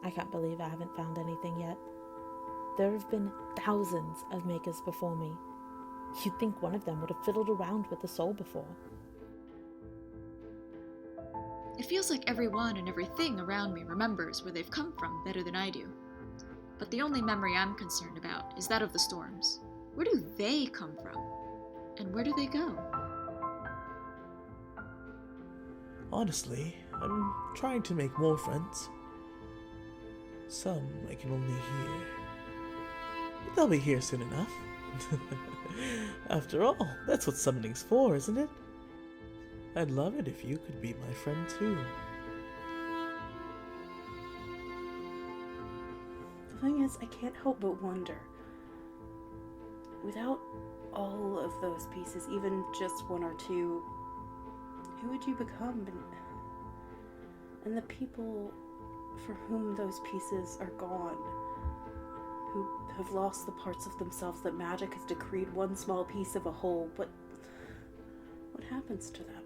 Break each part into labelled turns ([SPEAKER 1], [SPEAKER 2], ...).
[SPEAKER 1] I can't believe I haven't found anything yet. There have been thousands of makers before me. You'd think one of them would have fiddled around with the soul before.
[SPEAKER 2] It feels like everyone and everything around me remembers where they've come from better than I do. But the only memory I'm concerned about is that of the storms. Where do they come from? And where do they go?
[SPEAKER 3] Honestly, I'm trying to make more friends. Some I can only hear. But they'll be here soon enough. After all, that's what summoning's for, isn't it? I'd love it if you could be my friend too.
[SPEAKER 4] The thing is, I can't help but wonder. Without all of those pieces, even just one or two, who would you become? And the people for whom those pieces are gone, who have lost the parts of themselves that magic has decreed one small piece of a whole, but what happens to them?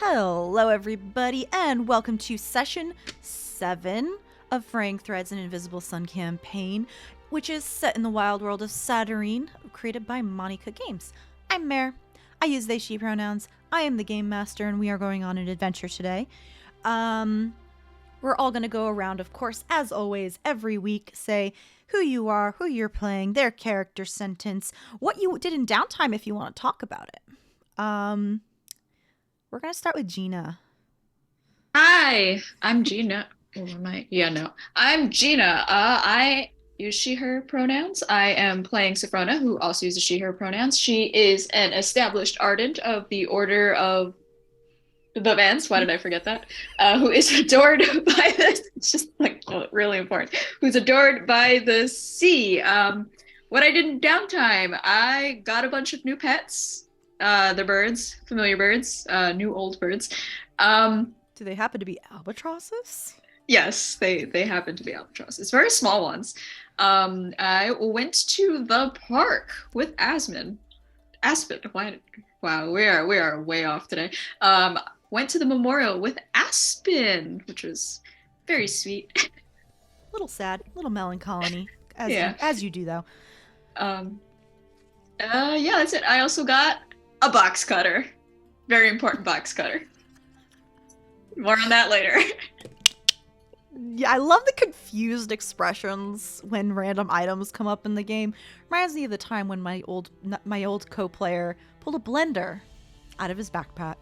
[SPEAKER 5] Hello, everybody, and welcome to Session 7 of Fraying Threads, an Invisible Sun campaign, which is set in the wild world of Saturnine, created by Monica Games. I'm Mare. I use they, she pronouns. I am the game master, and we are going on an adventure today. We're all going to go around, of course, as always, every week, say who you are, who you're playing, their character sentence, what you did in downtime if you want to talk about it. We're going to start with Gena.
[SPEAKER 2] Hi, I'm Gena. Or am I? Yeah, no. I'm Gena. I use she, her pronouns. I am playing Sophrona, who also uses she, her pronouns. She is an established ardent of the Order of the Vance. Why did I forget that? Who is adored by this. It's just like really important. Who's adored by the sea. What I did in downtime, I got a bunch of new pets. They're birds, familiar birds, new old birds.
[SPEAKER 5] Do they happen to be albatrosses?
[SPEAKER 2] Yes, they happen to be albatrosses. Very small ones. I went to the park with Aspen. Wow, we are way off today. Went to the memorial with Aspen, which was very sweet.
[SPEAKER 5] Little sad, little melancholy,
[SPEAKER 2] Yeah.
[SPEAKER 5] as you do though.
[SPEAKER 2] Yeah, that's it. I also got a box cutter. Very important box cutter. More on that later.
[SPEAKER 5] Yeah, I love the confused expressions when random items come up in the game. Reminds me of the time when my old co-player pulled a blender out of his backpack.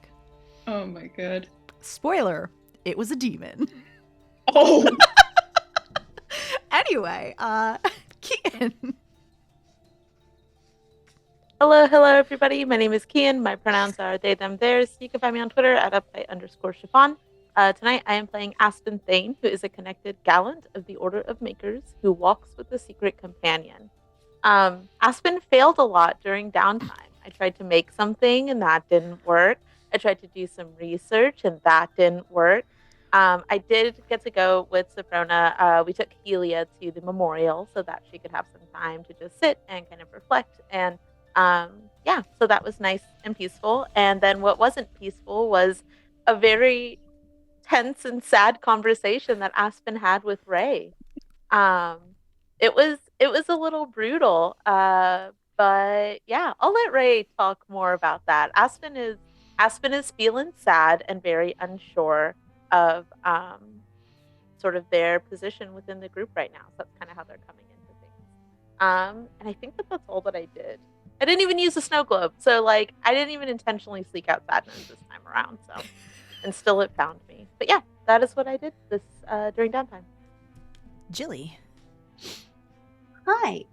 [SPEAKER 2] Oh my god.
[SPEAKER 5] Spoiler, it was a demon.
[SPEAKER 2] Oh!
[SPEAKER 5] Anyway, Kian.
[SPEAKER 6] Hello, everybody. My name is Kian. My pronouns are they, them, theirs. You can find me on Twitter at @uptight_chiffon. Tonight, I am playing Aspen Thane, who is a connected gallant of the Order of Makers who walks with the secret companion. Aspen failed a lot during downtime. I tried to make something, and that didn't work. I tried to do some research, and that didn't work. I did get to go with Sophrona. We took Helia to the memorial so that she could have some time to just sit and kind of reflect. And yeah, so that was nice and peaceful. And then what wasn't peaceful was a very tense and sad conversation that Aspen had with Ray. It was a little brutal, but yeah, I'll let Ray talk more about that. Aspen is feeling sad and very unsure of sort of their position within the group right now. So that's kind of how they're coming into things. And I think that's all that I did. I didn't even use a snow globe, so like I didn't even intentionally seek out sadness this time around. So, and still it found me. But yeah, that is what I did this during downtime.
[SPEAKER 5] Gilly.
[SPEAKER 7] Hi,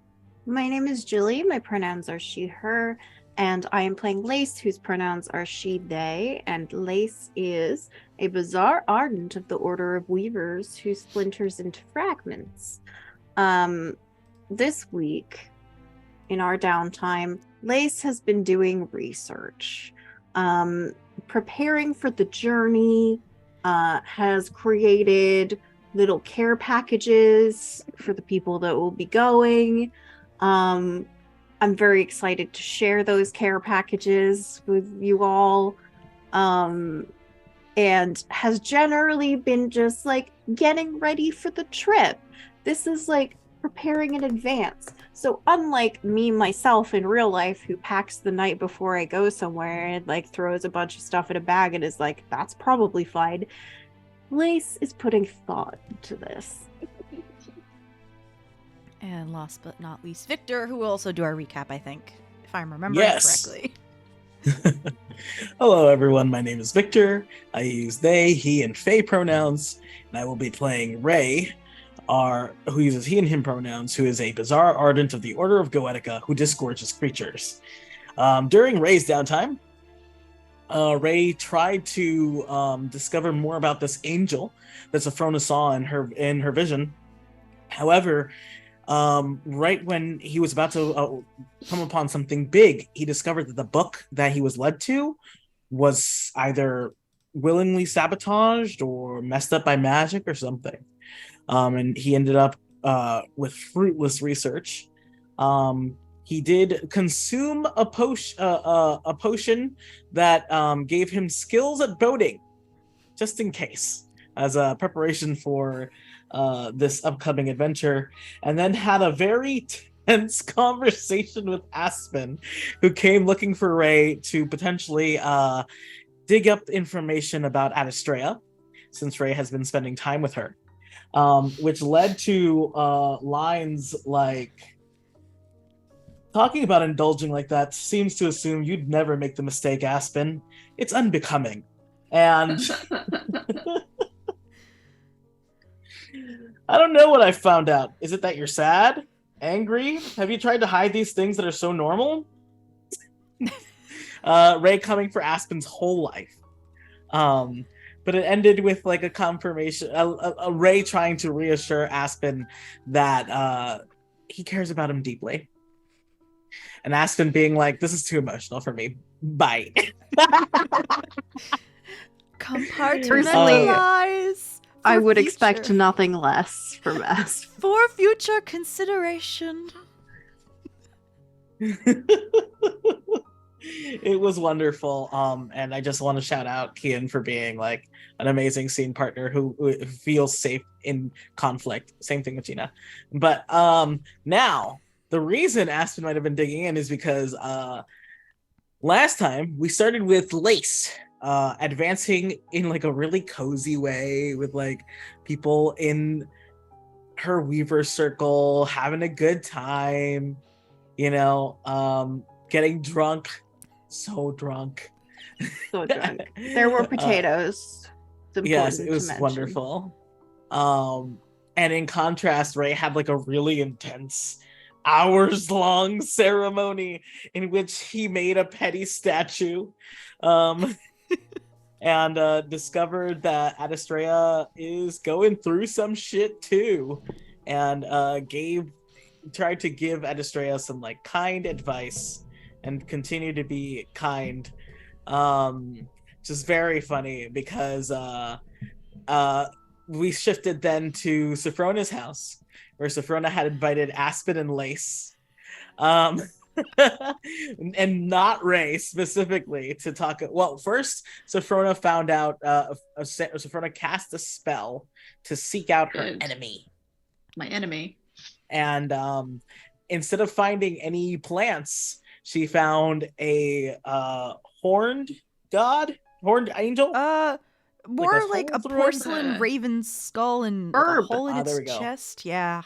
[SPEAKER 7] my name is Gilly. My pronouns are she, her, and I am playing Lace, whose pronouns are she, they. And Lace is a bizarre ardent of the Order of Weavers who splinters into fragments. This week, in our downtime, Lace has been doing research, preparing for the journey, has created little care packages for the people that will be going. I'm very excited to share those care packages with you all. And has generally been just like getting ready for the trip. This is like preparing in advance. So unlike me myself in real life, who packs the night before I go somewhere and like throws a bunch of stuff in a bag and is like, that's probably fine, Lace is putting thought into this.
[SPEAKER 5] And last but not least, Victor, who will also do our recap, I think, if I'm remembering correctly.
[SPEAKER 3] Hello, everyone. My name is Victor. I use they, he, and they pronouns, and I will be playing Ray, who uses he and him pronouns, who is a bizarre ardent of the Order of Goetica who disgorges creatures. During Ray's downtime, Ray tried to discover more about this angel that Sophrona saw in her vision. However, right when he was about to come upon something big, he discovered that the book that he was led to was either willingly sabotaged or messed up by magic or something. And he ended up with fruitless research. He did consume a potion that gave him skills at boating, just in case, as a preparation for this upcoming adventure, and then had a very tense conversation with Aspen, who came looking for Ray to potentially dig up information about Adistrea, since Ray has been spending time with her, which led to lines like, talking about indulging like that seems to assume you'd never make the mistake, Aspen. It's unbecoming. And I don't know what I found out. Is it that you're sad? Angry? Have you tried to hide these things that are so normal? Ray coming for Aspen's whole life. But it ended with like a confirmation, a Ray trying to reassure Aspen that he cares about him deeply. And Aspen being like, this is too emotional for me. Bye.
[SPEAKER 5] Compartmentalize.
[SPEAKER 7] I would expect nothing less from us.
[SPEAKER 5] For future consideration.
[SPEAKER 3] It was wonderful. And I just want to shout out Kian for being like an amazing scene partner who feels safe in conflict. Same thing with Gena. But now, the reason Aspen might have been digging in is because last time we started with Lace advancing in like a really cozy way with like people in her Weaver circle having a good time, you know, getting drunk, so drunk.
[SPEAKER 7] So drunk. There were potatoes.
[SPEAKER 3] Yes, it was wonderful. And in contrast, Ray had like a really intense hours-long ceremony in which he made a petty statue and discovered that Adistrea is going through some shit too, and tried to give Adistrea some like kind advice and continue to be kind, which is very funny because we shifted then to Sophrona's house, where Sophrona had invited Aspen and Lace, and not Ray specifically, to talk. Well, first, Sophrona found out, Sophrona cast a spell to seek out her enemy.
[SPEAKER 2] My enemy.
[SPEAKER 3] And instead of finding any plants, she found a horned angel.
[SPEAKER 5] More like a porcelain raven skull and a hole in its chest. Yeah.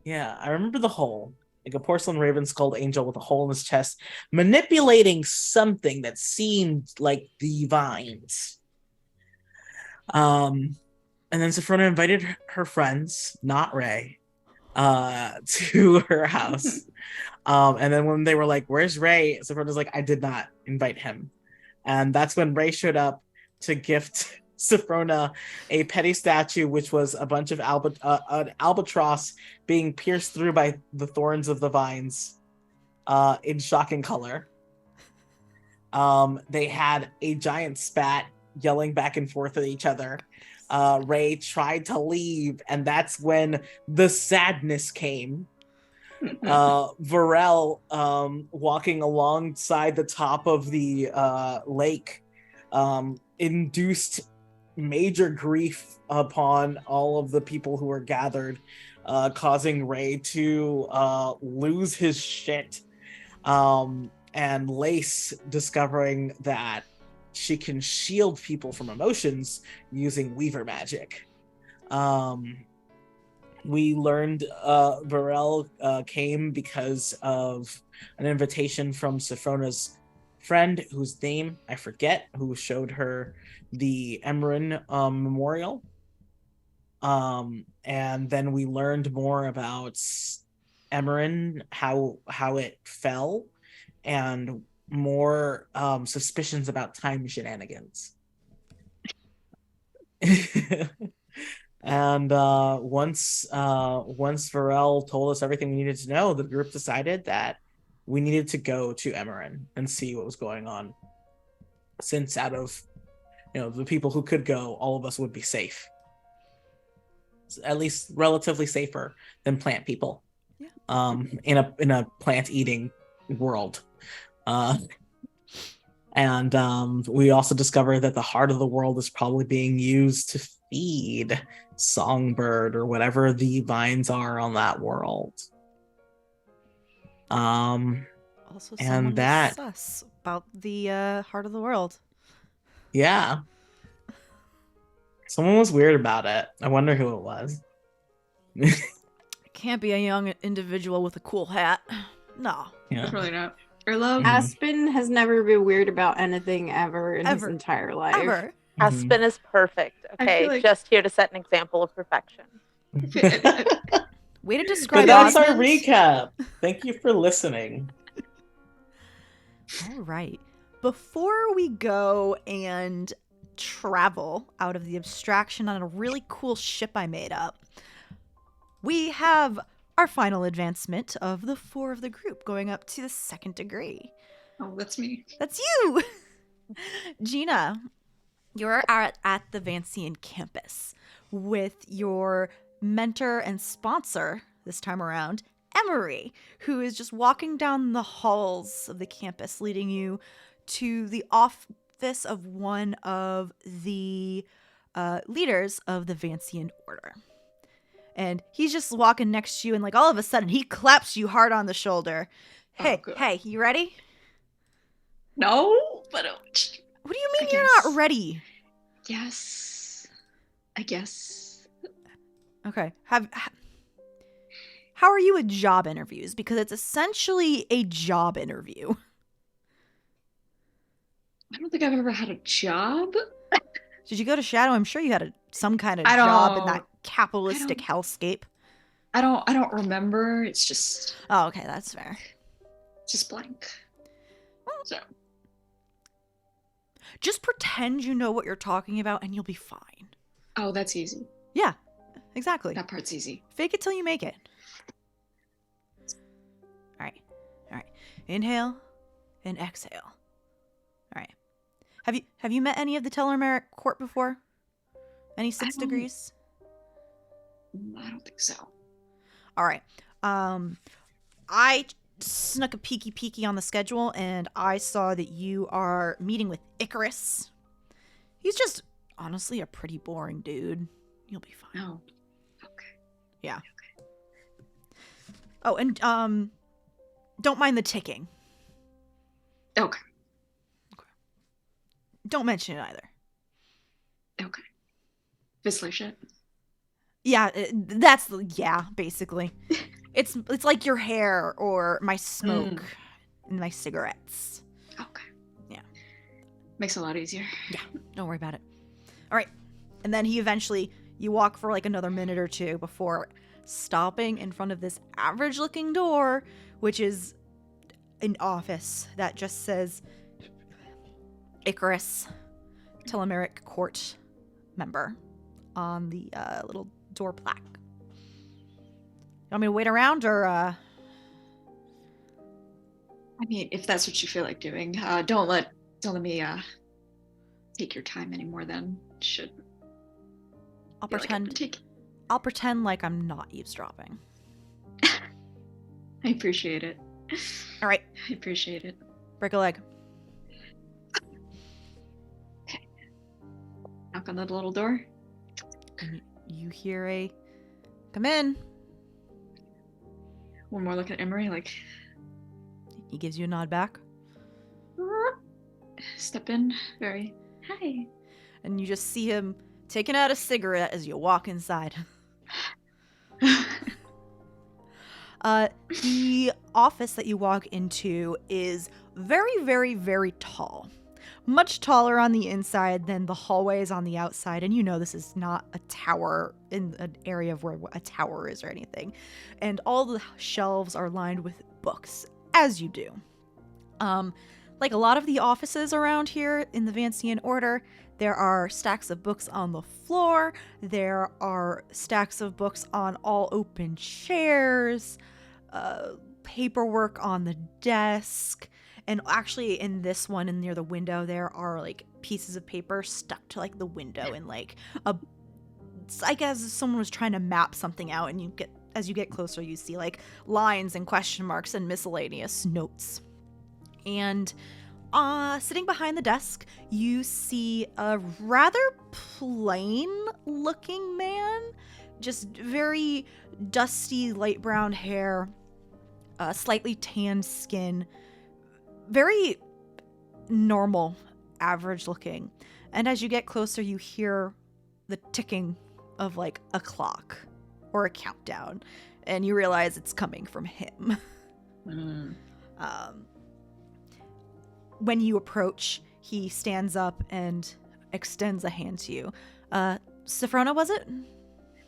[SPEAKER 3] Yeah, I remember the hole. Like a porcelain raven skulled angel with a hole in his chest, manipulating something that seemed like the vines. And then Sophrona invited her friends, not Ray, to her house. And then when they were like, "Where's Ray?" Sophrona's like, "I did not invite him." And that's when Ray showed up to gift Sophrona a petty statue, which was a bunch of an albatross being pierced through by the thorns of the vines, in shocking color. They had a giant spat yelling back and forth at each other. Ray tried to leave, and that's when the sadness came. Varel, walking alongside the top of the lake, induced major grief upon all of the people who were gathered, causing Ray to lose his shit. And Lace discovering that she can shield people from emotions using Weaver magic. We learned Varel came because of an invitation from Sophrona's friend, whose name I forget, who showed her the Emerin memorial. And then we learned more about Emerin, how it fell, and more suspicions about time shenanigans. And once Varel told us everything we needed to know, the group decided that we needed to go to Emerin and see what was going on. Since out of the people who could go, all of us would be safe. At least relatively safer than plant people. Yeah. In a plant eating world. And we also discovered that the heart of the world is probably being used to feed Songbird or whatever the vines are on that world.
[SPEAKER 5] Also,
[SPEAKER 3] and that
[SPEAKER 5] sus about the heart of the world.
[SPEAKER 3] Yeah. Someone was weird about it. I wonder who it was.
[SPEAKER 5] Can't be a young individual with a cool hat. No.
[SPEAKER 3] Yeah.
[SPEAKER 2] Really not. Or love.
[SPEAKER 7] Aspen has never been weird about anything ever in his entire life.
[SPEAKER 5] Ever.
[SPEAKER 6] Aspen is perfect. Okay,
[SPEAKER 2] like-
[SPEAKER 6] just here to set an example of perfection.
[SPEAKER 5] Way to describe
[SPEAKER 3] But that's our
[SPEAKER 5] Osmond.
[SPEAKER 3] recap. Thank you for listening.
[SPEAKER 5] All right. Before we go and travel out of the abstraction on a really cool ship I made up, we have our final advancement of the 4 of the group going up to the 2nd degree.
[SPEAKER 2] Oh, that's me.
[SPEAKER 5] That's you! Gena, you're at the Vancian campus with your mentor and sponsor this time around, Emery, who is just walking down the halls of the campus, leading you to the office of one of the leaders of the Vancian Order. And he's just walking next to you, and like all of a sudden, he claps you hard on the shoulder. Hey,
[SPEAKER 2] good.
[SPEAKER 5] hey, you ready?
[SPEAKER 2] No, but
[SPEAKER 5] What do you mean
[SPEAKER 2] I
[SPEAKER 5] you're
[SPEAKER 2] guess.
[SPEAKER 5] not ready?
[SPEAKER 2] yes, I guess.
[SPEAKER 5] Okay. How are you at job interviews? Because it's essentially a job interview.
[SPEAKER 2] I don't think I've ever had a job.
[SPEAKER 5] Did you go to Shadow? I'm sure you had some kind of
[SPEAKER 2] I
[SPEAKER 5] job in
[SPEAKER 2] don't-
[SPEAKER 5] that capitalistic hellscape.
[SPEAKER 2] I don't remember. It's just
[SPEAKER 5] Oh, okay, that's fair.
[SPEAKER 2] blank. So
[SPEAKER 5] Just pretend you know what you're talking about and you'll be fine.
[SPEAKER 2] oh, that's easy.
[SPEAKER 5] Yeah, exactly.
[SPEAKER 2] That part's easy.
[SPEAKER 5] Fake it till you make it. All right. Inhale and exhale. All right. Have you met any of the Tellermeric court before? Any 6
[SPEAKER 2] don't-
[SPEAKER 5] degrees?
[SPEAKER 2] I don't think so.
[SPEAKER 5] All right. I snuck a peeky on the schedule, and I saw that you are meeting with Icarus. He's just honestly a pretty boring dude. You'll be fine.
[SPEAKER 2] Oh, okay.
[SPEAKER 5] Yeah. Oh, and don't mind the ticking.
[SPEAKER 2] Okay.
[SPEAKER 5] Don't mention it either.
[SPEAKER 2] Okay. Vizsla shit.
[SPEAKER 5] Yeah, basically. It's like your hair or my smoke and my cigarettes.
[SPEAKER 2] Okay.
[SPEAKER 5] Yeah.
[SPEAKER 2] Makes it a lot easier.
[SPEAKER 5] Yeah, don't worry about it. All right. And then you walk for like another minute or two before stopping in front of this average looking door, which is an office that just says Icarus, Tellemeric Court member on the little door plaque. You want me to wait around or
[SPEAKER 2] I mean, if that's what you feel like doing, don't let me take your time any more than should.
[SPEAKER 5] I'll
[SPEAKER 2] feel like I've been
[SPEAKER 5] pretend.
[SPEAKER 2] taking-
[SPEAKER 5] I'll pretend like I'm not eavesdropping.
[SPEAKER 2] I appreciate it.
[SPEAKER 5] All right,
[SPEAKER 2] I appreciate it.
[SPEAKER 5] break a leg.
[SPEAKER 2] Knock on that little door.
[SPEAKER 5] And you hear a come in.
[SPEAKER 2] One more look at Emery, like,
[SPEAKER 5] He gives you a nod back,
[SPEAKER 2] step in, very, hi.
[SPEAKER 5] and you just see him taking out a cigarette as you walk inside. The office that you walk into is very, very, very tall. Much taller on the inside than the hallways on the outside. And you know this is not a tower in an area of where a tower is or anything. And all the shelves are lined with books, as you do. Like a lot of the offices around here in the Vancian Order, there are stacks of books on the floor. There are stacks of books on all open chairs, paperwork on the desk. And actually in this one and near the window, there are like pieces of paper stuck to like the window and like it's like as if someone was trying to map something out, and as you get closer, you see like lines and question marks and miscellaneous notes. And sitting behind the desk, you see a rather plain looking man, just very dusty light brown hair, slightly tanned skin, very normal, average looking. And as you get closer, you hear the ticking of like a clock or a countdown, and you realize it's coming from him. When you approach, he stands up and extends a hand to you. Sophrona, was it?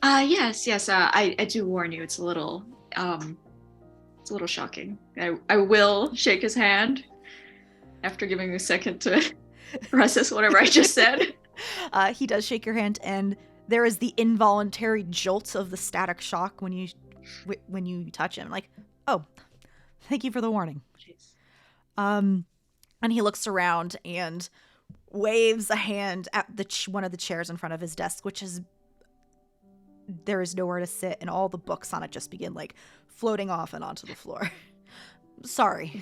[SPEAKER 2] Yes. I do warn you, it's a little shocking. I will shake his hand after giving you a second to process whatever I just said.
[SPEAKER 5] He does shake your hand, and there is the involuntary jolt of the static shock when you touch him. Like, oh, thank you for the warning.
[SPEAKER 2] Jeez.
[SPEAKER 5] And he looks around and waves a hand at one of the chairs in front of his desk, there is nowhere to sit, and all the books on it just begin like floating off and onto the floor. Sorry.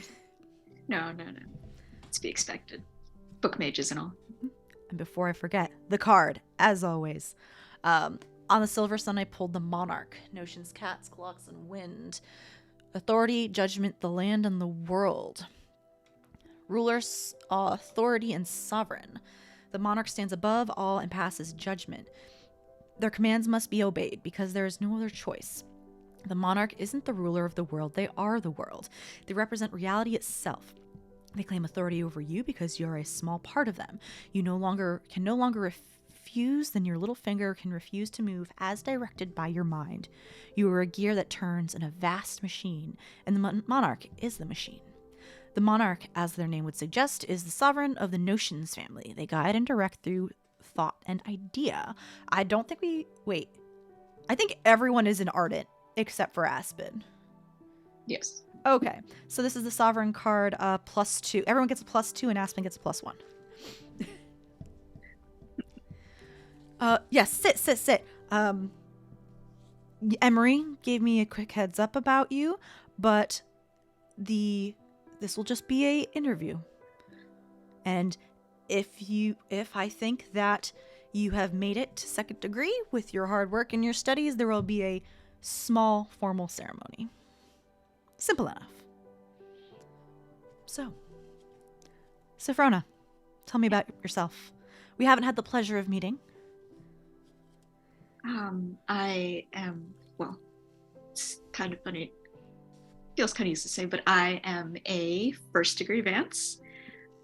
[SPEAKER 2] No. It's to be expected. Book mages and all.
[SPEAKER 5] And before I forget, the card, as always. On the Silver Sun, I pulled the Monarch. Notions, cats, clocks, and wind. Authority, judgment, the land, and the world. Rulers, authority, and sovereign. The monarch stands above all and passes judgment. Their commands must be obeyed because there is no other choice. The monarch isn't the ruler of the world, they are the world. They represent reality itself. They claim authority over you because you are a small part of them. You can no longer refuse, then your little finger can refuse to move as directed by your mind. You are a gear that turns in a vast machine, and the monarch is the machine. The monarch, as their name would suggest, is the sovereign of the Notions family. They guide and direct through thought and idea. I think everyone is an ardent except for Aspen.
[SPEAKER 2] Yes.
[SPEAKER 5] Okay, so this is the sovereign card, +2. Everyone gets a +2 and Aspen gets a +1. Yes, sit. Emery gave me a quick heads up about you, but this will just be a interview. And if I think that you have made it to second degree with your hard work and your studies, there will be a small formal ceremony. Simple enough. So, Sophrona, tell me about yourself. We haven't had the pleasure of meeting.
[SPEAKER 2] I am, well, it's kind of funny. Feels kind of easy to say, but I am a first degree Vance.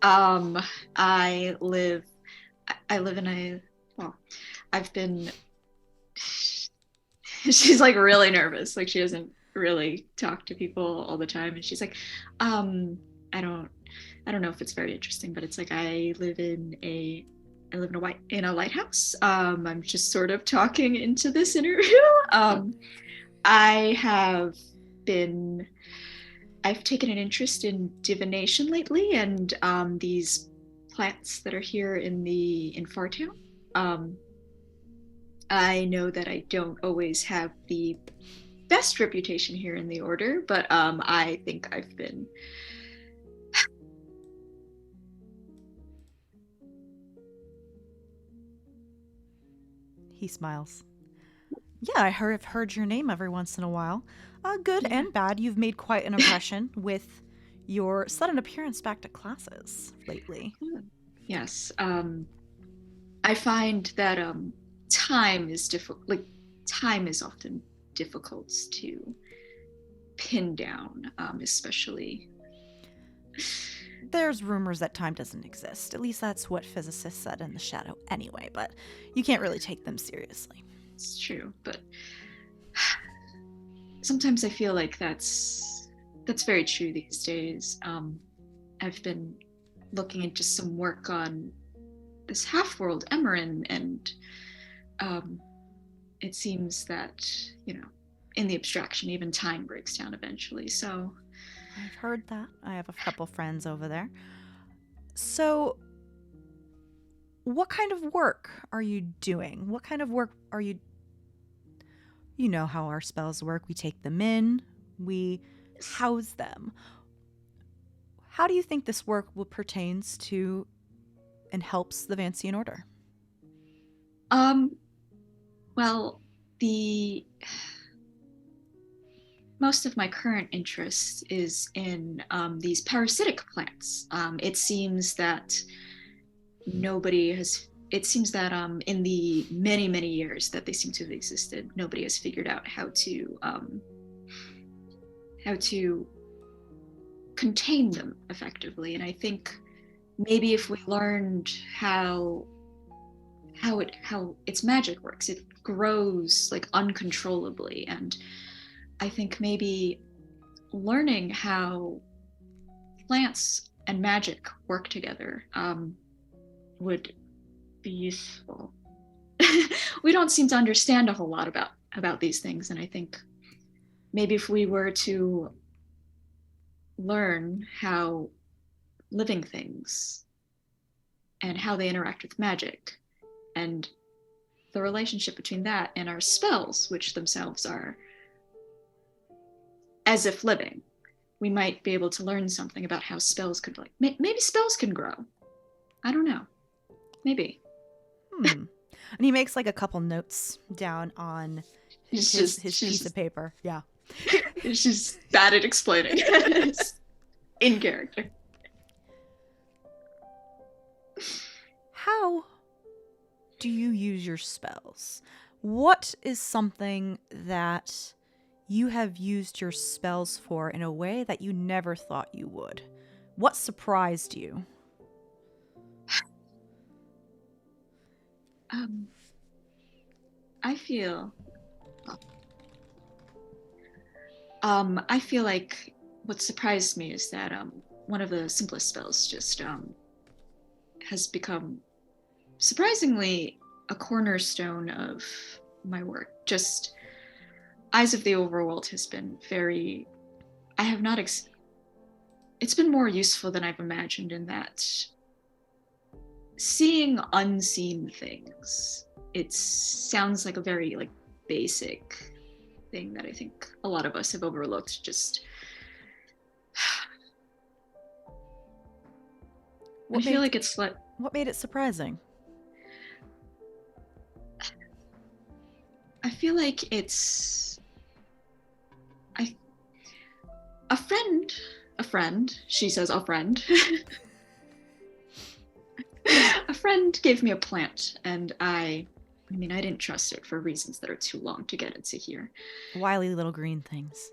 [SPEAKER 2] I live in a, well, I've been, she's like really nervous. Like she doesn't really talk to people all the time. And she's like, I don't know if it's very interesting, but it's like, I live in a lighthouse. I'm just sort of talking into this interview. I've taken an interest in divination lately, and these plants that are here in Fartown. I know that I don't always have the best reputation here in the Order, but I think I've been...
[SPEAKER 5] He smiles. Yeah, I've heard your name every once in a while. Good
[SPEAKER 2] Yeah.
[SPEAKER 5] and bad. You've made quite an impression with your sudden appearance back to classes lately.
[SPEAKER 2] Yes. I find that time is time is often difficult to pin down, especially.
[SPEAKER 5] There's rumors that time doesn't exist. At least that's what physicists said in the shadow anyway, but you can't really take them seriously.
[SPEAKER 2] It's true, but sometimes I feel like that's very true these days. I've been looking into some work on this half-world Emerin, and it seems that, in the abstraction, even time breaks down eventually, so...
[SPEAKER 5] I've heard that. I have a couple friends over there. So, what kind of work are you doing? What kind of work are you... You know how our spells work. We take them in, we house them. How do you think this work will pertains to and helps the Vancian Order?
[SPEAKER 2] Well, most of my current interest is in these parasitic plants. It seems that in the many, many years that they seem to have existed, nobody has figured out how to contain them effectively. And I think maybe if we learned how its magic works, it grows like uncontrollably, and I think maybe learning how plants and magic work together would be useful. We don't seem to understand a whole lot about these things, and I think maybe if we were to learn how living things and how they interact with magic, and the relationship between that and our spells, which themselves are as if living, we might be able to learn something about how spells could, maybe spells can grow. I don't know. Maybe.
[SPEAKER 5] And he makes like a couple notes down on his piece of paper. Yeah.
[SPEAKER 2] She's bad at explaining. In character.
[SPEAKER 5] How do you use your spells? What is something that you have used your spells for in a way that you never thought you would? What surprised you?
[SPEAKER 2] I feel like what surprised me is that one of the simplest spells just has become surprisingly a cornerstone of my work. Just Eyes of the Overworld has been very... it's been more useful than I've imagined, in that seeing unseen things, it sounds like a very basic thing that I think a lot of us have overlooked. Just
[SPEAKER 5] What
[SPEAKER 2] I feel like it's
[SPEAKER 5] what made it surprising?
[SPEAKER 2] I feel like it's a friend, she says a friend. A friend gave me a plant, and I didn't trust it for reasons that are too long to get into here.
[SPEAKER 5] Wily little green things.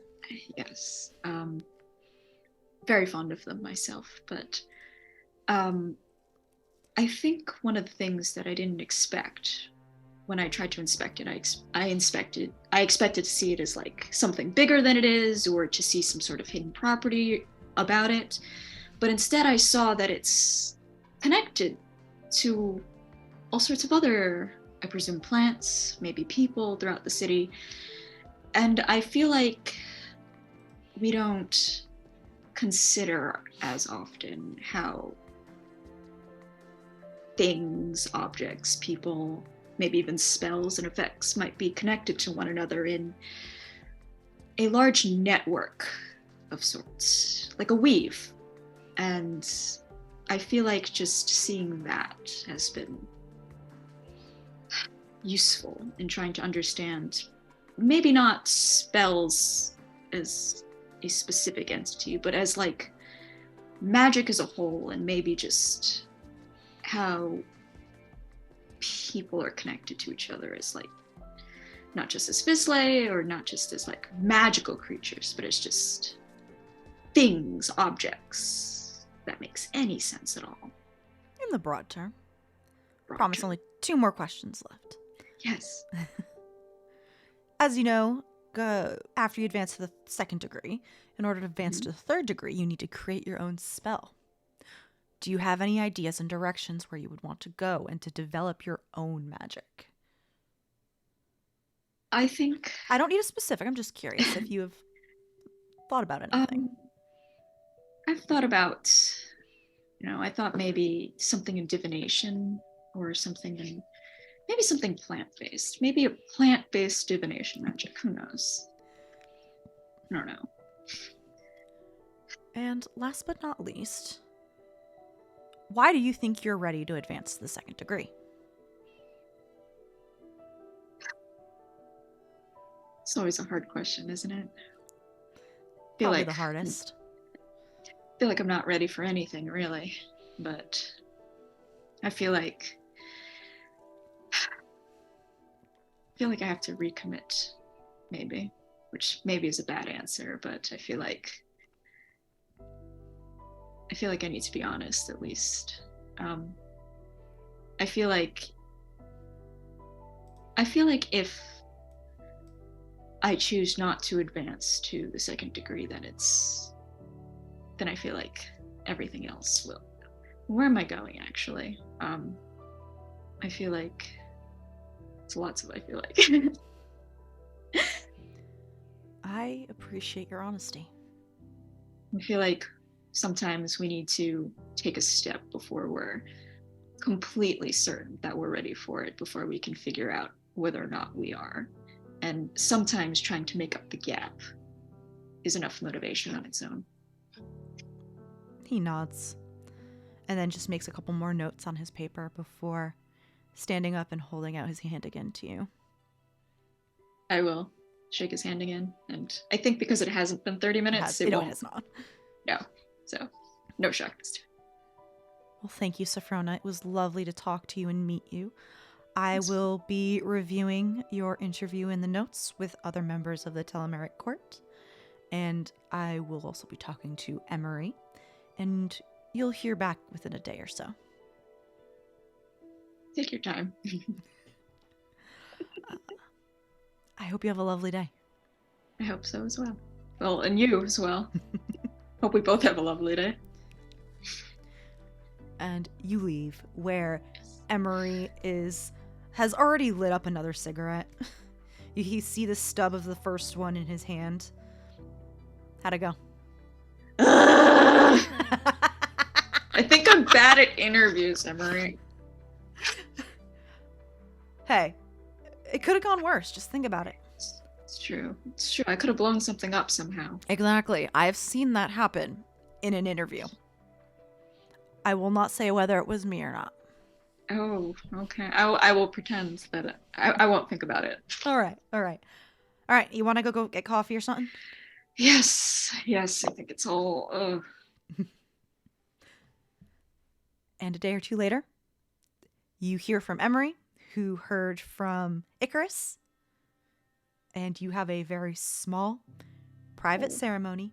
[SPEAKER 2] Yes. Very fond of them myself, but I think one of the things that I didn't expect when I tried to inspect it, I expected to see it as something bigger than it is, or to see some sort of hidden property about it. But instead I saw that it's connected to all sorts of other, I presume, plants, maybe people throughout the city. And I feel like we don't consider as often how things, objects, people, maybe even spells and effects might be connected to one another in a large network of sorts, like a weave. And I feel like just seeing that has been useful in trying to understand maybe not spells as a specific entity, but as like magic as a whole, and maybe just how people are connected to each other as like not just as Fisley or not just as like magical creatures, but as just things, objects, that makes any sense at all.
[SPEAKER 5] In the broad term.
[SPEAKER 2] Broad
[SPEAKER 5] Promise
[SPEAKER 2] term.
[SPEAKER 5] only 2 more questions left.
[SPEAKER 2] Yes.
[SPEAKER 5] As you know, after you advance to the 2nd degree, in order to advance to the 3rd degree, you need to create your own spell. Do you have any ideas and directions where you would want to go and to develop your own magic?
[SPEAKER 2] I think
[SPEAKER 5] I don't need a specific. I'm just curious if you have thought about anything.
[SPEAKER 2] I've thought about, I thought maybe something in divination or something in, maybe something plant-based. Maybe a plant-based divination magic. Who knows? I don't know.
[SPEAKER 5] And last but not least, why do you think you're ready to advance to the 2nd degree?
[SPEAKER 2] It's always a hard question, isn't it?
[SPEAKER 5] Probably the hardest.
[SPEAKER 2] I feel like I'm not ready for anything, really. But I feel like I have to recommit, maybe. Which maybe is a bad answer, but I feel like I need to be honest, at least. I feel like if I choose not to advance to the 2nd degree, then I feel like everything else will. Where am I going, actually? I feel like it's lots of I feel like.
[SPEAKER 5] I appreciate your honesty.
[SPEAKER 2] I feel like sometimes we need to take a step before we're completely certain that we're ready for it, before we can figure out whether or not we are. And sometimes trying to make up the gap is enough motivation on its own.
[SPEAKER 5] He nods and then just makes a couple more notes on his paper before standing up and holding out his hand again to you.
[SPEAKER 2] I will shake his hand again, and I think because it hasn't been 30 minutes, it won't.
[SPEAKER 5] It has not.
[SPEAKER 2] No, so no shock this time.
[SPEAKER 5] Well, thank you, Sophrona. It was lovely to talk to you and meet you. I will be reviewing your interview in the notes with other members of the Telemeric Court, and I will also be talking to Emery, and you'll hear back within a day or so.
[SPEAKER 2] Take your time.
[SPEAKER 5] I hope you have a lovely day.
[SPEAKER 2] I hope so as well. Well, and you as well. Hope we both have a lovely day.
[SPEAKER 5] And you leave, where Emery has already lit up another cigarette. You see the stub of the first one in his hand. How'd it go?
[SPEAKER 2] I think I'm bad at interviews, Emery.
[SPEAKER 5] Hey, it could have gone worse. Just think about it.
[SPEAKER 2] It's true. It's true. I could have blown something up somehow.
[SPEAKER 5] Exactly. I've seen that happen in an interview. I will not say whether it was me or not.
[SPEAKER 2] Oh, okay. I will pretend that I won't think about it.
[SPEAKER 5] All right. You want to go get coffee or something?
[SPEAKER 2] Yes. I think it's all.
[SPEAKER 5] And a day or two later, you hear from Emery, who heard from Icarus, and you have a very small, private ceremony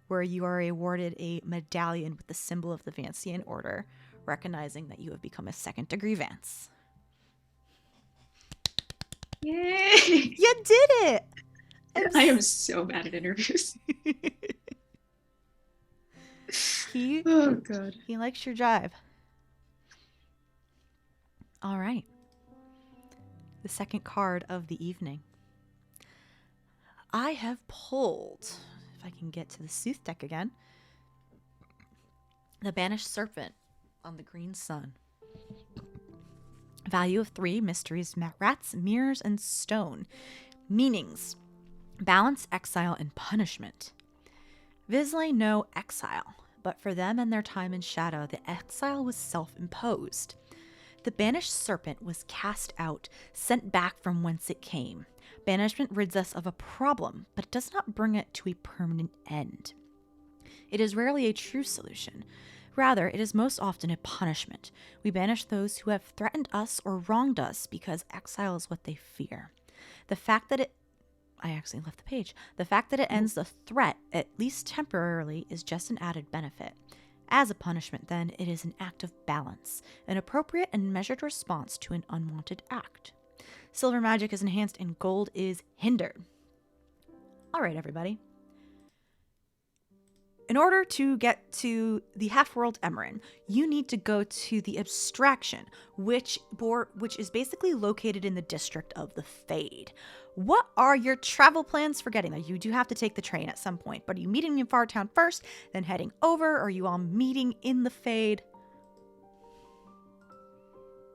[SPEAKER 5] where you are awarded a medallion with the symbol of the Vancian Order, recognizing that you have become a 2nd degree Vance.
[SPEAKER 2] Yay!
[SPEAKER 5] You did it!
[SPEAKER 2] I am so bad at interviews. Oh, God.
[SPEAKER 5] He likes your jive. All right. The second card of the evening. I have pulled, if I can get to the Sooth deck again, the Banished Serpent on the Green Sun. Value of 3, mysteries, rats, mirrors, and stone. Meanings: balance, exile, and punishment. Vizsla know exile, but for them and their time in shadow, the exile was self-imposed. The banished serpent was cast out, sent back from whence it came. Banishment rids us of a problem, but does not bring it to a permanent end. It is rarely a true solution. Rather, it is most often a punishment. We banish those who have threatened us or wronged us because exile is what they fear. The fact that it ends the threat, at least temporarily, is just an added benefit. As a punishment, then, it is an act of balance, an appropriate and measured response to an unwanted act. Silver magic is enhanced and gold is hindered. All right, everybody. In order to get to the half-world Emerin, you need to go to the Abstraction, which is basically located in the district of the Fade. What are your travel plans for getting there? You do have to take the train at some point, but are you meeting in Fartown first, then heading over, or are you all meeting in the Fade?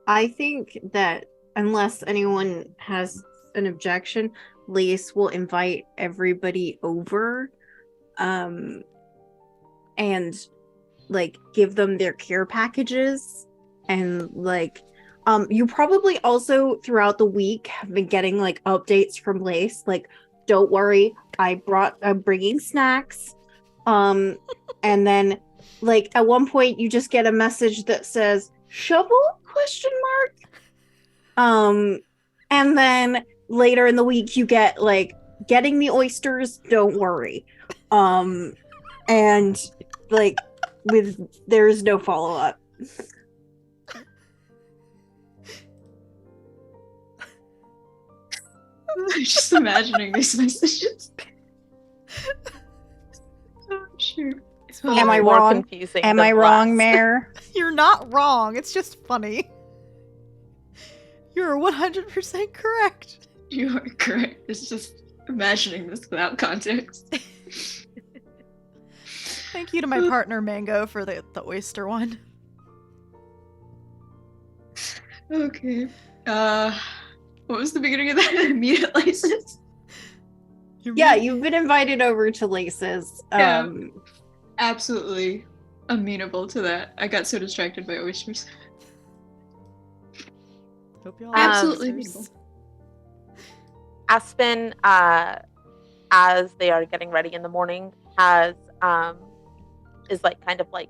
[SPEAKER 7] I think that unless anyone has an objection, Lace will invite everybody over, and like give them their care packages, and like you probably also throughout the week have been getting like updates from Lace, like, don't worry, I'm bringing snacks, and then like at one point you just get a message that says shovel ? And then later in the week you get like getting the oysters, don't worry, and like there's no follow-up.
[SPEAKER 2] I'm just imagining these messages. Oh, sure.
[SPEAKER 7] Am I
[SPEAKER 6] more
[SPEAKER 7] wrong?
[SPEAKER 6] confusing
[SPEAKER 7] Am
[SPEAKER 6] than
[SPEAKER 7] I wrong,
[SPEAKER 6] last.
[SPEAKER 7] Mayor?
[SPEAKER 5] You're not wrong. It's just funny. You're 100% correct.
[SPEAKER 2] You are correct. It's just imagining this without context.
[SPEAKER 5] Thank you to my partner Mango for the oyster one.
[SPEAKER 2] Okay. What was the beginning of that? Immediate license?
[SPEAKER 7] Yeah, you've been invited over to Lace's.
[SPEAKER 2] Yeah. Absolutely amenable to that. I got so distracted by oysters.
[SPEAKER 5] Hope you all
[SPEAKER 2] Absolutely
[SPEAKER 5] have
[SPEAKER 2] amenable.
[SPEAKER 5] oysters.
[SPEAKER 6] Aspen, as they are getting ready in the morning, is like kind of like,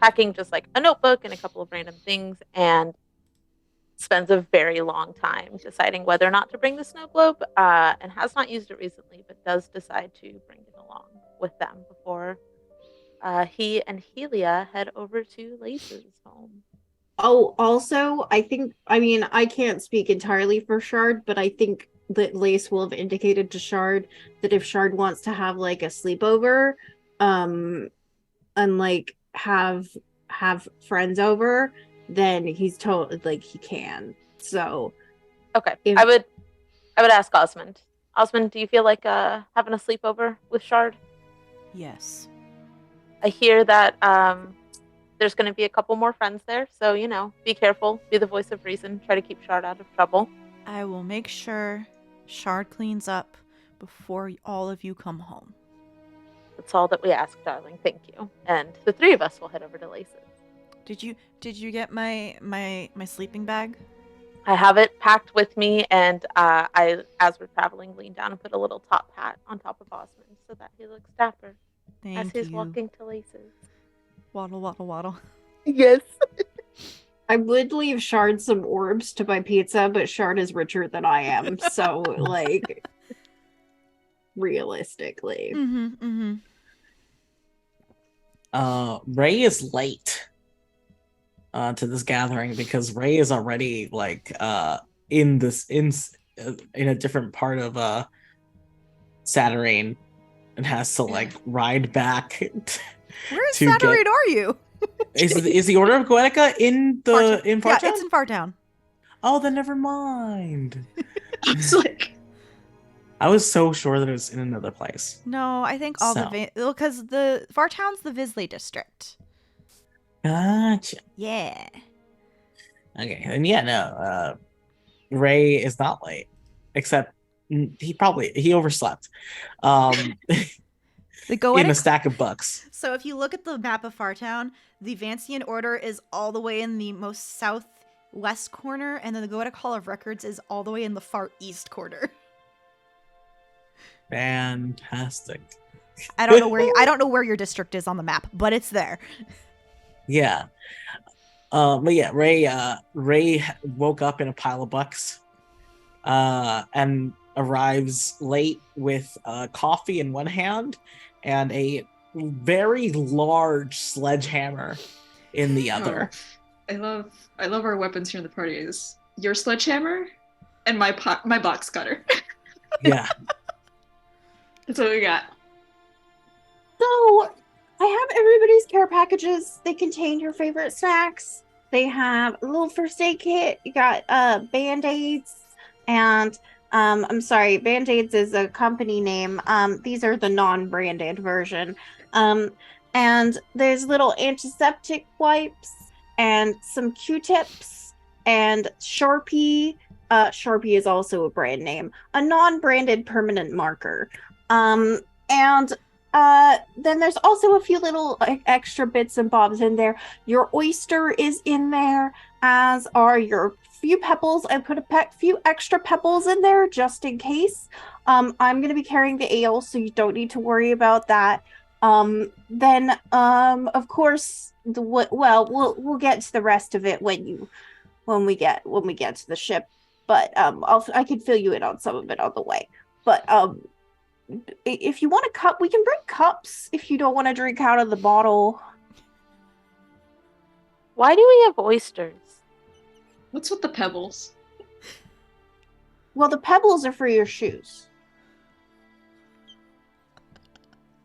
[SPEAKER 6] packing just like a notebook and a couple of random things, and spends a very long time deciding whether or not to bring the snow globe, and has not used it recently, but does decide to bring it along with them before he and Helia head over to Lace's home.
[SPEAKER 7] Oh, also, I can't speak entirely for Shard, but I think that Lace will have indicated to Shard that if Shard wants to have like a sleepover, and like have friends over, then he's told like he can. So
[SPEAKER 6] okay, I would ask Osmond. Osmond, do you feel like having a sleepover with Shard?
[SPEAKER 5] Yes.
[SPEAKER 6] I hear that there's going to be a couple more friends there, so be careful, be the voice of reason, try to keep Shard out of trouble.
[SPEAKER 5] I will make sure Shard cleans up before all of you come home.
[SPEAKER 6] That's all that we ask, darling. Thank you. And the three of us will head over to Lace's.
[SPEAKER 5] Did you get my sleeping bag?
[SPEAKER 6] I have it packed with me, and I, as we're traveling, lean down and put a little top hat on top of Osmond so that he looks dapper as he's walking to Lace's.
[SPEAKER 5] Waddle, waddle, waddle.
[SPEAKER 6] Yes.
[SPEAKER 7] I would leave Shard some orbs to buy pizza, but Shard is richer than I am, so like realistically.
[SPEAKER 5] Mm-hmm, mm-hmm.
[SPEAKER 3] Ray is late to this gathering because Ray is already like in a different part of Saturnine and has to like ride back.
[SPEAKER 5] Where in Saturnine are you?
[SPEAKER 3] Is the Order of Goetica in Fartown?
[SPEAKER 5] Yeah, it's in Fartown.
[SPEAKER 3] Oh, then never mind.
[SPEAKER 2] It's like,
[SPEAKER 3] I was so sure that it was in another place.
[SPEAKER 5] No, I think because the Fartown's the Vizsla district.
[SPEAKER 3] Gotcha.
[SPEAKER 5] Yeah.
[SPEAKER 3] Okay, and yeah, no, Ray is not late, except he overslept.
[SPEAKER 5] The
[SPEAKER 3] In
[SPEAKER 5] Goetic.
[SPEAKER 3] a stack of books.
[SPEAKER 5] So if you look at the map of Fartown, the Vancian Order is all the way in the most southwest corner, and then the Goetic Hall of Records is all the way in the far east corner.
[SPEAKER 3] Fantastic.
[SPEAKER 5] I don't know where your district is on the map, but it's there.
[SPEAKER 3] Yeah. But yeah, Ray woke up in a pile of bucks, and arrives late with coffee in one hand and a very large sledgehammer in the other.
[SPEAKER 2] Oh, I love our weapons here in the party. Is your sledgehammer and my box cutter.
[SPEAKER 3] Yeah.
[SPEAKER 2] That's what we got.
[SPEAKER 7] So, I have everybody's care packages. They contain your favorite snacks. They have a little first aid kit. You got Band-Aids, and I'm sorry, Band-Aids is a company name. These are the non-branded version. And there's little antiseptic wipes and some Q-tips and Sharpie. Sharpie is also a brand name. A non-branded permanent marker. And then there's also a few little extra bits and bobs in there. Your oyster is in there, as are your few pebbles. I put a few extra pebbles in there just in case. I'm going to be carrying the ale, so you don't need to worry about that. Then, of course, we'll get to the rest of it when we get to the ship. But I can fill you in on some of it on the way. But if you want a cup, we can bring cups if you don't want to drink out of the bottle.
[SPEAKER 6] Why do we have oysters?
[SPEAKER 2] What's with the pebbles?
[SPEAKER 7] Well, the pebbles are for your shoes.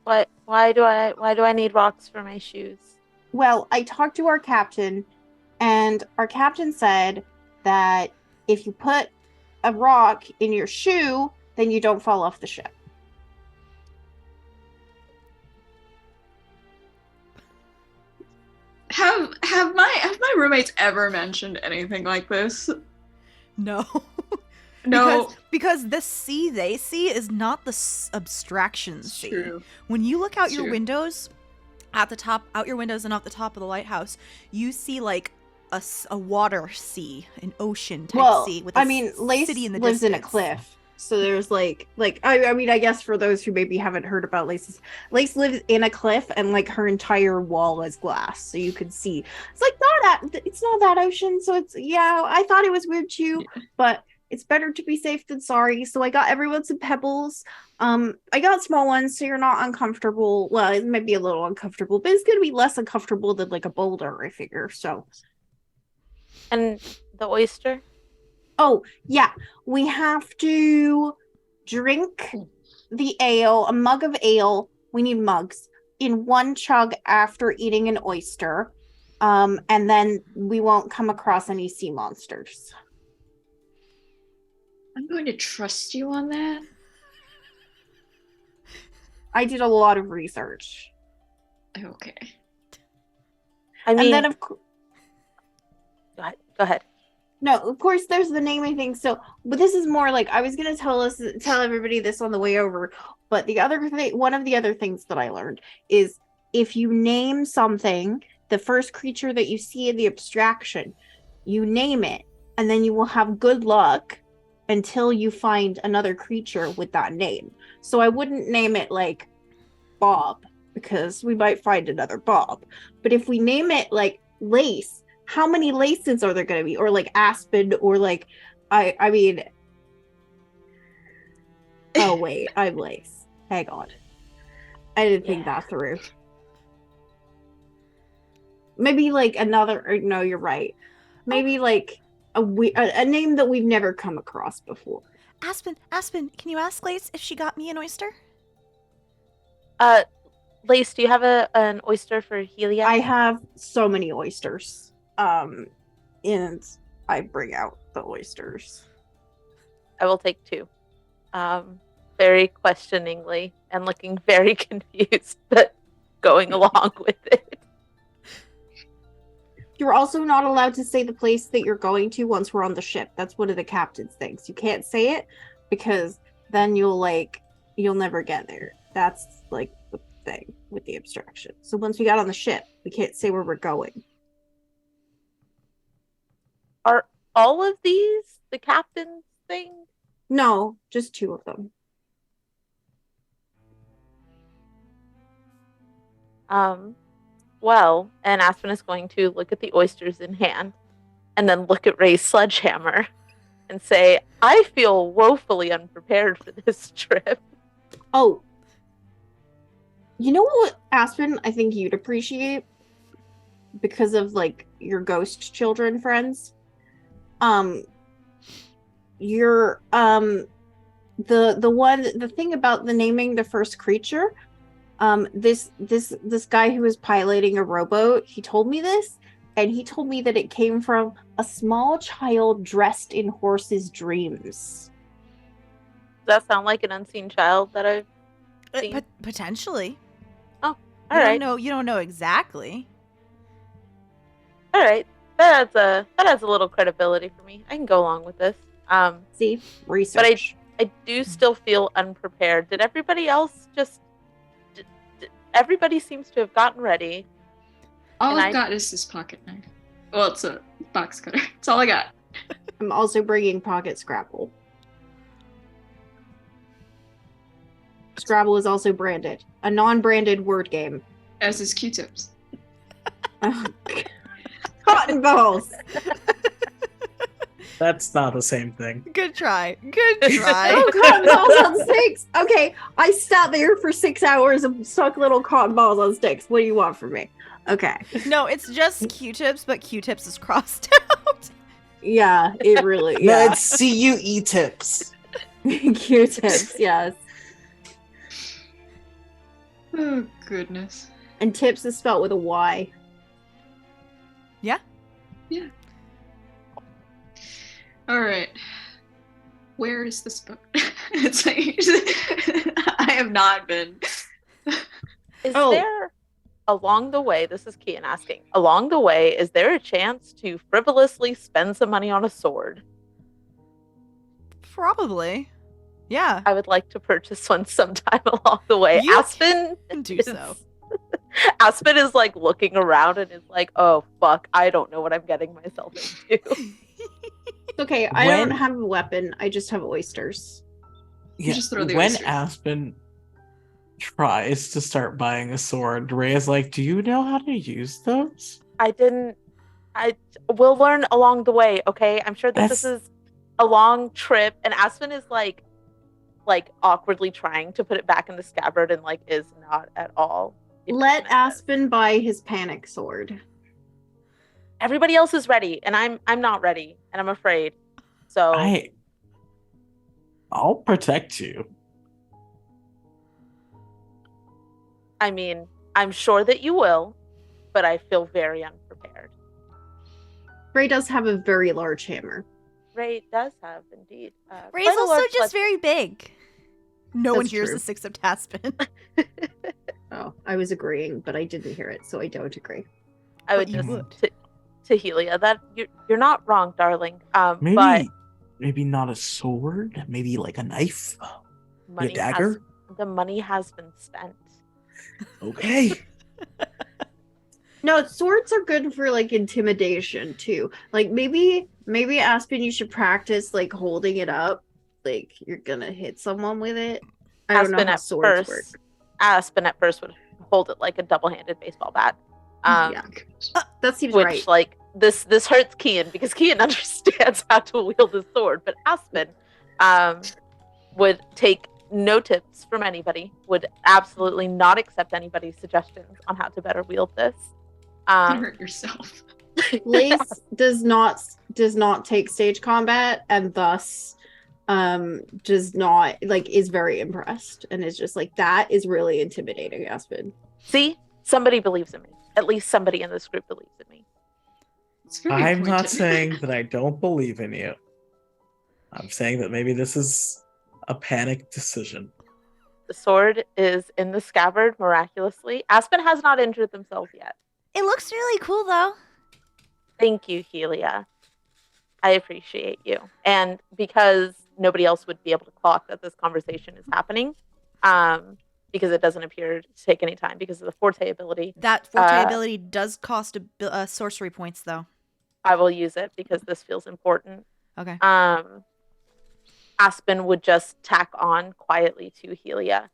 [SPEAKER 6] Why do I need rocks for my shoes?
[SPEAKER 7] Well, I talked to our captain, and our captain said that if you put a rock in your shoe, then you don't fall off the ship.
[SPEAKER 2] Have my roommates ever mentioned anything like this?
[SPEAKER 5] No.
[SPEAKER 2] No.
[SPEAKER 5] Because the sea they see is not the abstraction sea.
[SPEAKER 2] True.
[SPEAKER 5] When you look out your
[SPEAKER 2] True.
[SPEAKER 5] windows, out your windows and out the top of the lighthouse, you see like a water sea, an ocean type sea with
[SPEAKER 7] Lace
[SPEAKER 5] city in the
[SPEAKER 7] lives in a
[SPEAKER 5] distance.
[SPEAKER 7] cliff. So there's I guess for those who maybe haven't heard about Lace lives in a cliff, and like her entire wall is glass, so you could see. It's like it's not that ocean, so it's I thought it was weird too, but it's better to be safe than sorry. So I got everyone some pebbles. I got small ones, so you're not uncomfortable. Well, it might be a little uncomfortable, but it's gonna be less uncomfortable than like a boulder, I figure. So.
[SPEAKER 6] And the oyster?
[SPEAKER 7] Oh, yeah. We have to drink the ale, a mug of ale. We need mugs in one chug after eating an oyster. And then we won't come across any sea monsters.
[SPEAKER 2] I'm going to trust you on that.
[SPEAKER 7] I did a lot of research.
[SPEAKER 2] Okay.
[SPEAKER 6] I mean,
[SPEAKER 7] and then
[SPEAKER 6] go ahead.
[SPEAKER 7] No, of course there's the naming thing. So, but this is more like I was gonna tell everybody this on the way over. But one of the other things that I learned is if you name something, the first creature that you see in the abstraction, you name it, and then you will have good luck until you find another creature with that name. So I wouldn't name it like Bob, because we might find another Bob. But if we name it like Lace, how many laces are there going to be? Or like Aspen, or like, I mean, oh wait, I'm Lace. Hang on. I didn't think that through. Maybe like no, you're right. Maybe like a name that we've never come across before.
[SPEAKER 5] Aspen, can you ask Lace if she got me an oyster?
[SPEAKER 6] Lace, do you have an oyster for Helia?
[SPEAKER 7] I have so many oysters. And I bring out the oysters.
[SPEAKER 6] I will take 2. Very questioningly and looking very confused, but going along with it.
[SPEAKER 7] You're also not allowed to say the place that you're going to once we're on the ship. That's one of the captain's things. You can't say it because then you'll never get there. That's like the thing with the abstraction. So once we got on the ship, we can't say where we're going.
[SPEAKER 6] Are all of these the captain's thing?
[SPEAKER 7] No, just 2 of them.
[SPEAKER 6] Well, and Aspen is going to look at the oysters in hand and then look at Ray's sledgehammer and say, I feel woefully unprepared for this trip.
[SPEAKER 7] Oh. You know what, Aspen, I think you'd appreciate? Because of, like, your ghost children friends. Your, the thing about the naming the first creature, this guy who was piloting a rowboat, he told me this, and he told me that it came from a small child dressed in horses' dreams.
[SPEAKER 6] Does that sound like an unseen child that I've seen?
[SPEAKER 5] Potentially.
[SPEAKER 6] Oh, all right.
[SPEAKER 5] You don't know exactly.
[SPEAKER 6] All right. That adds a little credibility for me. I can go along with this.
[SPEAKER 7] See? Research.
[SPEAKER 6] But I do still feel unprepared. Did everybody else just... Everybody seems to have gotten ready.
[SPEAKER 2] All I've got is this pocket knife. Well, it's a box cutter. That's all I got.
[SPEAKER 7] I'm also bringing Pocket Scrabble. Scrabble is also branded. A non-branded word game.
[SPEAKER 2] As is Q-tips.
[SPEAKER 7] Cotton balls!
[SPEAKER 3] That's not the same thing.
[SPEAKER 5] Good try. Good try.
[SPEAKER 7] Oh, cotton balls on sticks! Okay, I sat there for 6 hours and stuck little cotton balls on sticks. What do you want from me? Okay.
[SPEAKER 5] No, it's just Q-tips, but Q-tips is crossed out.
[SPEAKER 7] Yeah, it really,
[SPEAKER 3] No,
[SPEAKER 7] yeah.
[SPEAKER 3] it's CUE tips.
[SPEAKER 7] Q-tips, yes.
[SPEAKER 2] Oh, goodness.
[SPEAKER 7] And tips is spelled with a Y.
[SPEAKER 5] Yeah.
[SPEAKER 2] Yeah. All right. Where is this book? It's like I have not been.
[SPEAKER 6] Is there, along the way, this is Kian asking, along the way, is there a chance to frivolously spend some money on a sword?
[SPEAKER 5] Probably. Yeah.
[SPEAKER 6] I would like to purchase one sometime along the way.
[SPEAKER 5] You
[SPEAKER 6] Aspen
[SPEAKER 5] can do so.
[SPEAKER 6] Aspen is like looking around and is like, oh fuck, I don't know what I'm getting myself into.
[SPEAKER 7] Okay, I don't have a weapon. I just have oysters.
[SPEAKER 3] Yeah,
[SPEAKER 2] just throw the
[SPEAKER 3] when
[SPEAKER 2] oysters.
[SPEAKER 3] Aspen tries to start buying a sword, Ray is like, do you know how to use those?
[SPEAKER 6] We'll learn along the way, okay? I'm sure that this is a long trip, and Aspen is like awkwardly trying to put it back in the scabbard and like is not at all.
[SPEAKER 7] Let Aspen buy his panic sword.
[SPEAKER 6] Everybody else is ready, and I'm not ready, and I'm afraid. So
[SPEAKER 3] I'll protect you.
[SPEAKER 6] I mean, I'm sure that you will, but I feel very unprepared.
[SPEAKER 7] Ray does have a very large hammer.
[SPEAKER 6] Ray does have, indeed.
[SPEAKER 5] Ray's
[SPEAKER 6] quite a
[SPEAKER 5] also
[SPEAKER 6] large
[SPEAKER 5] just very big. No one
[SPEAKER 7] That's
[SPEAKER 5] hears
[SPEAKER 7] true.
[SPEAKER 5] this except Aspen.
[SPEAKER 7] Oh, I was agreeing, but I didn't hear it, so I don't agree.
[SPEAKER 6] I would
[SPEAKER 5] But you
[SPEAKER 6] just
[SPEAKER 5] would.
[SPEAKER 6] to Helia that you're not wrong, darling.
[SPEAKER 3] Maybe
[SPEAKER 6] But
[SPEAKER 3] maybe not a sword, maybe like a knife, a
[SPEAKER 6] money
[SPEAKER 3] dagger.
[SPEAKER 6] the money has been spent.
[SPEAKER 3] Okay.
[SPEAKER 7] No, swords are good for like intimidation too. Like maybe Aspen, you should practice like holding it up, like you're gonna hit someone with it. I don't know how swords work.
[SPEAKER 6] Aspen at first would hold it like a double-handed baseball bat.
[SPEAKER 7] Yeah, that seems
[SPEAKER 6] Which
[SPEAKER 7] right.
[SPEAKER 6] like this hurts Kian because Kian understands how to wield a sword, but Aspen would take no tips from anybody, would absolutely not accept anybody's suggestions on how to better wield this.
[SPEAKER 2] You hurt yourself.
[SPEAKER 7] Lace does not take stage combat, and thus does not like is very impressed and is just like, that is really intimidating, Aspen.
[SPEAKER 6] See, somebody believes in me. At least somebody in this group believes in me.
[SPEAKER 2] It's very
[SPEAKER 3] I'm not
[SPEAKER 2] pointed.
[SPEAKER 3] saying that I don't believe in you. I'm saying that maybe this is a panic decision.
[SPEAKER 6] The sword is in the scabbard miraculously. Aspen has not injured themselves yet.
[SPEAKER 5] It looks really cool, though.
[SPEAKER 6] Thank you, Helia. I appreciate you. And because nobody else would be able to clock that this conversation is happening, because it doesn't appear to take any time because of the Forte ability.
[SPEAKER 5] That Forte ability does cost sorcery points, though.
[SPEAKER 6] I will use it because this feels important.
[SPEAKER 5] Okay.
[SPEAKER 6] Aspen would just tack on quietly to Helia.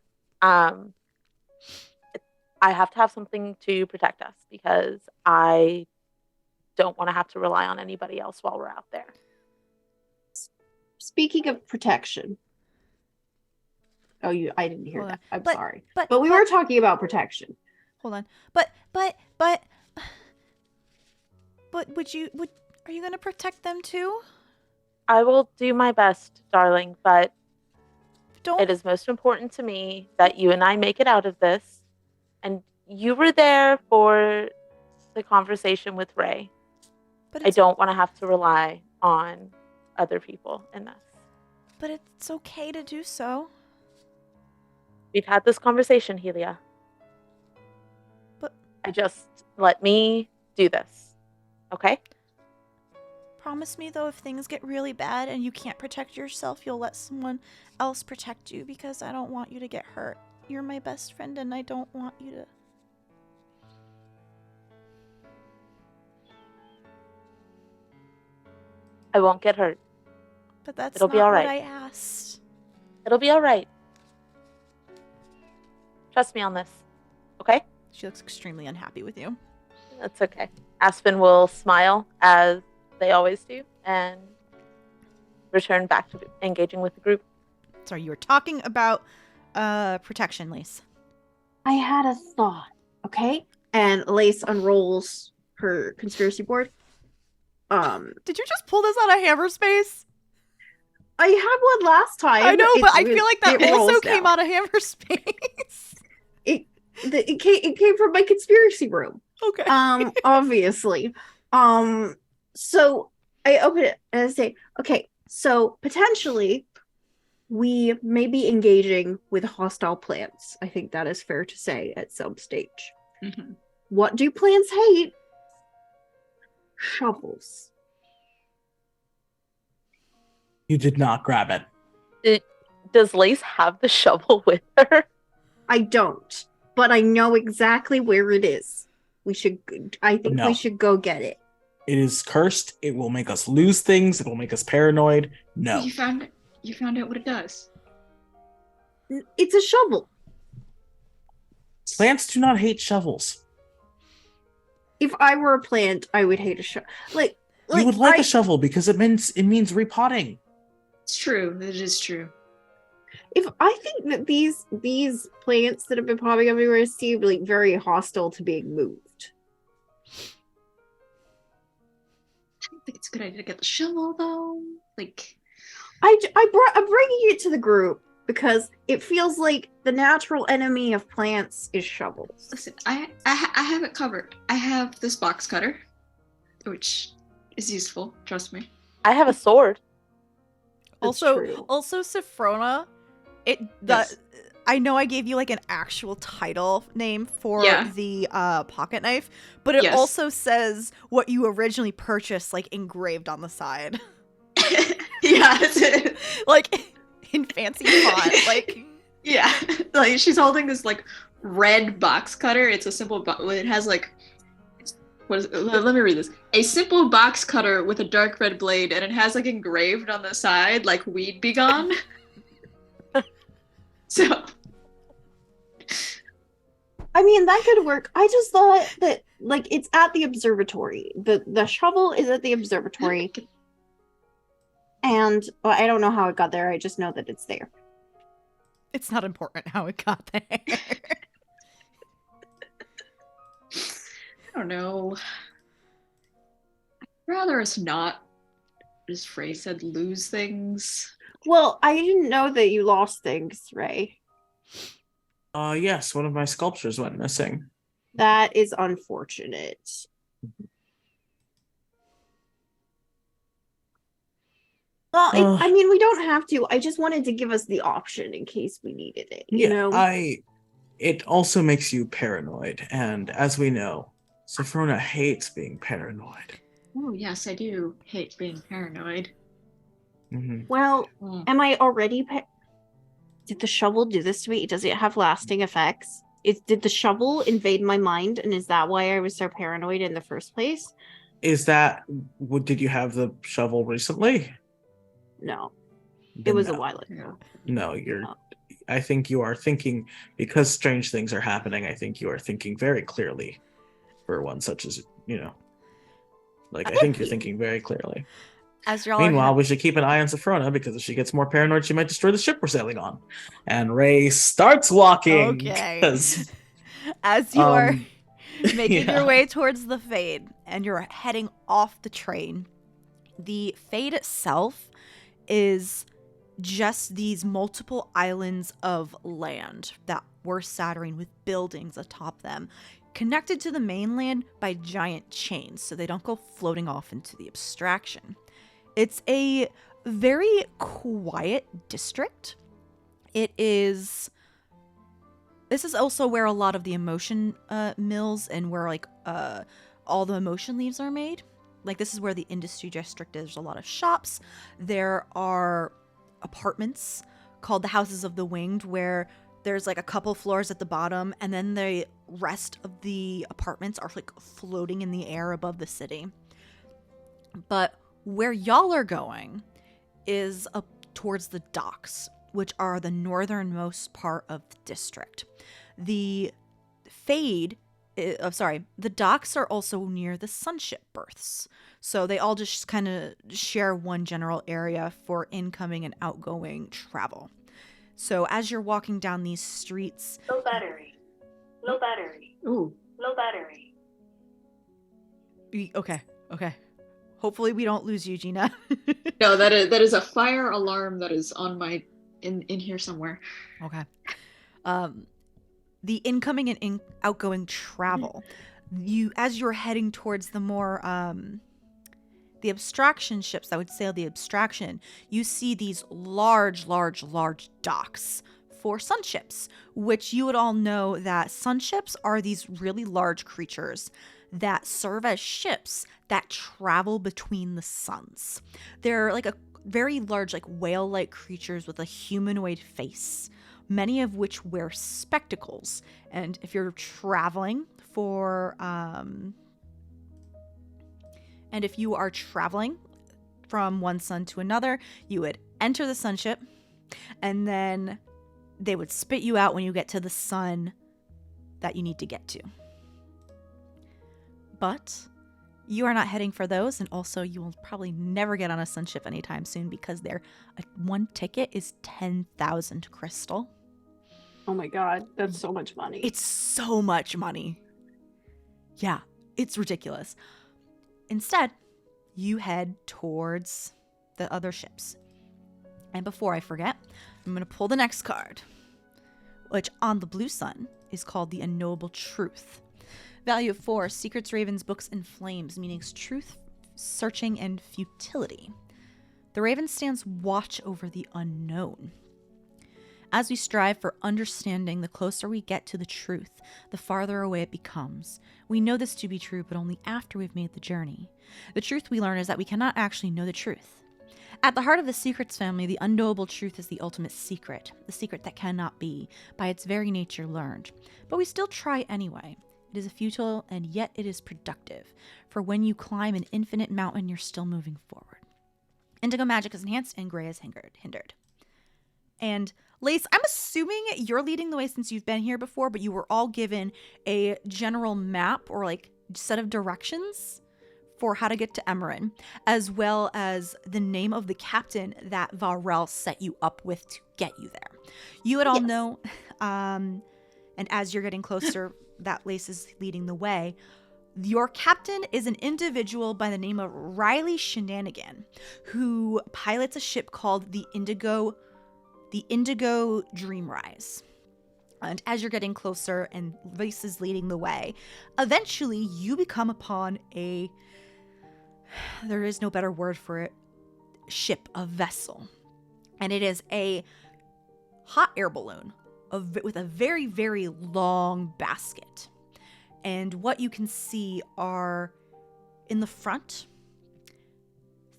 [SPEAKER 6] I have to have something to protect us because I don't want to have to rely on anybody else while we're out there.
[SPEAKER 7] Speaking of protection. Oh, I didn't hear that. I'm sorry. But we were talking about protection.
[SPEAKER 5] Hold on. But are you going to protect them too?
[SPEAKER 6] I will do my best, darling, but
[SPEAKER 5] Don't.
[SPEAKER 6] It is most important to me that you and I make it out of this. And you were there for the conversation with Ray.
[SPEAKER 5] But
[SPEAKER 6] I don't want to have to rely on other people in this.
[SPEAKER 5] But it's okay to do so.
[SPEAKER 6] We've had this conversation, Helia.
[SPEAKER 5] But
[SPEAKER 6] let me do this. Okay?
[SPEAKER 5] Promise me, though, if things get really bad and you can't protect yourself, you'll let someone else protect you, because I don't want you to get hurt. You're my best friend and I don't want you to...
[SPEAKER 6] I won't get hurt.
[SPEAKER 5] But that's
[SPEAKER 6] It'll
[SPEAKER 5] not
[SPEAKER 6] be all right.
[SPEAKER 5] what I asked.
[SPEAKER 6] It'll be all right. Trust me on this. Okay?
[SPEAKER 5] She looks extremely unhappy with you.
[SPEAKER 6] That's okay. Aspen will smile, as they always do, and return back to engaging with the group.
[SPEAKER 5] Sorry, you were talking about protection, Lace.
[SPEAKER 7] I had a thought, okay? And Lace unrolls her conspiracy board.
[SPEAKER 5] Did you just pull this out of Hammer Space?
[SPEAKER 7] I had one last time.
[SPEAKER 5] I know, but I feel like that also came out of Hammer Space.
[SPEAKER 7] It came from my conspiracy room.
[SPEAKER 5] Okay.
[SPEAKER 7] Obviously. So I open it and I say, okay, so potentially we may be engaging with hostile plants. I think that is fair to say at some stage.
[SPEAKER 2] Mm-hmm.
[SPEAKER 7] What do plants hate? Shovels.
[SPEAKER 3] You did not grab it.
[SPEAKER 6] Does Lace have the shovel with her?
[SPEAKER 7] I don't, but I know exactly where it is. I think
[SPEAKER 3] No.
[SPEAKER 7] we should go get it.
[SPEAKER 3] It is cursed. It will make us lose things. It will make us paranoid. No.
[SPEAKER 2] You found out what it does.
[SPEAKER 7] It's a shovel.
[SPEAKER 3] Plants do not hate shovels.
[SPEAKER 7] If I were a plant, I would hate a shovel.
[SPEAKER 3] You would like a shovel because it means repotting.
[SPEAKER 2] It's true. It is true.
[SPEAKER 7] If I think that these plants that have been popping up everywhere seem like very hostile to being moved.
[SPEAKER 2] I don't think it's a good idea to get the shovel, though. Like,
[SPEAKER 7] I'm bringing it to the group because it feels like the natural enemy of plants is shovels.
[SPEAKER 2] listen, I have it covered. I have this box cutter, which is useful. Trust me.
[SPEAKER 6] I have a sword.
[SPEAKER 7] That's
[SPEAKER 5] Also,
[SPEAKER 7] true.
[SPEAKER 5] Sophrona,
[SPEAKER 2] Yes.
[SPEAKER 5] I know I gave you like an actual title name for
[SPEAKER 2] Yeah.
[SPEAKER 5] the pocket knife, but it
[SPEAKER 2] Yes.
[SPEAKER 5] also says what you originally purchased, like engraved on the side,
[SPEAKER 2] Yeah, that's it.
[SPEAKER 5] like in fancy font. Like,
[SPEAKER 2] Yeah, like she's holding this like red box cutter. It's a simple, it has like, let me read this. A simple box cutter with a dark red blade, and it has like engraved on the side like "Weed Be Gone." So,
[SPEAKER 7] I mean, that could work. I just thought that like it's at the observatory. The shovel is at the observatory. And I don't know how it got there. I just know that it's there.
[SPEAKER 5] it's not important how it got there.
[SPEAKER 2] I don't know. I'd rather us not, as Frey said, lose things.
[SPEAKER 7] Well, I didn't know that you lost things, Ray.
[SPEAKER 3] Yes, one of my sculptures went missing.
[SPEAKER 7] That is unfortunate. Well, I mean, we don't have to. I just wanted to give us the option in case we needed it. You know?
[SPEAKER 3] It also makes you paranoid, and as we know, Sophrona hates being paranoid.
[SPEAKER 2] Oh, yes, I do hate being paranoid.
[SPEAKER 7] Well,
[SPEAKER 2] Mm.
[SPEAKER 7] am I already? Did the shovel do this to me? Does it have lasting effects? Did the shovel invade my mind, and is that why I was so paranoid in the first place?
[SPEAKER 3] Is that did you have the shovel recently?
[SPEAKER 7] No, it
[SPEAKER 3] Then
[SPEAKER 7] was a
[SPEAKER 3] no.
[SPEAKER 7] while ago.
[SPEAKER 3] No, you're.
[SPEAKER 7] No.
[SPEAKER 3] I think you are thinking, because strange things are happening. I think you are thinking very clearly, for one such as like I think you're thinking very clearly.
[SPEAKER 5] As y'all
[SPEAKER 3] Meanwhile,
[SPEAKER 5] are
[SPEAKER 3] we should keep an eye on Sophrona, because if she gets more paranoid, she might destroy the ship we're sailing on. And Ray starts walking.
[SPEAKER 5] okay.
[SPEAKER 3] 'Cause,
[SPEAKER 5] As you are
[SPEAKER 3] um,
[SPEAKER 5] making
[SPEAKER 3] yeah.
[SPEAKER 5] your way towards the Fade and you're heading off the train, the Fade itself is just these multiple islands of land that were Saturnine with buildings atop them, connected to the mainland by giant chains so they don't go floating off into the abstraction. It's a very quiet district. This is also where a lot of the emotion mills and where like all the emotion leaves are made. Like this is where the industry district is. There's a lot of shops. There are apartments called the Houses of the Winged, where there's like a couple floors at the bottom, and then the rest of the apartments are like floating in the air above the city. But where y'all are going is up towards the docks, which are the northernmost part of the district. The the docks are also near the sunship berths. So they all just kind of share one general area for incoming and outgoing travel. So as you're walking down these streets...
[SPEAKER 8] Low battery. Low battery.
[SPEAKER 2] Ooh.
[SPEAKER 8] Low battery.
[SPEAKER 5] Okay. Hopefully we don't lose you, Gena.
[SPEAKER 2] No, that is a fire alarm that is on my in here somewhere.
[SPEAKER 5] Okay. The incoming and outgoing travel. As you're heading towards the more the abstraction ships that would sail the abstraction, you see these large docks for sunships, which you would all know that sunships are these really large creatures that serve as ships that travel between the suns. They're like a very large, like whale-like creatures with a humanoid face, many of which wear spectacles. And if you're traveling if you are traveling from one sun to another, you would enter the sunship, and then they would spit you out when you get to the sun that you need to get to. But you are not heading for those, and also you will probably never get on a sunship anytime soon because one ticket is 10,000 crystal.
[SPEAKER 7] Oh my god, that's so much money.
[SPEAKER 5] It's so much money. Yeah, it's ridiculous. Instead, you head towards the other ships. And before I forget, I'm going to pull the next card, which on the blue sun is called the Unknowable Truth. Value of 4, Secrets, Ravens, Books, and Flames, meanings truth, searching, and futility. The Raven stands watch over the unknown. As we strive for understanding, the closer we get to the truth, the farther away it becomes. We know this to be true, but only after we've made the journey. The truth we learn is that we cannot actually know the truth. At the heart of the Secrets family, the unknowable truth is the ultimate secret, the secret that cannot be, by its very nature, learned. But we still try anyway. It is futile, and yet it is productive, for when you climb an infinite mountain, you're still moving forward. Indigo magic is enhanced, and gray is hindered. And Lace, I'm assuming you're leading the way since you've been here before, but you were all given a general map or like set of directions for how to get to Emerin, as well as the name of the captain that Varel set you up with to get you there. You would all know, and as you're getting closer, that Lace is leading the way. Your captain is an individual by the name of Riley Shenanigan, who pilots a ship called the Indigo Dreamrise. And as you're getting closer and Lace is leading the way, eventually you become upon there is no better word for it, ship, a vessel. And it is a hot air balloon with a very, very long basket. And what you can see are, in the front,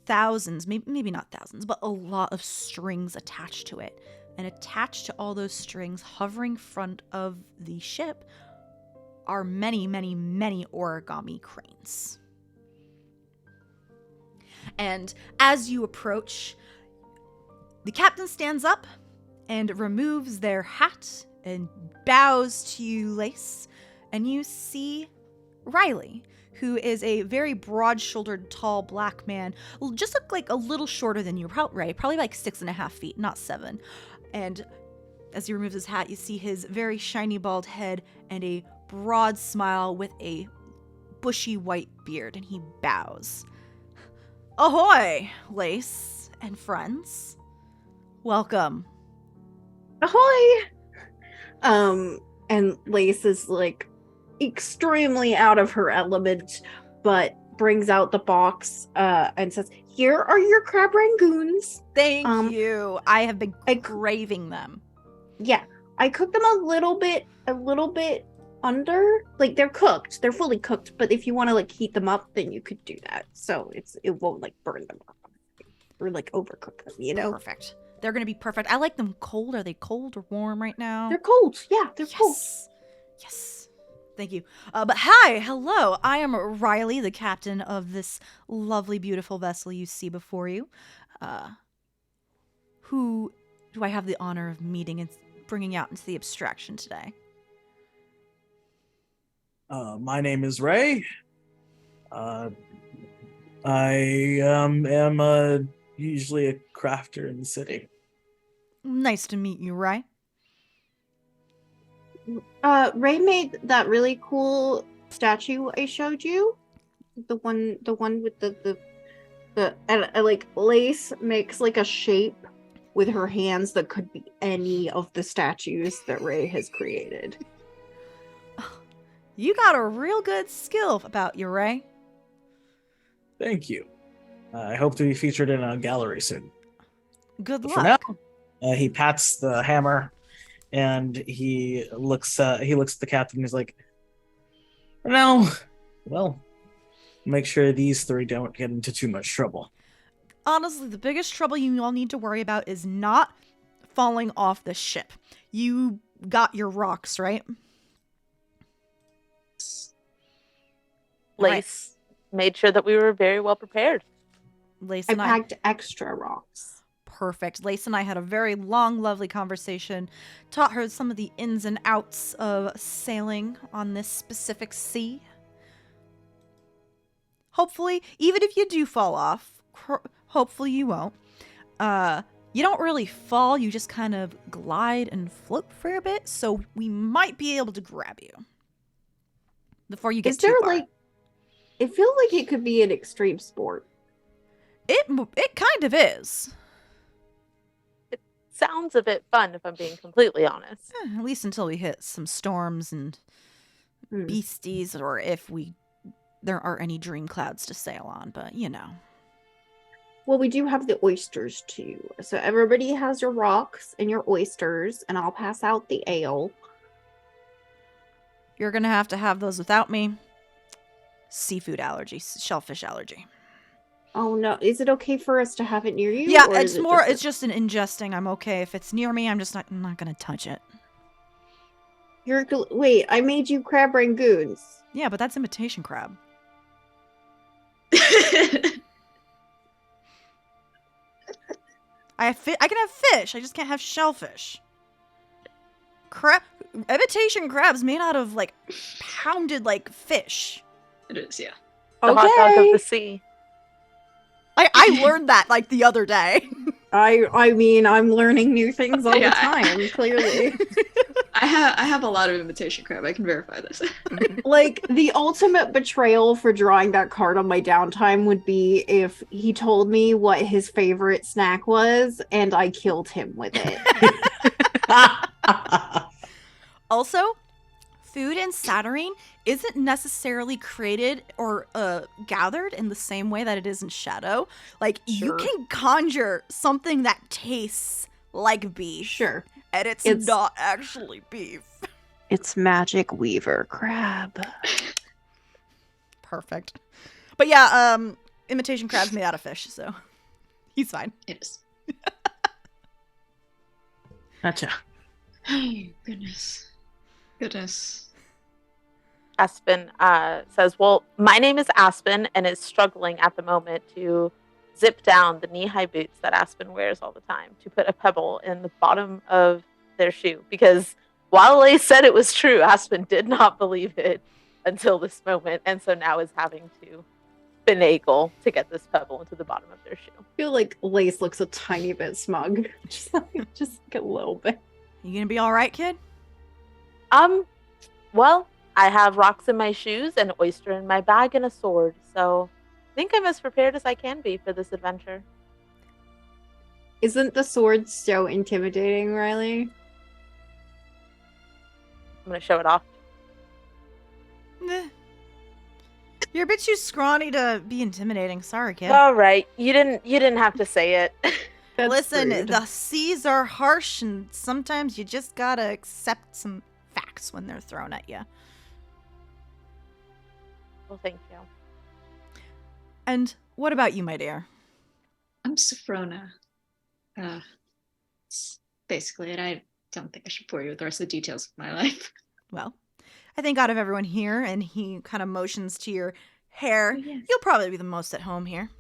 [SPEAKER 5] thousands, maybe not thousands, but a lot of strings attached to it. And attached to all those strings, hovering front of the ship, are many, many, many origami cranes. And as you approach, the captain stands up and removes their hat and bows to you, Lace. And you see Riley, who is a very broad-shouldered, tall black man, just look like a little shorter than you, probably like 6.5 feet, not 7. And as he removes his hat, you see his very shiny bald head and a broad smile with a bushy white beard, and he bows. Ahoy, Lace and friends. Welcome.
[SPEAKER 7] Ahoy! And Lace is like extremely out of her element, but brings out the box and says, "Here are your crab rangoons."
[SPEAKER 5] Thank you. I have been craving them.
[SPEAKER 7] Yeah, I cooked them a little bit under. Like, they're cooked, they're fully cooked, but if you want to like heat them up, then you could do that. So it won't like burn them up or like overcook them, you know?
[SPEAKER 5] Perfect. They're gonna be perfect. I like them cold. Are they cold or warm right now?
[SPEAKER 7] They're cold. Yeah, they're cold.
[SPEAKER 5] Yes. Thank you. But hi, hello. I am Riley, the captain of this lovely, beautiful vessel you see before you. Who do I have the honor of meeting and bringing out into the abstraction today?
[SPEAKER 3] My name is Ray. I am usually a crafter in the city.
[SPEAKER 5] Nice to meet you, Ray.
[SPEAKER 7] Ray made that really cool statue I showed you. The one with the and like Lace makes like a shape with her hands that could be any of the statues that Ray has created.
[SPEAKER 5] You got a real good skill about you, Ray.
[SPEAKER 3] Thank you. I hope to be featured in a gallery soon.
[SPEAKER 5] Good
[SPEAKER 3] But
[SPEAKER 5] luck.
[SPEAKER 3] for now, he pats the hammer, and he looks at the captain. He's like, "For now, well, make sure these three don't get into too much trouble."
[SPEAKER 5] Honestly, the biggest trouble you all need to worry about is not falling off the ship. You got your rocks, right?
[SPEAKER 6] Lace made sure that we were very well prepared.
[SPEAKER 5] Lace
[SPEAKER 7] I
[SPEAKER 5] and
[SPEAKER 7] packed extra rocks.
[SPEAKER 5] Perfect. Lace and I had a very long, lovely conversation. Taught her some of the ins and outs of sailing on this specific sea. Hopefully, even if you do fall off, hopefully you won't. You don't really fall, you just kind of glide and float for a bit, so we might be able to grab you before you get
[SPEAKER 7] Is there
[SPEAKER 5] too far.
[SPEAKER 7] like? It feels like it could be an extreme sport.
[SPEAKER 5] It kind of is.
[SPEAKER 6] Sounds a bit fun, if I'm being completely honest.
[SPEAKER 5] At least until we hit some storms and beasties, or if there are any dream clouds to sail on, but you know.
[SPEAKER 7] Well, we do have the oysters too. So everybody has your rocks and your oysters, and I'll pass out the ale.
[SPEAKER 5] You're gonna have to have those without me. Seafood allergy, shellfish allergy.
[SPEAKER 7] Oh no, is it okay for us to have it near you?
[SPEAKER 5] Yeah,
[SPEAKER 7] or
[SPEAKER 5] it's
[SPEAKER 7] is it
[SPEAKER 5] more.
[SPEAKER 7] just
[SPEAKER 5] It's just an ingesting. I'm okay if it's near me. I'm not gonna touch it.
[SPEAKER 7] Wait, I made you crab rangoons.
[SPEAKER 5] Yeah, but that's imitation crab. I can have fish. I just can't have shellfish. Imitation crab's made out of like pounded like fish.
[SPEAKER 2] It is, yeah.
[SPEAKER 6] The hot dog of the sea.
[SPEAKER 5] I learned that like the other day.
[SPEAKER 7] I mean, I'm learning new things all
[SPEAKER 2] Yeah,
[SPEAKER 7] the time, clearly.
[SPEAKER 2] I have a lot of imitation crab. I can verify this.
[SPEAKER 7] Like, the ultimate betrayal for drawing that card on my downtime would be if he told me what his favorite snack was and I killed him with it.
[SPEAKER 5] Also, food in Saturnine isn't necessarily created or gathered in the same way that it is in Shadow. Like, you can conjure something that tastes like beef.
[SPEAKER 7] Sure.
[SPEAKER 5] And it's not actually beef.
[SPEAKER 7] It's magic weaver crab.
[SPEAKER 5] Perfect. But yeah, imitation crab's made out of fish, so he's fine.
[SPEAKER 2] It is.
[SPEAKER 3] Gotcha.
[SPEAKER 2] Oh, goodness. Goodness.
[SPEAKER 6] Aspen says, well, my name is Aspen and is struggling at the moment to zip down the knee-high boots that Aspen wears all the time to put a pebble in the bottom of their shoe. Because while they said it was true, Aspen did not believe it until this moment. And so now is having to finagle to get this pebble into the bottom of their shoe.
[SPEAKER 7] I feel like Lace looks a tiny bit smug. just like a little bit.
[SPEAKER 5] You gonna be all right, kid?
[SPEAKER 6] Well, I have rocks in my shoes, an oyster in my bag, and a sword. So I think I'm as prepared as I can be for this adventure.
[SPEAKER 7] Isn't the sword so intimidating, Riley?
[SPEAKER 6] I'm going to show it off.
[SPEAKER 5] Nah. You're a bit too scrawny to be intimidating. Sorry, kid.
[SPEAKER 6] All right. You didn't have to say it.
[SPEAKER 7] That's
[SPEAKER 5] Listen,
[SPEAKER 7] rude.
[SPEAKER 5] the seas are harsh, and sometimes you just gotta accept some facts when they're thrown at you.
[SPEAKER 6] Well, thank you.
[SPEAKER 5] And what about you, my dear?
[SPEAKER 2] I'm Sophrona. It's basically it. I don't think I should bore you with the rest of the details of my life.
[SPEAKER 5] Well, I think out of everyone here, and he kind of motions to your hair,
[SPEAKER 2] Oh, yes.
[SPEAKER 5] you'll probably be the most at home here.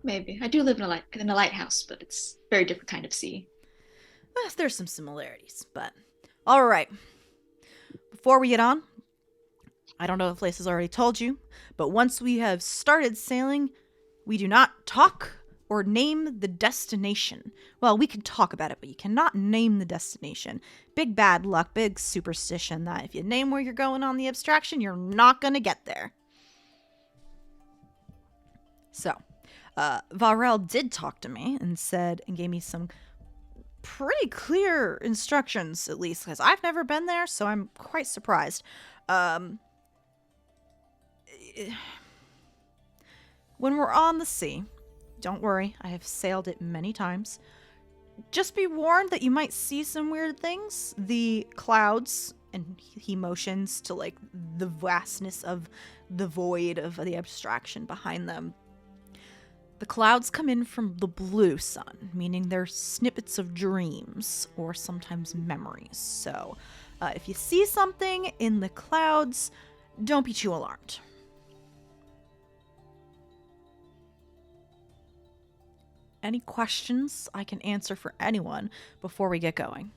[SPEAKER 2] Maybe. I do live in a lighthouse, but it's a very different kind of sea.
[SPEAKER 5] There's some similarities, but all right. Before we get on, I don't know if Lace has already told you, but once we have started sailing, we do not talk or name the destination. Well, we can talk about it, but you cannot name the destination. Big bad luck, big superstition that if you name where you're going on the abstraction, you're not going to get there. So, Varel did talk to me and gave me some pretty clear instructions, at least, because I've never been there, so I'm quite surprised. When we're on the sea, don't worry, I have sailed it many times. Just be warned that you might see some weird things. The clouds, and he motions to like the vastness of the void of the abstraction behind them. The clouds come in from the blue sun, meaning they're snippets of dreams or sometimes memories. So if you see something in the clouds, don't be too alarmed. Any questions I can answer for anyone before we get going?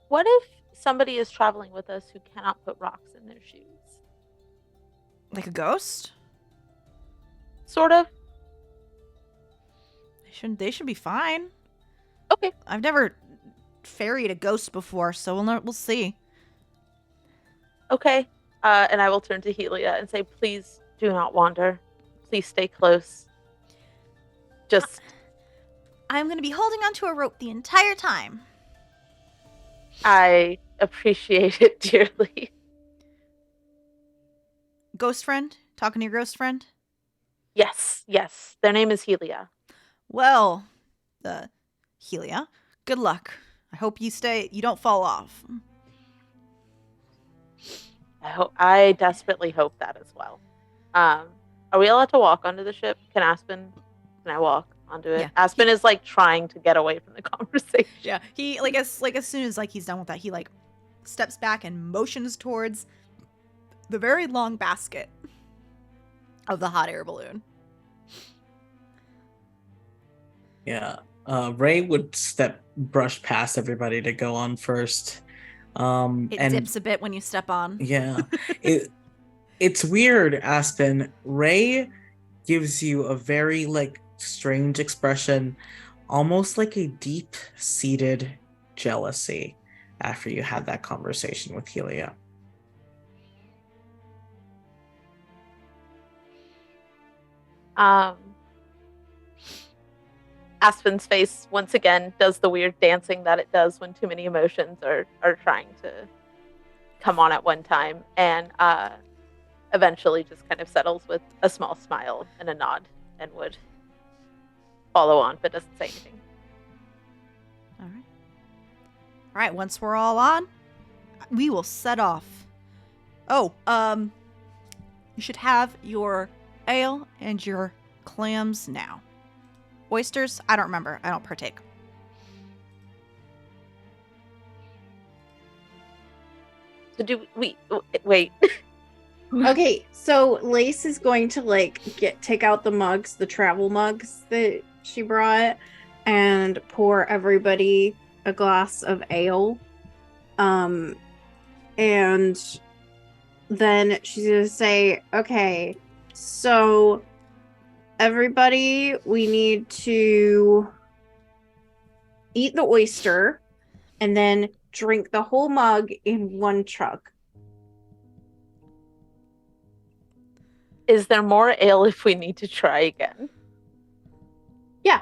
[SPEAKER 6] What if somebody is traveling with us who cannot put rocks in their shoes?
[SPEAKER 5] Like a ghost?
[SPEAKER 6] Sort of.
[SPEAKER 5] They should be fine.
[SPEAKER 6] Okay.
[SPEAKER 5] I've never ferried a ghost before, so we'll see.
[SPEAKER 6] Okay. And I will turn to Helia and say, please do not wander. Please stay close. Just...
[SPEAKER 5] I'm going to be holding onto a rope the entire time.
[SPEAKER 6] I appreciate it dearly.
[SPEAKER 5] Ghost friend? Talking to your ghost friend?
[SPEAKER 6] Yes. Their name is Helia.
[SPEAKER 5] Well, Helia, good luck. I hope you don't fall off.
[SPEAKER 6] I desperately hope that as well. Are we allowed to walk onto the ship? Can I walk onto it?
[SPEAKER 5] Yeah.
[SPEAKER 6] Aspen is like trying to get away from the conversation.
[SPEAKER 5] Yeah, he as soon as he's done with that, he steps back and motions towards the very long basket of the hot air balloon.
[SPEAKER 3] Yeah. Ray would brush past everybody to go on first.
[SPEAKER 5] It dips a bit when you step on.
[SPEAKER 3] Yeah. It's weird, Aspen. Ray gives you a very strange expression, almost like a deep-seated jealousy after you had that conversation with Helia.
[SPEAKER 6] Aspen's face once again does the weird dancing that it does when too many emotions are trying to come on at one time, and eventually just kind of settles with a small smile and a nod and would follow on but doesn't say anything.
[SPEAKER 5] All right, once we're all on, we will set off. You should have your ale and your clams now. Oysters, I don't remember. I don't partake.
[SPEAKER 6] So do we wait?
[SPEAKER 7] Okay, so Lace is going to like take out the mugs, the travel mugs that she brought, and pour everybody a glass of ale. And then she's gonna say, okay, so everybody, we need to eat the oyster and then drink the whole mug in one chug.
[SPEAKER 6] Is there more ale if we need to try again?
[SPEAKER 7] Yeah.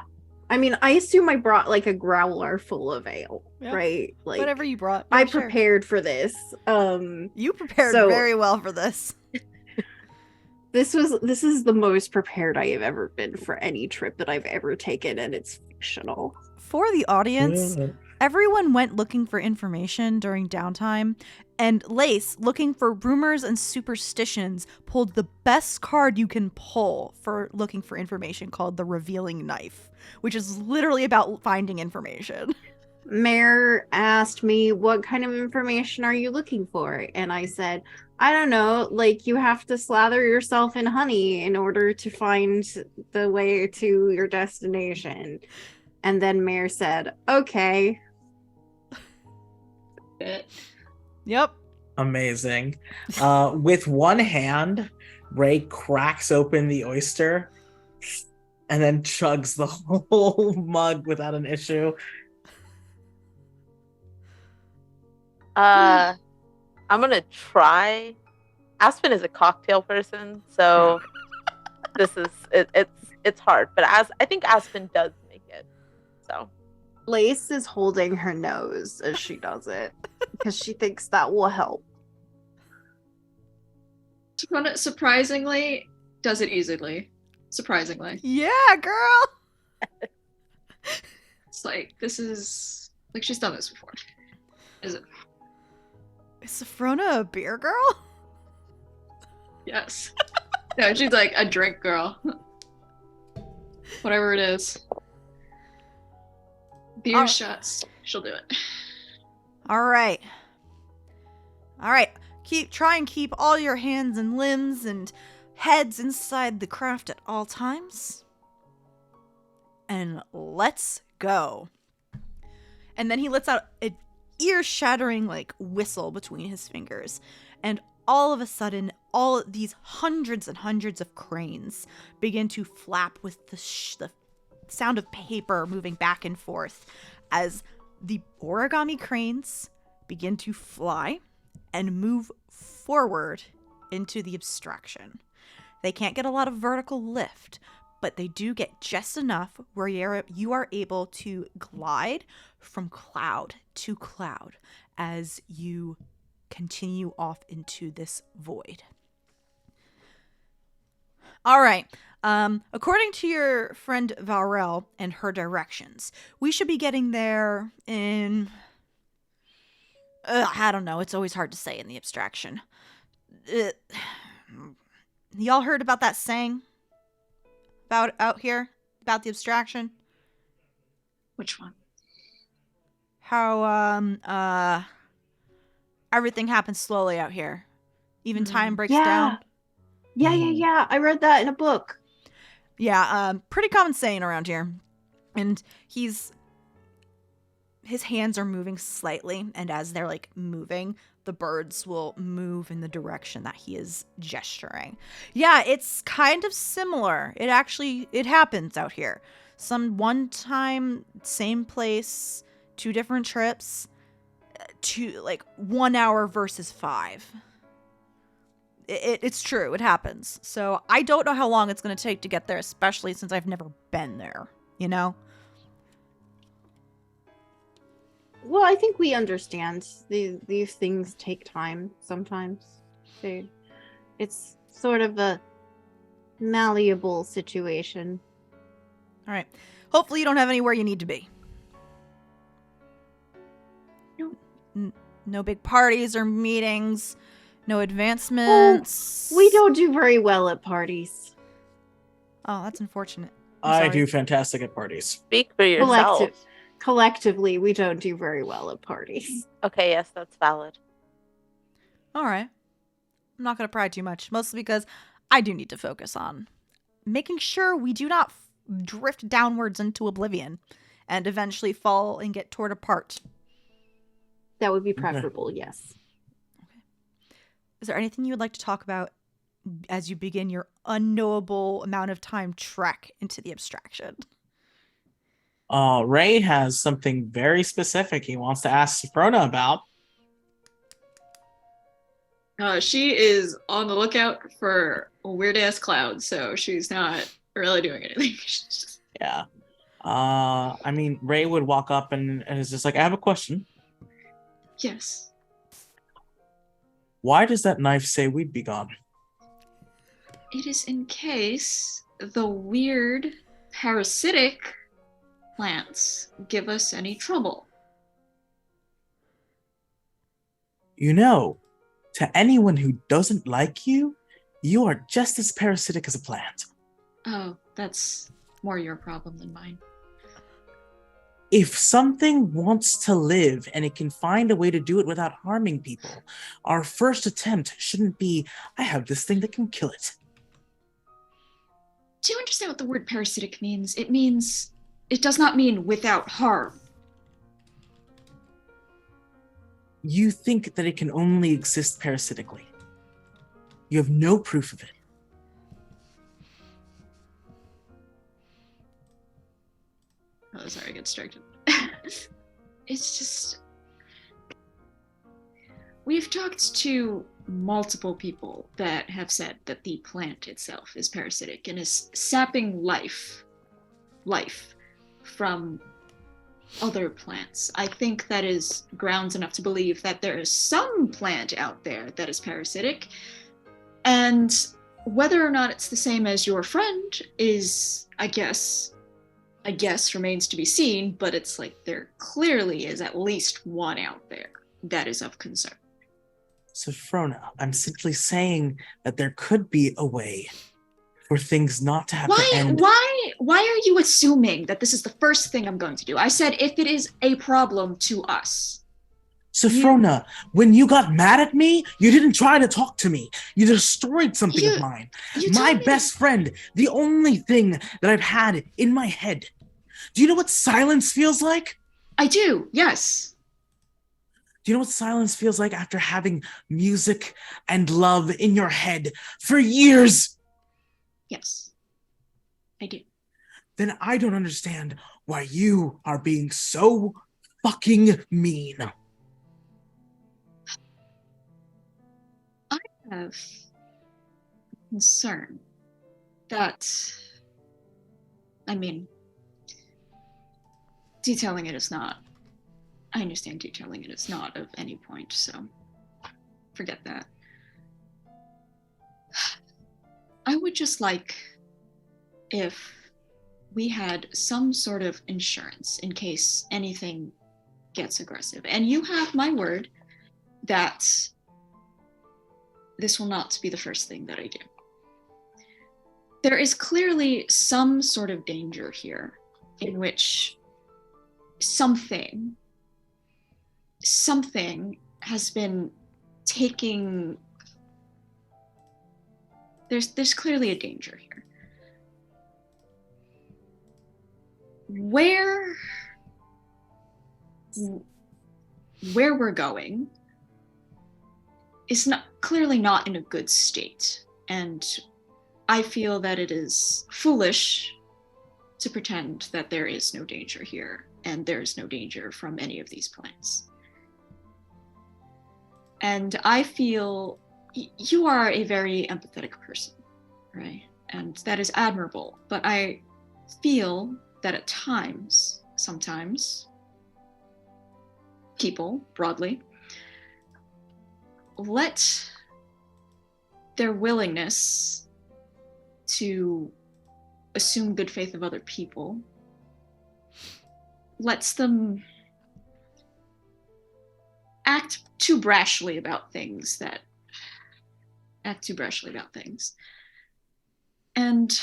[SPEAKER 7] I mean, I assume I brought like a growler full of ale,
[SPEAKER 5] Yeah.
[SPEAKER 7] right? Like
[SPEAKER 5] Whatever you brought.
[SPEAKER 7] I
[SPEAKER 5] Yeah, sure.
[SPEAKER 7] prepared for this.
[SPEAKER 5] You prepared
[SPEAKER 7] so-
[SPEAKER 5] very well for this.
[SPEAKER 7] This is the most prepared I have ever been for any trip that I've ever taken, and it's fictional.
[SPEAKER 5] For the audience, everyone went looking for information during downtime, and Lace, looking for rumors and superstitions, pulled the best card you can pull for looking for information, called the Revealing Knife, which is literally about finding information.
[SPEAKER 7] Mare asked me, what kind of information are you looking for? And I said, I don't know, like you have to slather yourself in honey in order to find the way to your destination. And then Mare said, okay.
[SPEAKER 5] Yep.
[SPEAKER 3] Amazing. With one hand, Ray cracks open the oyster and then chugs the whole mug without an issue.
[SPEAKER 6] I'm gonna try. Aspen is a cocktail person, so this is it's hard. But I think Aspen does make it. So
[SPEAKER 7] Lace is holding her nose as she does it because she thinks that will help.
[SPEAKER 2] Surprisingly, does it easily. Surprisingly.
[SPEAKER 5] Yeah, girl!
[SPEAKER 2] It's like, this is... Like, she's done this before. Is it?
[SPEAKER 5] Is Sophrona a beer girl?
[SPEAKER 2] Yes. No, she's like a drink girl. Whatever it is. Beer shots. She'll do it.
[SPEAKER 5] All right. Try and keep all your hands and limbs and heads inside the craft at all times. And let's go. And then he lets out an ear-shattering like whistle between his fingers, and all of a sudden, all these hundreds and hundreds of cranes begin to flap with the sound of paper moving back and forth as the origami cranes begin to fly and move forward into the abstraction. They can't get a lot of vertical lift, but they do get just enough where you are able to glide from cloud to cloud as you continue off into this void. All right. According to your friend Valrel and her directions, we should be getting there in... I don't know. It's always hard to say in the abstraction. Y'all heard about that saying? About out here? About the abstraction?
[SPEAKER 2] Which one?
[SPEAKER 5] How, everything happens slowly out here. Even time breaks down.
[SPEAKER 7] Yeah. I read that in a book.
[SPEAKER 5] Yeah, pretty common saying around here. And his hands are moving slightly, and as they're like moving, the birds will move in the direction that he is gesturing. Yeah, it's kind of similar. It happens out here. One time, same place, 2 different trips, 1 hour versus 5. It's true. It happens. So I don't know how long it's going to take to get there, especially since I've never been there, you know?
[SPEAKER 7] Well, I think we understand. These things take time sometimes. It's sort of a malleable situation.
[SPEAKER 5] All right. Hopefully you don't have anywhere you need to be. No big parties or meetings. No advancements.
[SPEAKER 7] We don't do very well at parties.
[SPEAKER 5] Oh, that's unfortunate.
[SPEAKER 3] I
[SPEAKER 5] sorry.
[SPEAKER 3] do fantastic at parties.
[SPEAKER 6] Speak for yourself.
[SPEAKER 7] Collectively, we don't do very well at parties.
[SPEAKER 6] Okay, yes, that's valid.
[SPEAKER 5] All right. I'm not going to pry too much, mostly because I do need to focus on making sure we do not drift downwards into oblivion and eventually fall and get torn apart.
[SPEAKER 7] That would be preferable, yes.
[SPEAKER 5] Is there anything you would like to talk about as you begin your unknowable amount of time trek into the abstraction?
[SPEAKER 3] Ray has something very specific he wants to ask Sophronia about.
[SPEAKER 2] She is on the lookout for weird ass clouds, so she's not really doing anything.
[SPEAKER 3] Yeah. I mean, Ray would walk up and is just like, I have a question.
[SPEAKER 2] Yes.
[SPEAKER 3] Why does that knife say we'd be gone?
[SPEAKER 2] It is in case the weird parasitic plants give us any trouble.
[SPEAKER 3] You know, to anyone who doesn't like you, you are just as parasitic as a plant.
[SPEAKER 2] Oh, that's more your problem than mine.
[SPEAKER 3] If something wants to live and it can find a way to do it without harming people, our first attempt shouldn't be, I have this thing that can kill it.
[SPEAKER 2] Do you understand what the word parasitic means? It does not mean without harm.
[SPEAKER 3] You think that it can only exist parasitically. You have no proof of it.
[SPEAKER 2] Oh, sorry, I get distracted. It's just... We've talked to multiple people that have said that the plant itself is parasitic and is sapping life from other plants. I think that is grounds enough to believe that there is some plant out there that is parasitic, and whether or not it's the same as your friend is, I guess remains to be seen, but it's like there clearly is at least one out there that is of concern.
[SPEAKER 3] Sophronia, I'm simply saying that there could be a way for things not to have to end.
[SPEAKER 2] Why are you assuming that this is the first thing I'm going to do? I said if it is a problem to us.
[SPEAKER 3] Sophronia, when you got mad at me, you didn't try to talk to me. You destroyed something of mine. My best friend, the only thing that I've had in my head. Do you know what silence feels like?
[SPEAKER 2] I do, yes.
[SPEAKER 3] Do you know what silence feels like after having music and love in your head for years?
[SPEAKER 2] Yes, I do.
[SPEAKER 3] Then I don't understand why you are being so fucking mean.
[SPEAKER 2] I have concern that, detailing it is not, I understand detailing it is not of any point, so forget that. I would just like if we had some sort of insurance in case anything gets aggressive. And you have my word that this will not be the first thing that I do. There is clearly some sort of danger here in which something has been taking... There's clearly a danger here. Where we're going is clearly not in a good state, and I feel that it is foolish to pretend that there is no danger here, and there is no danger from any of these plants. And I feel you are a very empathetic person, right? And that is admirable, but I feel that at times, sometimes, people, broadly, let their willingness to assume good faith of other people lets them act too brashly about things. And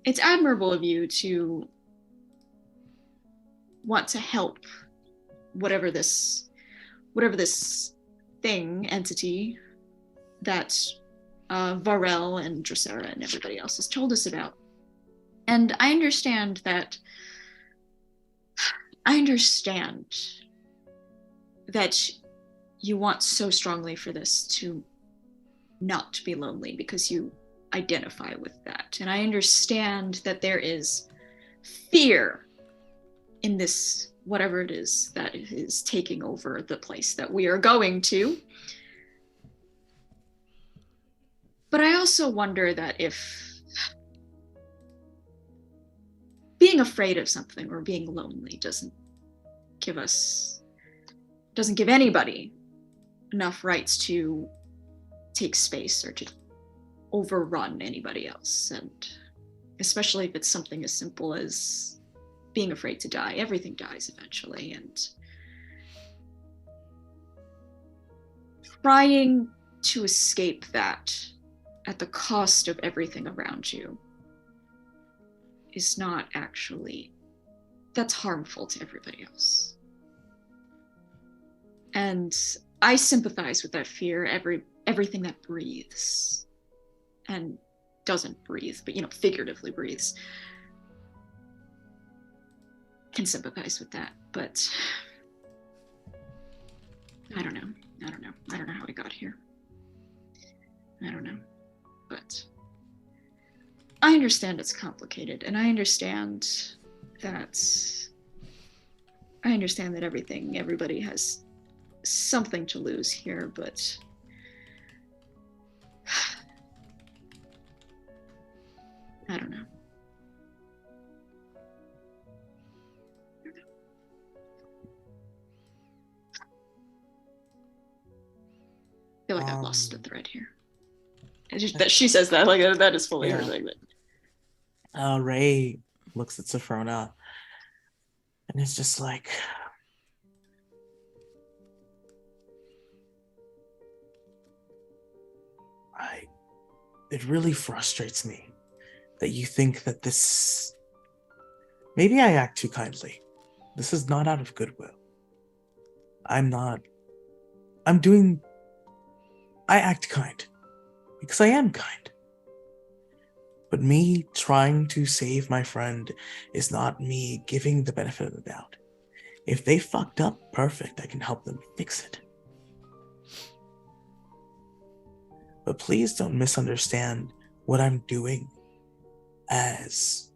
[SPEAKER 2] it's admirable of you to want to help whatever this entity that Varel and Dracera and everybody else has told us about. And I understand that you want so strongly for this to not be lonely because you identify with that. And I understand that there is fear in this, whatever it is that is taking over the place that we are going to. But I also wonder that if being afraid of something or being lonely doesn't give anybody enough rights to take space or to overrun anybody else. And especially if it's something as simple as being afraid to die. Everything dies eventually, and trying to escape that at the cost of everything around you is not actually, that's harmful to everybody else. And I sympathize with that fear. Everything that breathes and doesn't breathe, but figuratively breathes, can sympathize with that. But I don't know how we got here. I don't know. But I understand it's complicated, and I understand that everybody has something to lose here, but I don't know. I feel like I've lost the thread here. That she says that, like, that is fully her thing.
[SPEAKER 3] Ray looks at Sophrona and is just like, it really frustrates me that you think that this, maybe I act too kindly. This is not out of goodwill. I act kind because I am kind. But me trying to save my friend is not me giving the benefit of the doubt. If they fucked up, perfect, I can help them fix it. But please don't misunderstand what I'm doing as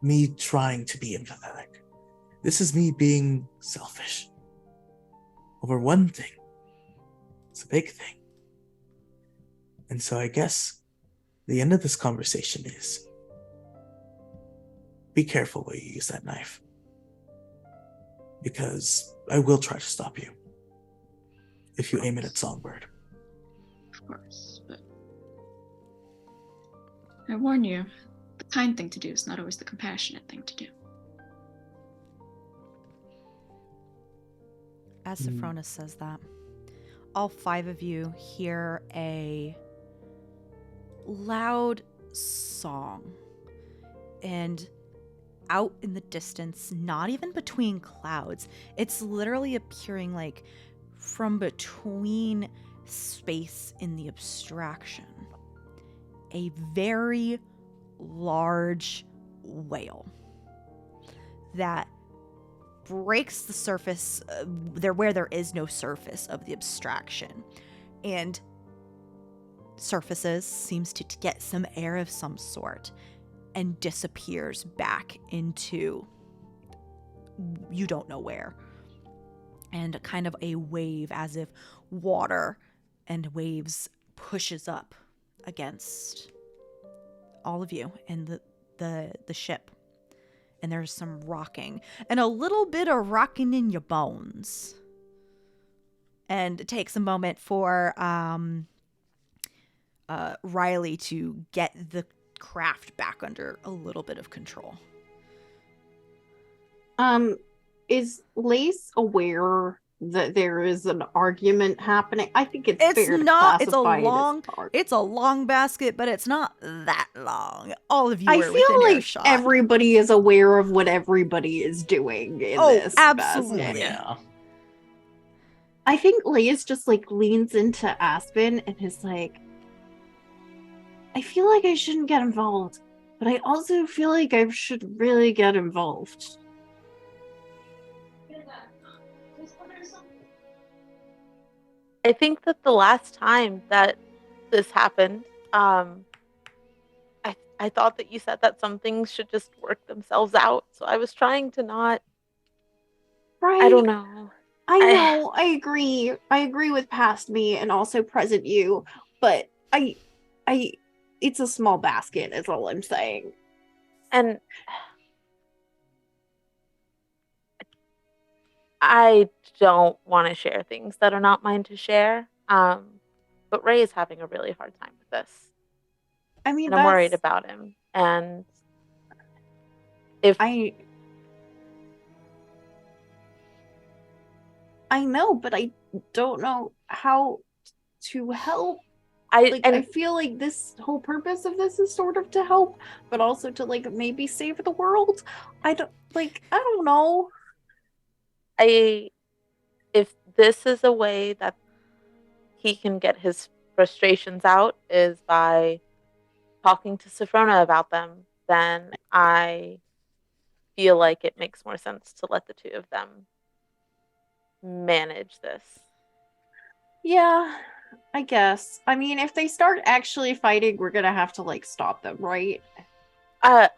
[SPEAKER 3] me trying to be empathetic. This is me being selfish over one thing. It's a big thing. And so I guess the end of this conversation is, be careful where you use that knife. Because I will try to stop you if you aim it at Songbird.
[SPEAKER 2] Of course, but I warn you, the kind thing to do is not always the compassionate thing to do.
[SPEAKER 5] As Sophrona says that, all 5 of you hear a loud song, and out in the distance, not even between clouds, it's literally appearing like from between space in the abstraction, a very large whale that breaks the surface where there is no surface of the abstraction, and surfaces, seems to get some air of some sort, and disappears back into you don't know where. And kind of a wave, as if water and waves, pushes up against all of you and the ship. And there's some rocking and a little bit of rocking in your bones. And it takes a moment for Riley to get the craft back under a little bit of control.
[SPEAKER 7] Is Lace aware that there is an argument happening. I think it's
[SPEAKER 5] It's
[SPEAKER 7] fair to
[SPEAKER 5] not. It's a
[SPEAKER 7] classify it as
[SPEAKER 5] long.
[SPEAKER 7] argument.
[SPEAKER 5] It's a long basket, but it's not that long. All of you
[SPEAKER 7] I
[SPEAKER 5] are
[SPEAKER 7] feel
[SPEAKER 5] within
[SPEAKER 7] like
[SPEAKER 5] earshot.
[SPEAKER 7] everybody is aware of what everybody is doing in this
[SPEAKER 5] absolutely.
[SPEAKER 7] basket.
[SPEAKER 3] Yeah.
[SPEAKER 7] I think Leia just like leans into Aspen and is like, I feel like I shouldn't get involved, but I also feel like I should really get involved.
[SPEAKER 6] I think that the last time that this happened, I thought that you said that some things should just work themselves out. So I was trying to not.
[SPEAKER 7] Right.
[SPEAKER 6] I don't know.
[SPEAKER 7] I know. I agree. I agree with past me and also present you, but it's a small basket, is all I'm saying.
[SPEAKER 6] And I don't want to share things that are not mine to share. But Ray is having a really hard time with this.
[SPEAKER 7] I mean,
[SPEAKER 6] And I'm worried about him. And if
[SPEAKER 7] I know, but I don't know how to help. I feel like this whole purpose of this is sort of to help, but also to like maybe save the world. I don't know.
[SPEAKER 6] If this is a way that he can get his frustrations out is by talking to Sophrona about them, then I feel like it makes more sense to let the two of them manage this.
[SPEAKER 7] Yeah, I guess. I mean, if they start actually fighting, we're gonna have to like stop them, right?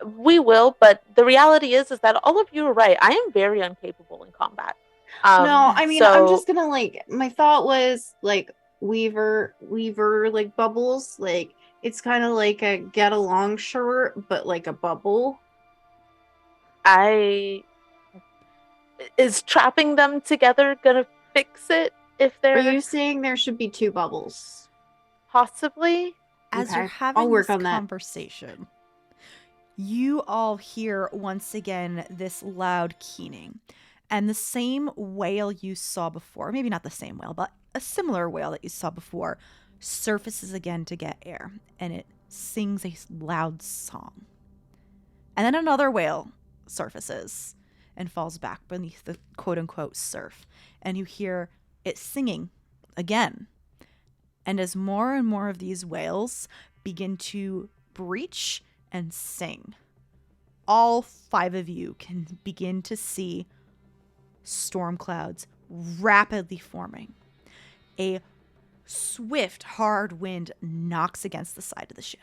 [SPEAKER 6] We will, but the reality is that all of you are right. I am very incapable in combat.
[SPEAKER 7] No, I mean, I'm just gonna like, my thought was like Weaver like bubbles, like it's kind of like a get along shirt, but like a bubble.
[SPEAKER 6] Is trapping them together gonna fix it? If they're...
[SPEAKER 7] Are you saying there should be two bubbles?
[SPEAKER 6] Possibly.
[SPEAKER 5] As
[SPEAKER 7] Okay,
[SPEAKER 5] you're having
[SPEAKER 7] I'll work
[SPEAKER 5] this
[SPEAKER 7] on that.
[SPEAKER 5] conversation, you all hear once again this loud keening. And the same wail you saw before, maybe not the same wail, but a similar wail that you saw before, surfaces again to get air. And it sings a loud song. And then another wail surfaces and falls back beneath the quote-unquote surf. And you hear it singing again. And as more and more of these wails begin to breach and sing, all 5 of you can begin to see storm clouds rapidly forming. A swift, hard wind knocks against the side of the ship.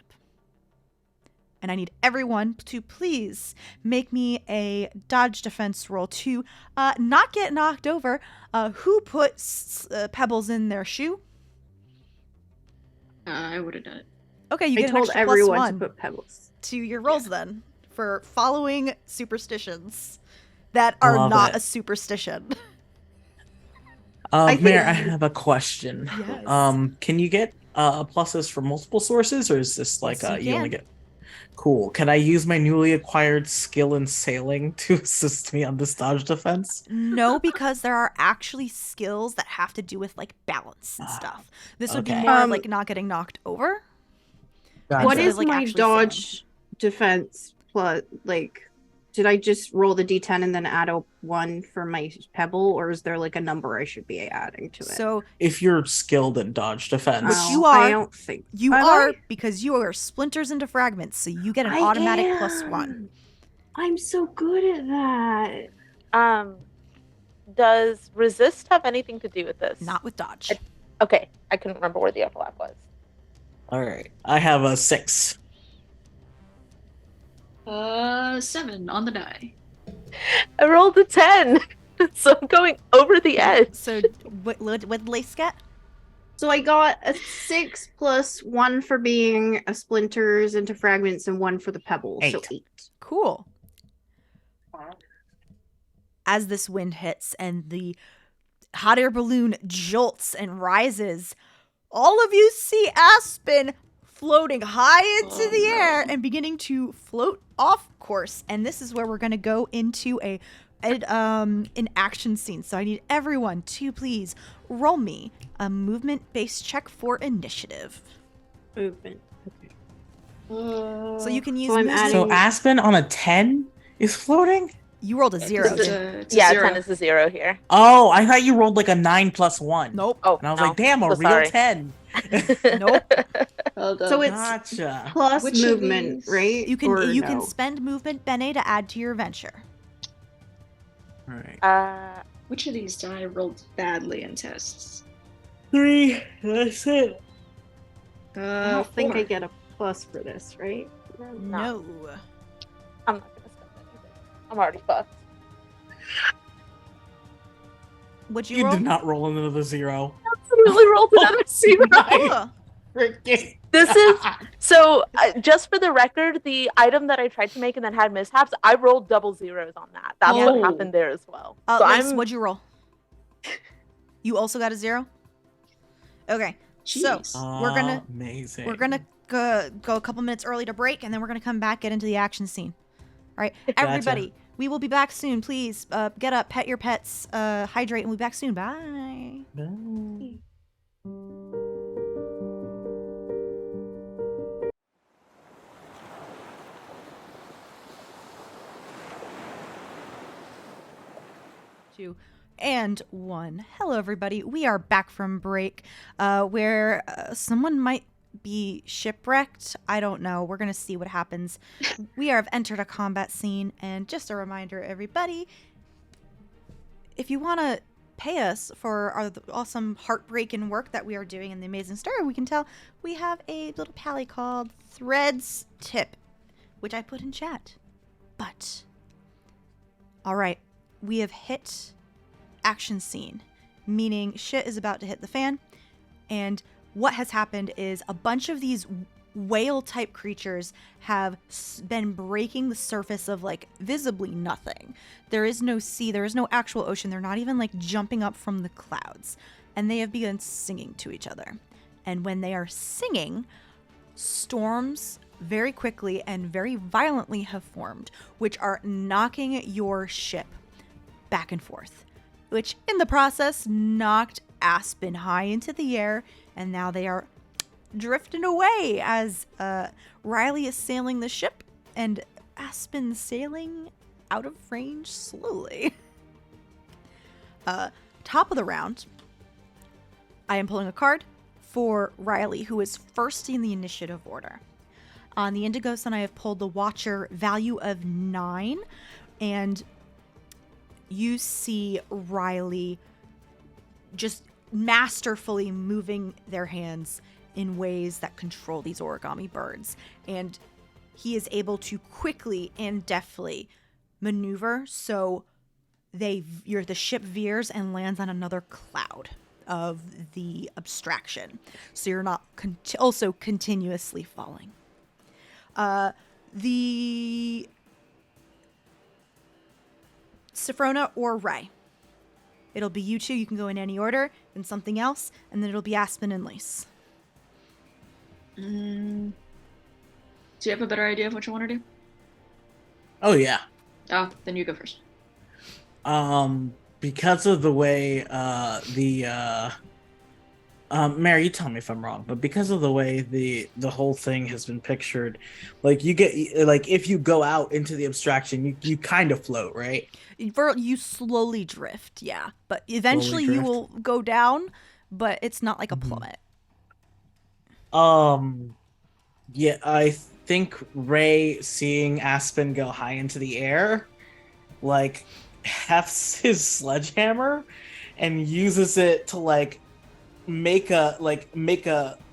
[SPEAKER 5] And I need everyone to please make me a dodge defense roll to not get knocked over. Who put pebbles in their shoe?
[SPEAKER 2] I would have done it.
[SPEAKER 5] Okay, you
[SPEAKER 7] I
[SPEAKER 5] get an
[SPEAKER 7] told
[SPEAKER 5] extra
[SPEAKER 7] everyone
[SPEAKER 5] +1
[SPEAKER 7] to put pebbles.
[SPEAKER 5] to your rolls then for following superstitions that are
[SPEAKER 3] Love
[SPEAKER 5] not
[SPEAKER 3] it.
[SPEAKER 5] a superstition.
[SPEAKER 3] Mayor, I have a question.
[SPEAKER 5] Yes.
[SPEAKER 3] Can you get pluses from multiple sources, or is this like
[SPEAKER 5] Yes, you
[SPEAKER 3] you only
[SPEAKER 5] can.
[SPEAKER 3] get? Cool. Can I use my newly acquired skill in sailing to assist me on this dodge defense?
[SPEAKER 5] No, because there are actually skills that have to do with like balance and stuff. This would be
[SPEAKER 3] okay.
[SPEAKER 5] more of, like not getting knocked over.
[SPEAKER 3] Gotcha.
[SPEAKER 7] What
[SPEAKER 5] instead
[SPEAKER 7] is
[SPEAKER 5] of, like,
[SPEAKER 7] my
[SPEAKER 5] actually
[SPEAKER 7] dodge defense plus? Like, did I just roll the d10 and then add a 1 for my pebble, or is there like a number I should be adding to it?
[SPEAKER 5] So
[SPEAKER 3] If you're skilled in dodge defense,
[SPEAKER 5] Which you
[SPEAKER 7] I
[SPEAKER 5] are.
[SPEAKER 7] don't think
[SPEAKER 5] you
[SPEAKER 7] Am
[SPEAKER 5] are
[SPEAKER 7] I?
[SPEAKER 5] because you are splinters into fragments, so you get an
[SPEAKER 7] I
[SPEAKER 5] automatic
[SPEAKER 7] am.
[SPEAKER 5] +1.
[SPEAKER 7] I'm so good at that.
[SPEAKER 6] Does resist have anything to do with this?
[SPEAKER 5] Not with dodge.
[SPEAKER 6] Okay, I couldn't remember where the overlap was.
[SPEAKER 3] all right. I have a 6.
[SPEAKER 2] 7 on the die.
[SPEAKER 6] I rolled a 10, so I'm going over the edge.
[SPEAKER 5] So what did Lace get?
[SPEAKER 7] So I got a 6 plus 1 for being a splinters into fragments and 1 for the pebble. So
[SPEAKER 3] 8.
[SPEAKER 7] 8.
[SPEAKER 5] Cool. As this wind hits and the hot air balloon jolts and rises, all of you see Aspen floating high into the air and beginning to float off course. And this is where we're going to go into a an action scene. So I need everyone to please roll me a movement-based check for initiative.
[SPEAKER 7] Movement.
[SPEAKER 5] So you can use
[SPEAKER 7] So I'm
[SPEAKER 5] movement.
[SPEAKER 3] So Aspen on a 10 is floating?
[SPEAKER 5] You rolled a 0.
[SPEAKER 2] It's
[SPEAKER 5] Dude.
[SPEAKER 2] a
[SPEAKER 6] Yeah,
[SPEAKER 2] 0.
[SPEAKER 6] 10 is a 0 here.
[SPEAKER 3] Oh, I thought you rolled like a 9 plus 1.
[SPEAKER 5] Nope.
[SPEAKER 6] Oh,
[SPEAKER 3] And I was
[SPEAKER 6] no.
[SPEAKER 3] like, damn, a
[SPEAKER 6] So
[SPEAKER 3] real
[SPEAKER 6] sorry.
[SPEAKER 3] 10.
[SPEAKER 5] Nope.
[SPEAKER 2] Well done.
[SPEAKER 7] So it's
[SPEAKER 3] Gotcha.
[SPEAKER 7] plus
[SPEAKER 2] Which of
[SPEAKER 7] movement,
[SPEAKER 2] these-
[SPEAKER 7] right?
[SPEAKER 5] You can
[SPEAKER 7] Or
[SPEAKER 5] can
[SPEAKER 7] no?
[SPEAKER 5] spend movement Bene to add to your venture.
[SPEAKER 3] All right.
[SPEAKER 2] Which of these die rolled badly in tests?
[SPEAKER 3] 3. That's it.
[SPEAKER 7] I don't think
[SPEAKER 2] 4.
[SPEAKER 7] I get a plus for this, right?
[SPEAKER 5] No.
[SPEAKER 6] I'm not gonna spend anything. I'm already fucked.
[SPEAKER 5] What'd you
[SPEAKER 3] You
[SPEAKER 5] roll?
[SPEAKER 3] did not roll another 0.
[SPEAKER 6] Absolutely rolled another 0.
[SPEAKER 5] Cool.
[SPEAKER 3] Freaking.
[SPEAKER 6] This is so. Just for the record, the item that I tried to make and then had mishaps, I rolled double zeros on that. That's
[SPEAKER 2] Oh.
[SPEAKER 6] what happened there as well. So
[SPEAKER 5] Lace,
[SPEAKER 6] I'm.
[SPEAKER 5] what'd you roll? You also got a 0? Okay.
[SPEAKER 2] Jeez.
[SPEAKER 5] So we're gonna
[SPEAKER 3] Amazing.
[SPEAKER 5] go a couple minutes early to break, and then we're gonna come back, get into the action scene. All right, everybody, we will be back soon. Please get up, pet your pets, hydrate, and we'll be back soon. Bye.
[SPEAKER 3] Bye.
[SPEAKER 5] Two and 1. Hello, everybody. We are back from break, where someone might be shipwrecked. I don't know. We're gonna see what happens. We have entered a combat scene, and just a reminder, everybody, if you want to pay us for our awesome heartbreaking work that we are doing in the amazing story we can tell, we have a little pally called Threads Tip, which I put in chat. But all right, we have hit action scene, meaning shit is about to hit the fan. And what has happened is a bunch of these whale type creatures have been breaking the surface of like visibly nothing. There is no sea, there is no actual ocean. They're not even like jumping up from the clouds. And they have begun singing to each other. And when they are singing, storms very quickly and very violently have formed, which are knocking your ship back and forth, which in the process knocked Aspen high into the air, and now they are drifting away as Riley is sailing the ship and Aspen sailing out of range slowly. Top of the round, I am pulling a card for Riley, who is first in the initiative order. On the Indigo Sun, I have pulled the Watcher, value of 9, and you see Riley just masterfully moving their hands in ways that control these origami birds. And he is able to quickly and deftly maneuver so the ship veers and lands on another cloud of the abstraction. So you're not also continuously falling. The Sophrona or Ray. It'll be you two. You can go in any order, then something else, and then it'll be Aspen and Lace.
[SPEAKER 2] Do you have a better idea of what you want to do?
[SPEAKER 3] Oh yeah.
[SPEAKER 2] Oh, then you go first.
[SPEAKER 3] Because of the way Mary, you tell me if I'm wrong, but because of the way the whole thing has been pictured, like you get like if you go out into the abstraction, you kind of float, right?
[SPEAKER 5] You slowly drift, yeah, but eventually you will go down, but it's not like a plummet.
[SPEAKER 3] Yeah, I think Ray, seeing Aspen go high into the air, like hefts his sledgehammer and uses it to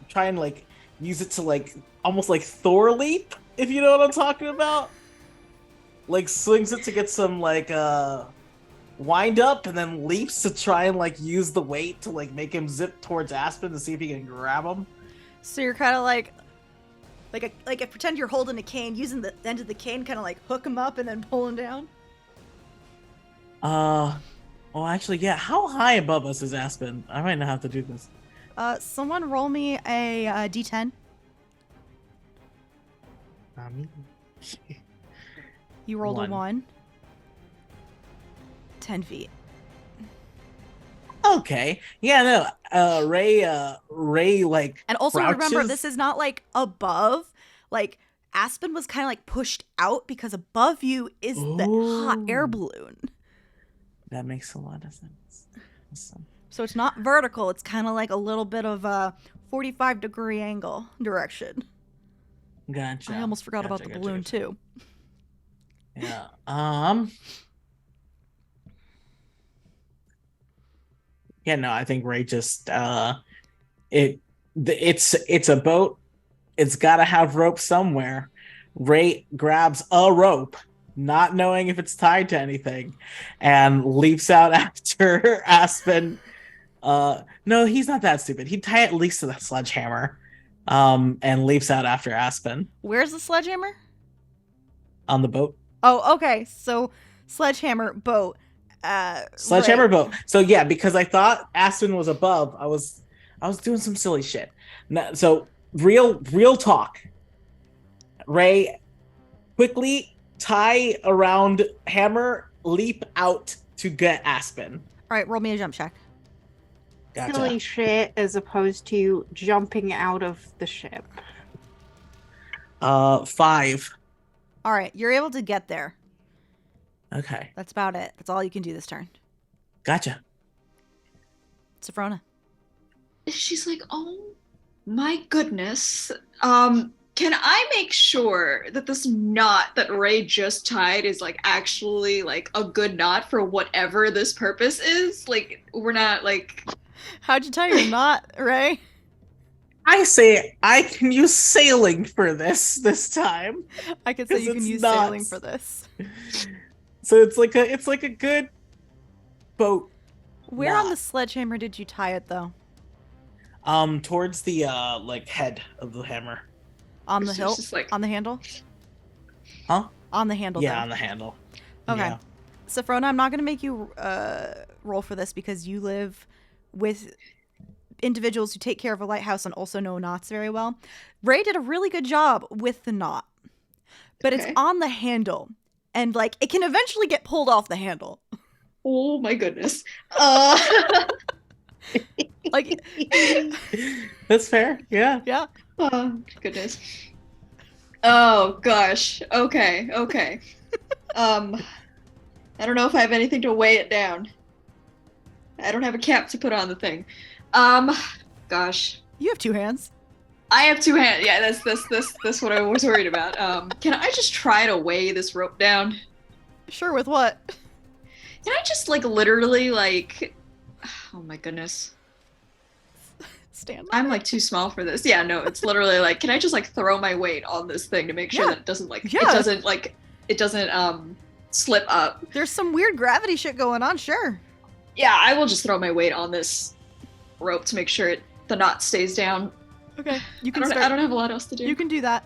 [SPEAKER 3] try and use it to almost like Thor leap, if you know what I'm talking about. Like swings it to get some wind up and then leaps to try and use the weight to make him zip towards Aspen to see if he can grab him.
[SPEAKER 5] So you're kind of like pretend you're holding a cane, using the end of the cane, kind of hook him up and then pull him down.
[SPEAKER 3] Well, actually, yeah. How high above us is Aspen? I might not have to do this.
[SPEAKER 5] Someone roll me a D10.
[SPEAKER 3] Me.
[SPEAKER 5] You rolled a 1. 10 feet.
[SPEAKER 3] Okay. Yeah, no. Ray like
[SPEAKER 5] And also remember,
[SPEAKER 3] crouches.
[SPEAKER 5] this is not like above. Like, Aspen was kind of like pushed out because above you is the hot air
[SPEAKER 3] Ooh.
[SPEAKER 5] balloon.
[SPEAKER 3] That makes a lot of sense. Awesome.
[SPEAKER 5] So it's not vertical. It's kind of like a little bit of a 45-degree angle direction.
[SPEAKER 3] Gotcha.
[SPEAKER 5] I almost forgot about the balloon too.
[SPEAKER 3] Yeah. Yeah, no, I think Ray just it's a boat. It's got to have rope somewhere. Ray grabs a rope, not knowing if it's tied to anything, and leaps out after Aspen. No, he's not that stupid. He'd tie at least to the sledgehammer, and leaps out after Aspen
[SPEAKER 5] Where's the sledgehammer?
[SPEAKER 3] on the boat.
[SPEAKER 5] Oh, okay. So sledgehammer, boat.
[SPEAKER 3] Sledgehammer
[SPEAKER 5] Ray.
[SPEAKER 3] boat. So yeah, because I thought Aspen was above, I was doing some silly shit. So real talk. Ray, quickly tie around hammer, leap out to get Aspen.
[SPEAKER 5] All right, roll me a jump check.
[SPEAKER 3] Gotcha.
[SPEAKER 7] Silly shit as opposed to jumping out of the ship.
[SPEAKER 3] 5.
[SPEAKER 5] All right, you're able to get there.
[SPEAKER 3] Okay.
[SPEAKER 5] That's about it. That's all you can do this turn.
[SPEAKER 3] Gotcha.
[SPEAKER 5] Safrona.
[SPEAKER 2] She's like, oh my goodness. Can I make sure that this knot that Ray just tied is like actually like a good knot for whatever this purpose is? Like, we're not like.
[SPEAKER 5] How'd you tie your knot, Ray?
[SPEAKER 3] I say I can use sailing for this time.
[SPEAKER 5] I could say
[SPEAKER 3] 'Cause
[SPEAKER 5] you can
[SPEAKER 3] it's
[SPEAKER 5] use
[SPEAKER 3] knots.
[SPEAKER 5] sailing for this.
[SPEAKER 3] So it's like a good boat.
[SPEAKER 5] Where on
[SPEAKER 3] knot.
[SPEAKER 5] the sledgehammer did you tie it, though?
[SPEAKER 3] Towards the like head of the hammer.
[SPEAKER 5] On the
[SPEAKER 2] It's
[SPEAKER 5] hilt?
[SPEAKER 2] just like-
[SPEAKER 5] On the handle?
[SPEAKER 3] Huh?
[SPEAKER 5] On the handle.
[SPEAKER 3] Yeah,
[SPEAKER 5] though.
[SPEAKER 3] on the handle.
[SPEAKER 5] Okay.
[SPEAKER 3] Yeah.
[SPEAKER 5] Safrona, I'm not going to make you roll for this because you live with individuals who take care of a lighthouse and also know knots very well. Ray did a really good job with the knot, but
[SPEAKER 2] Okay.
[SPEAKER 5] it's on the handle, and like it can eventually get pulled off the handle.
[SPEAKER 2] Oh my goodness.
[SPEAKER 5] Like,
[SPEAKER 3] That's fair. Yeah.
[SPEAKER 5] yeah.
[SPEAKER 2] Oh, goodness. Oh gosh. Okay. I don't know if I have anything to weigh it down. I don't have a cap to put on the thing. Gosh.
[SPEAKER 5] You have two hands.
[SPEAKER 2] I have two hands. Yeah, that's what I was worried about. Can I just try to weigh this rope down?
[SPEAKER 5] Sure, with what?
[SPEAKER 2] Can I just like literally like oh my goodness.
[SPEAKER 5] Stand.
[SPEAKER 2] I'm like too small for this. Yeah, no, it's literally like, can I just like throw my weight on this thing to make sure
[SPEAKER 5] Yeah.
[SPEAKER 2] that it doesn't like
[SPEAKER 5] Yeah.
[SPEAKER 2] it doesn't slip up.
[SPEAKER 5] There's some weird gravity shit going on, sure.
[SPEAKER 2] Yeah, I will just throw my weight on this rope to make sure the knot stays down.
[SPEAKER 5] Okay, you
[SPEAKER 2] I
[SPEAKER 5] can
[SPEAKER 2] don't,
[SPEAKER 5] start.
[SPEAKER 2] I don't have a lot else to do.
[SPEAKER 5] You can do that.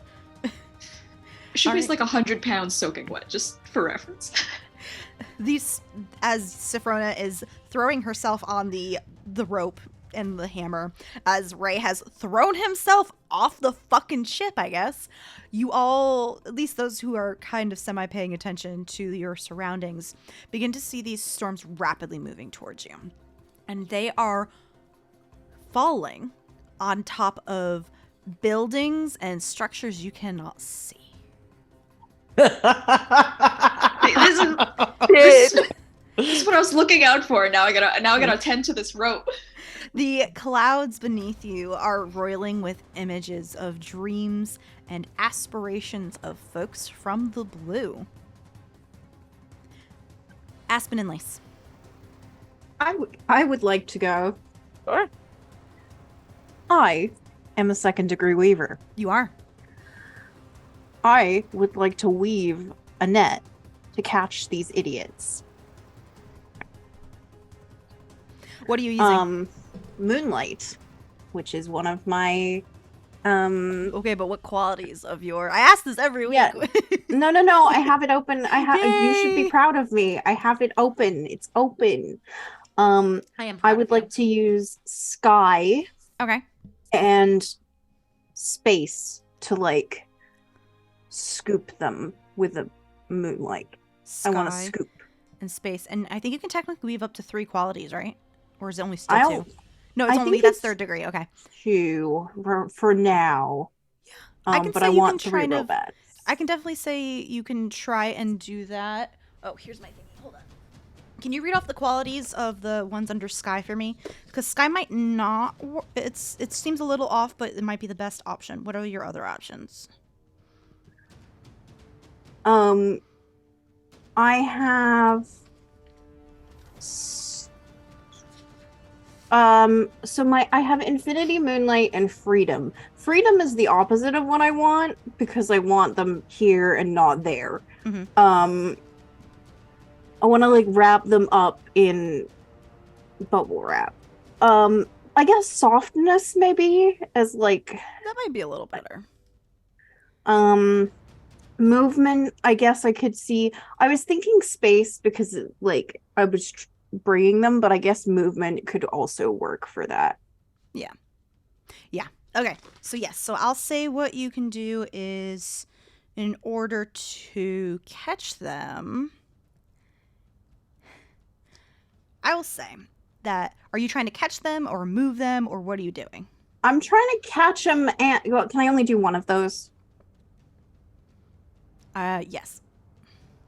[SPEAKER 2] She weighs
[SPEAKER 5] Alright.
[SPEAKER 2] like 100 pounds soaking wet, just for reference.
[SPEAKER 5] These, as Safrona is throwing herself on the rope and the hammer, as Ray has thrown himself off the fucking ship, I guess, you all, at least those who are kind of semi-paying attention to your surroundings, begin to see these storms rapidly moving towards you. And they are falling on top of buildings and structures you cannot see.
[SPEAKER 2] This is what I was looking out for. Now I gotta attend to this rope.
[SPEAKER 5] The clouds beneath you are roiling with images of dreams and aspirations of folks from the blue. Aspen and Lace.
[SPEAKER 7] I would like to go.
[SPEAKER 6] Sure.
[SPEAKER 7] I am a second-degree weaver.
[SPEAKER 5] You are.
[SPEAKER 7] I would like to weave a net to catch these idiots.
[SPEAKER 5] What are you using?
[SPEAKER 7] Moonlight, which is one of my
[SPEAKER 5] Okay, but what qualities of your... I ask this every week.
[SPEAKER 7] Yeah. No, I have it open. You should
[SPEAKER 5] Yay!
[SPEAKER 7] be proud of me. I have it open. It's open.
[SPEAKER 5] I am.
[SPEAKER 7] I would like to use sky
[SPEAKER 5] Okay.
[SPEAKER 7] and space to like scoop them with the moonlight. I want to
[SPEAKER 5] Sky
[SPEAKER 7] scoop.
[SPEAKER 5] in space. And I think you can technically weave up to 3 qualities, right? Or is it only still
[SPEAKER 7] I
[SPEAKER 5] 2?
[SPEAKER 7] don't-
[SPEAKER 5] No, it's
[SPEAKER 7] I
[SPEAKER 5] only
[SPEAKER 7] think
[SPEAKER 5] that's
[SPEAKER 7] it's
[SPEAKER 5] third degree. Okay.
[SPEAKER 7] 2 for now.
[SPEAKER 5] I can
[SPEAKER 7] But
[SPEAKER 5] say
[SPEAKER 7] I
[SPEAKER 5] you
[SPEAKER 7] want
[SPEAKER 5] can
[SPEAKER 7] 3
[SPEAKER 5] kind
[SPEAKER 7] real
[SPEAKER 5] of-
[SPEAKER 7] bad.
[SPEAKER 5] I can definitely say you can try and do that. Oh, here's my thingy. Hold on. Can you read off the qualities of the ones under Sky for me? Because Sky might not. It seems a little off, but it might be the best option. What are your other options?
[SPEAKER 7] I have I have Infinity, Moonlight, and Freedom. Freedom is the opposite of what I want because I want them here and not there.
[SPEAKER 5] Mhm.
[SPEAKER 7] I want to like wrap them up in bubble wrap. I guess softness maybe as like
[SPEAKER 5] That might be a little better.
[SPEAKER 7] movement. I guess I could see. I was thinking space because like I was bringing them, but I guess movement could also work for that.
[SPEAKER 5] Yeah. Okay. So yes. So I'll say what you can do is, in order to catch them, I will say that, are you trying to catch them or move them, or what are you doing?
[SPEAKER 7] I'm trying to catch them, and well, can I only do one of those?
[SPEAKER 5] Yes.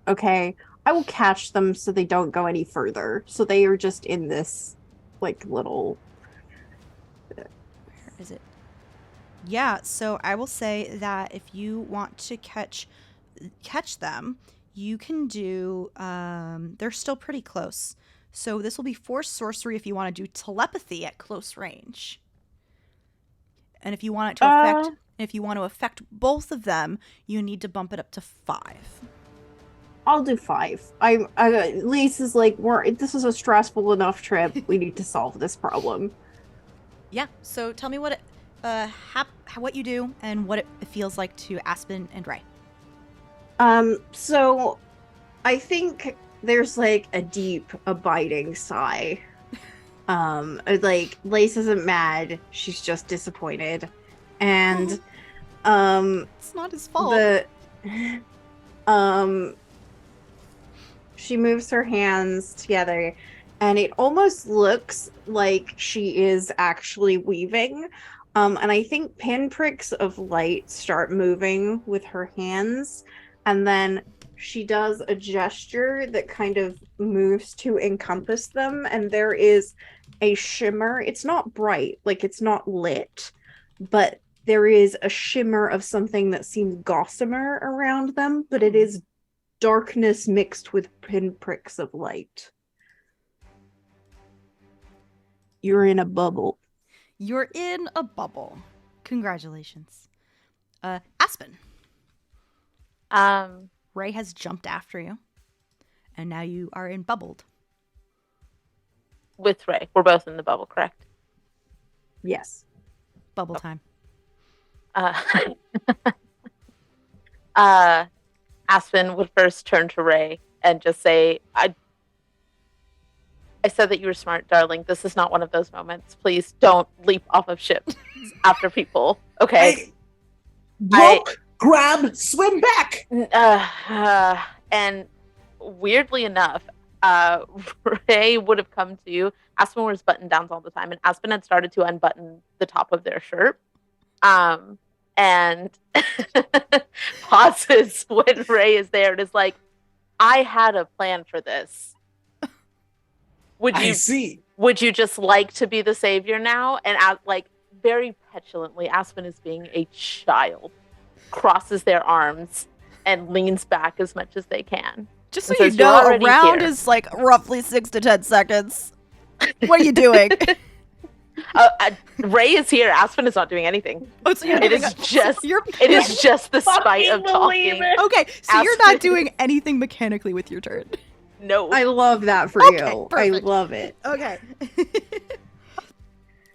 [SPEAKER 7] Okay, I will catch them so they don't go any further. So they are just in this like little.
[SPEAKER 5] Where is it? Yeah, so I will say that if you want to catch them, you can do, they're still pretty close. So this will be force sorcery if you want to do telepathy at close range. And if you want it to affect both of them, you need to bump it up to 5.
[SPEAKER 7] I'll do 5. Lise is like, this is a stressful enough trip. We need to solve this problem.
[SPEAKER 5] Yeah, so tell me what what you do and what it feels like to Aspen and Ray.
[SPEAKER 7] So I think there's like a deep, abiding sigh. Like Lace isn't mad; she's just disappointed, and
[SPEAKER 5] It's not his fault.
[SPEAKER 7] She moves her hands together, and it almost looks like she is actually weaving. And I think pinpricks of light start moving with her hands, and then she does a gesture that kind of moves to encompass them, and there is a shimmer. It's not bright, like it's not lit, but there is a shimmer of something that seems gossamer around them, but it is darkness mixed with pinpricks of light. You're in a bubble.
[SPEAKER 5] You're in a bubble. Congratulations. Aspen. Ray has jumped after you, and now you are in bubbled.
[SPEAKER 6] With Ray. We're both in the bubble, correct?
[SPEAKER 7] Yes.
[SPEAKER 5] Bubble time.
[SPEAKER 6] Aspen would first turn to Ray and just say, I said that you were smart, darling. This is not one of those moments. Please don't leap off of ships after people. Okay.
[SPEAKER 3] Look, grab, swim back.
[SPEAKER 6] And weirdly enough, Ray would have come to you. Aspen wears button downs all the time, and Aspen had started to unbutton the top of their shirt. And pauses when Ray is there and is like, I had a plan for this.
[SPEAKER 3] I see.
[SPEAKER 6] Would you just like to be the savior now? And like very petulantly, Aspen is being a child, crosses their arms and leans back as much as they can.
[SPEAKER 5] Just so
[SPEAKER 6] and
[SPEAKER 5] you
[SPEAKER 6] says, "You're
[SPEAKER 5] know, a
[SPEAKER 6] already
[SPEAKER 5] round
[SPEAKER 6] here."
[SPEAKER 5] is like roughly 6 to 10 seconds. What are you doing?
[SPEAKER 6] Ray is here. Aspen is not doing anything.
[SPEAKER 5] Oh, so you're
[SPEAKER 6] It is just the spite of talking.
[SPEAKER 5] Okay, so you're not doing anything mechanically with your turn.
[SPEAKER 6] No.
[SPEAKER 7] I love that for
[SPEAKER 5] Okay,
[SPEAKER 7] you.
[SPEAKER 5] perfect.
[SPEAKER 7] I love it.
[SPEAKER 5] Okay.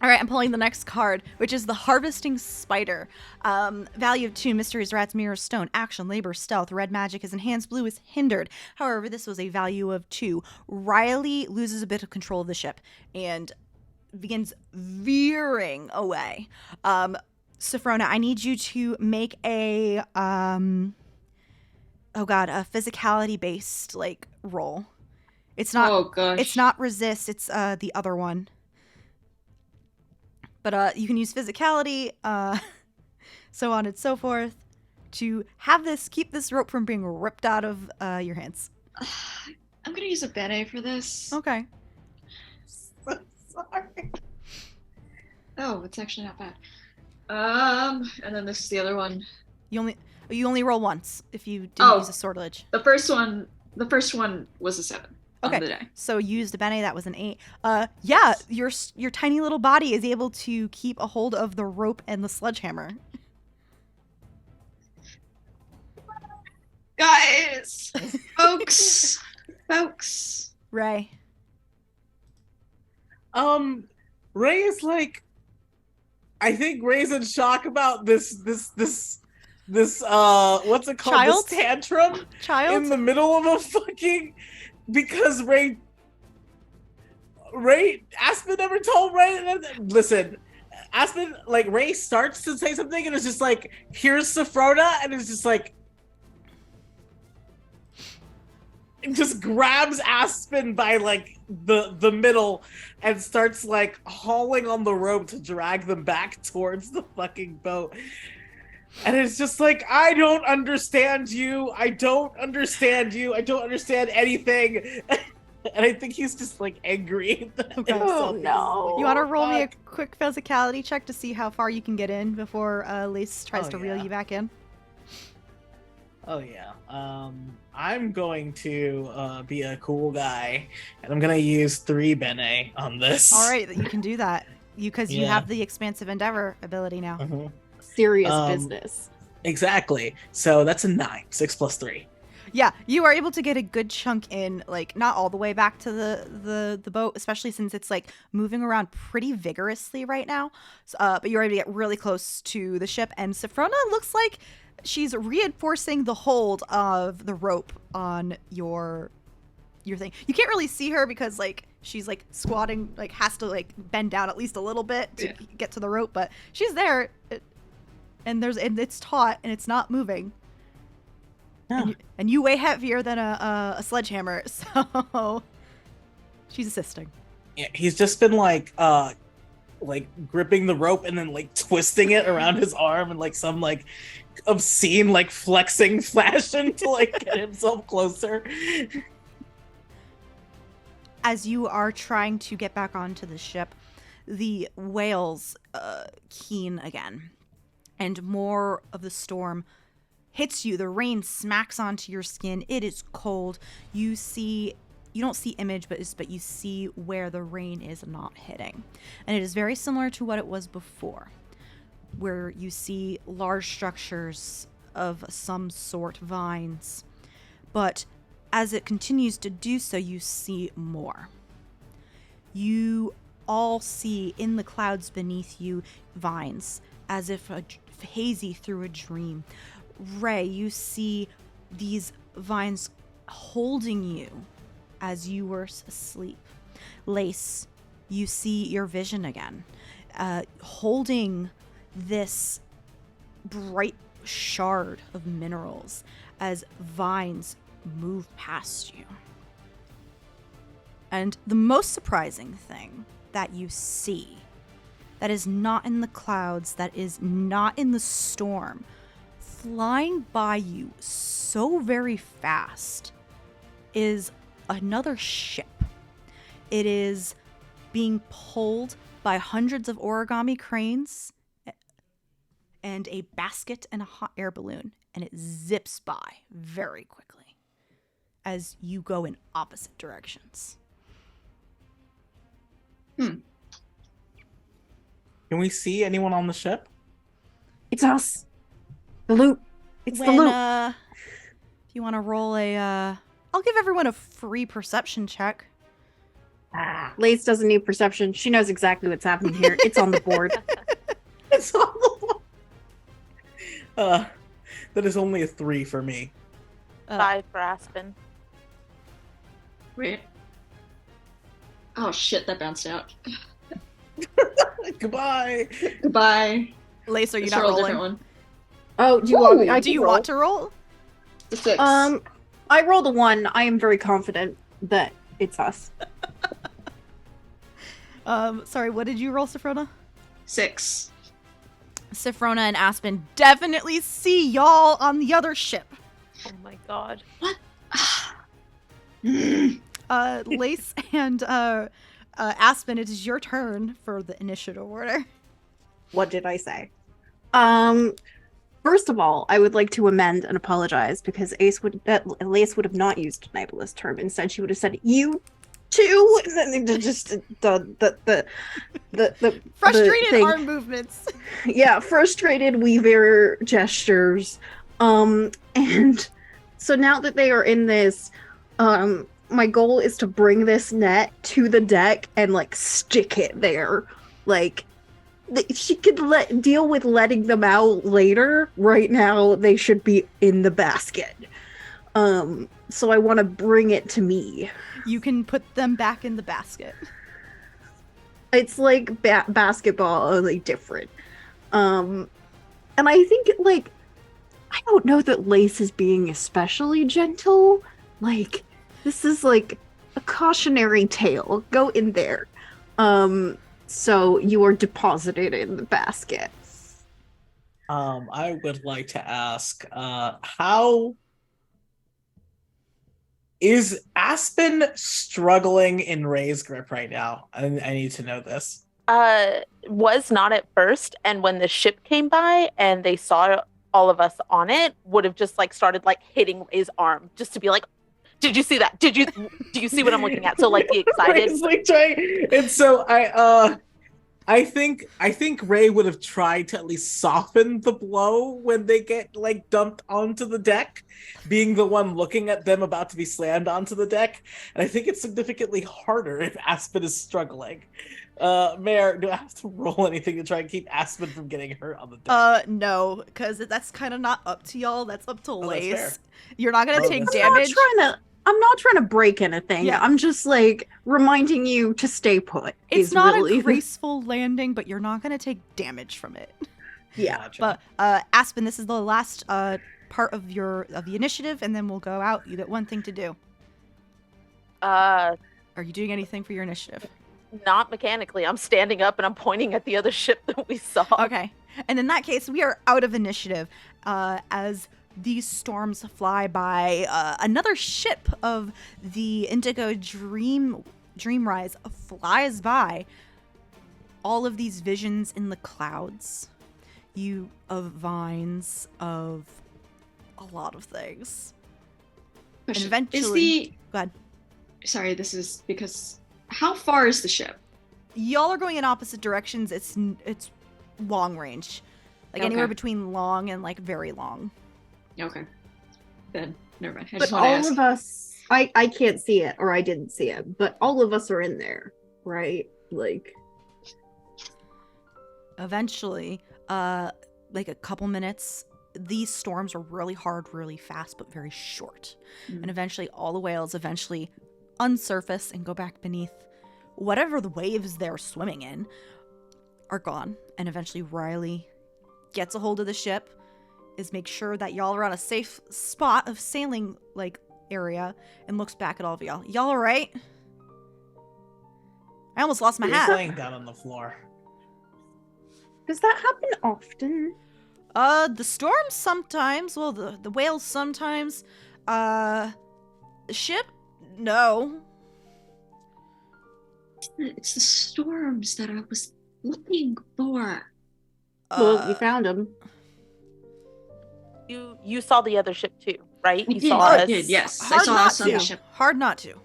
[SPEAKER 5] All right, I'm pulling the next card, which is the Harvesting Spider. Value of 2, Mysteries, Rats, Mirror, Stone, Action, Labor, Stealth, Red Magic is enhanced, Blue is hindered. However, this was a value of 2. Riley loses a bit of control of the ship and begins veering away. Sophrona, I need you to make a physicality based like roll. It's not.
[SPEAKER 2] Oh gosh.
[SPEAKER 5] It's not resist. It's the other one. But you can use physicality, so on and so forth, to have this keep this rope from being ripped out of your hands.
[SPEAKER 2] I'm gonna use a bene for this.
[SPEAKER 5] Okay.
[SPEAKER 3] So sorry.
[SPEAKER 2] Oh, it's actually not bad. And then this is the other one.
[SPEAKER 5] You only roll once if you didn't use a sortilege.
[SPEAKER 2] The first one was a 7
[SPEAKER 5] Okay.
[SPEAKER 2] on the die.
[SPEAKER 5] So you used a bene, that was an 8. Yeah, your tiny little body is able to keep a hold of the rope and the sledgehammer.
[SPEAKER 2] Guys, folks.
[SPEAKER 5] Ray.
[SPEAKER 3] Ray is like, I think Ray's in shock about this what's it called?
[SPEAKER 5] Child?
[SPEAKER 3] This tantrum
[SPEAKER 5] Child?
[SPEAKER 3] in the middle of a fucking, because Aspen never told Ray. Listen, Aspen, like, Ray starts to say something and it's just like, here's Sophrona, and it's just like, it just grabs Aspen by like the middle and starts like hauling on the rope to drag them back towards the fucking boat. And it's just like, I don't understand you. I don't understand anything. And I think he's just like angry.
[SPEAKER 5] Okay.
[SPEAKER 7] Oh no.
[SPEAKER 5] You want to roll me a quick physicality check to see how far you can get in before Lace tries to reel you back in?
[SPEAKER 3] Oh yeah. I'm going to be a cool guy, and I'm gonna use 3 bene on this.
[SPEAKER 5] All right, you can do that because you
[SPEAKER 3] Yeah.
[SPEAKER 5] have the expansive endeavor ability now.
[SPEAKER 3] Mhm.
[SPEAKER 7] Serious business.
[SPEAKER 3] Exactly. So that's a 9. 6 plus 3.
[SPEAKER 5] Yeah, you are able to get a good chunk in, like not all the way back to the boat, especially since it's like moving around pretty vigorously right now. But you're able to get really close to the ship, and Sophrona looks like she's reinforcing the hold of the rope on your thing. You can't really see her because like she's like squatting, like has to like bend down at least a little bit to get to the rope, but she's there, and it's taut and it's not moving.
[SPEAKER 3] Yeah.
[SPEAKER 5] And you weigh heavier than a sledgehammer, so she's assisting.
[SPEAKER 3] Yeah, he's just been like gripping the rope and then like twisting it around his arm and like some like obscene like flexing fashion to like get himself closer.
[SPEAKER 5] As you are trying to get back onto the ship, the whales keen again, and more of the storm hits you. The rain smacks onto your skin. It is cold. You don't see image, but you see where the rain is not hitting. And it is very similar to what it was before, where you see large structures of some sort, vines. But as it continues to do so, you see more. You all see in the clouds beneath you vines, as if hazy through a dream. Ray, you see these vines holding you as you were asleep. Lace, you see your vision again, holding this bright shard of minerals as vines move past you. And the most surprising thing that you see, that is not in the clouds, that is not in the storm, flying by you so very fast, is another ship. It is being pulled by hundreds of origami cranes and a basket and a hot air balloon, and it zips by very quickly as you go in opposite directions.
[SPEAKER 3] Can we see anyone on the ship?
[SPEAKER 7] It's us. The loop. It's the loop.
[SPEAKER 5] If you want to roll I'll give everyone a free perception check.
[SPEAKER 7] Lace doesn't need perception. She knows exactly what's happening here. It's on the board.
[SPEAKER 3] It's on the board. That is only a 3 for me.
[SPEAKER 6] 5 for Aspen.
[SPEAKER 2] Wait. Oh shit, that bounced out.
[SPEAKER 3] Goodbye.
[SPEAKER 2] Goodbye.
[SPEAKER 5] Lace, are you
[SPEAKER 2] Let's
[SPEAKER 5] not
[SPEAKER 2] roll a
[SPEAKER 5] rolling?
[SPEAKER 2] different one.
[SPEAKER 7] Oh, do you want me?
[SPEAKER 5] Do you want to roll?
[SPEAKER 2] The 6.
[SPEAKER 7] I rolled a 1. I am very confident that It's us.
[SPEAKER 5] Sorry, what did you roll, Sophrona?
[SPEAKER 2] 6.
[SPEAKER 5] Sophrona and Aspen definitely see y'all on the other ship.
[SPEAKER 6] Oh my god.
[SPEAKER 2] What?
[SPEAKER 5] Lace and Aspen, it is your turn for the initiative order.
[SPEAKER 7] What did I say? First of all, I would like to amend and apologize because Lace would have not used an ableist term. Instead, she would have said "you too," and then just the
[SPEAKER 5] Frustrated arm movements.
[SPEAKER 7] Yeah, frustrated weaver gestures. And so now that they are in this, my goal is to bring this net to the deck and like stick it there, like. She could deal with letting them out later. Right now, they should be in the basket. So I want to bring it to me.
[SPEAKER 5] You can put them back in the basket.
[SPEAKER 7] It's like basketball, only different. And I think, like, I don't know that Lace is being especially gentle. Like, this is like a cautionary tale. Go in there. So you are deposited in the basket.
[SPEAKER 3] I would like to ask, how is Aspen struggling in Ray's grip right now? I need to know this.
[SPEAKER 6] Was not at first, and when the ship came by and they saw all of us on it, would have just like started like hitting Ray's arm just to be like, did you see that? Do you see what I'm looking at? So like be excited.
[SPEAKER 3] Ray's, like, trying, and so I think Ray would have tried to at least soften the blow when they get like dumped onto the deck, being the one looking at them about to be slammed onto the deck. And I think it's significantly harder if Aspen is struggling. Mayor, do I have to roll anything to try and keep Aspen from getting hurt on the deck?
[SPEAKER 5] No, because that's kind of not up to y'all. That's up to
[SPEAKER 3] that's
[SPEAKER 5] Lace.
[SPEAKER 3] fair.
[SPEAKER 5] You're not gonna take
[SPEAKER 3] that's
[SPEAKER 5] damage.
[SPEAKER 7] I'm not trying to break anything.
[SPEAKER 5] Yeah.
[SPEAKER 7] I'm just like reminding you to stay put.
[SPEAKER 5] It's not
[SPEAKER 7] really...
[SPEAKER 5] a graceful landing, but you're not gonna take damage from it.
[SPEAKER 7] Yeah.
[SPEAKER 3] Gotcha.
[SPEAKER 5] But Aspen, this is the last part of the initiative, and then we'll go out. You get one thing to do. Are you doing anything for your initiative?
[SPEAKER 6] Not mechanically. I'm standing up and I'm pointing at the other ship that we saw.
[SPEAKER 5] Okay. And in that case, we are out of initiative as these storms fly by. Another ship of the Indigo Dreamrise flies by. All of these visions in the clouds. Of vines, of a lot of things. And
[SPEAKER 2] Question.
[SPEAKER 5] eventually... Go ahead.
[SPEAKER 2] Sorry, this is because... How far is the ship?
[SPEAKER 5] Y'all are going in opposite directions. It's long range. Like anywhere between long and like very long.
[SPEAKER 2] Okay. Then, never mind. I
[SPEAKER 7] But
[SPEAKER 2] just want to
[SPEAKER 7] all
[SPEAKER 2] ask.
[SPEAKER 7] of us, I can't see it, or I didn't see it, but all of us are in there, right? Like...
[SPEAKER 5] Eventually, like a couple minutes, these storms are really hard, really fast, but very short. And eventually all the whales unsurface and go back beneath whatever the waves they're swimming in are gone. And eventually Riley gets a hold of the ship, makes sure that y'all are on a safe spot of sailing like area, and looks back at all of y'all. Y'all all right? I almost lost my
[SPEAKER 3] He's
[SPEAKER 5] hat.
[SPEAKER 3] laying down on the floor.
[SPEAKER 7] Does that happen often?
[SPEAKER 5] The storms sometimes. Well, the whales sometimes. The ship? No.
[SPEAKER 2] It's the storms that I was looking for.
[SPEAKER 7] Well, you found him.
[SPEAKER 6] You saw the other ship too, right? You
[SPEAKER 2] I did,
[SPEAKER 6] saw
[SPEAKER 2] I
[SPEAKER 6] us.
[SPEAKER 2] did, yes. I
[SPEAKER 5] Hard
[SPEAKER 2] saw
[SPEAKER 5] not
[SPEAKER 2] us on
[SPEAKER 5] to.
[SPEAKER 2] the ship.
[SPEAKER 5] Hard not to.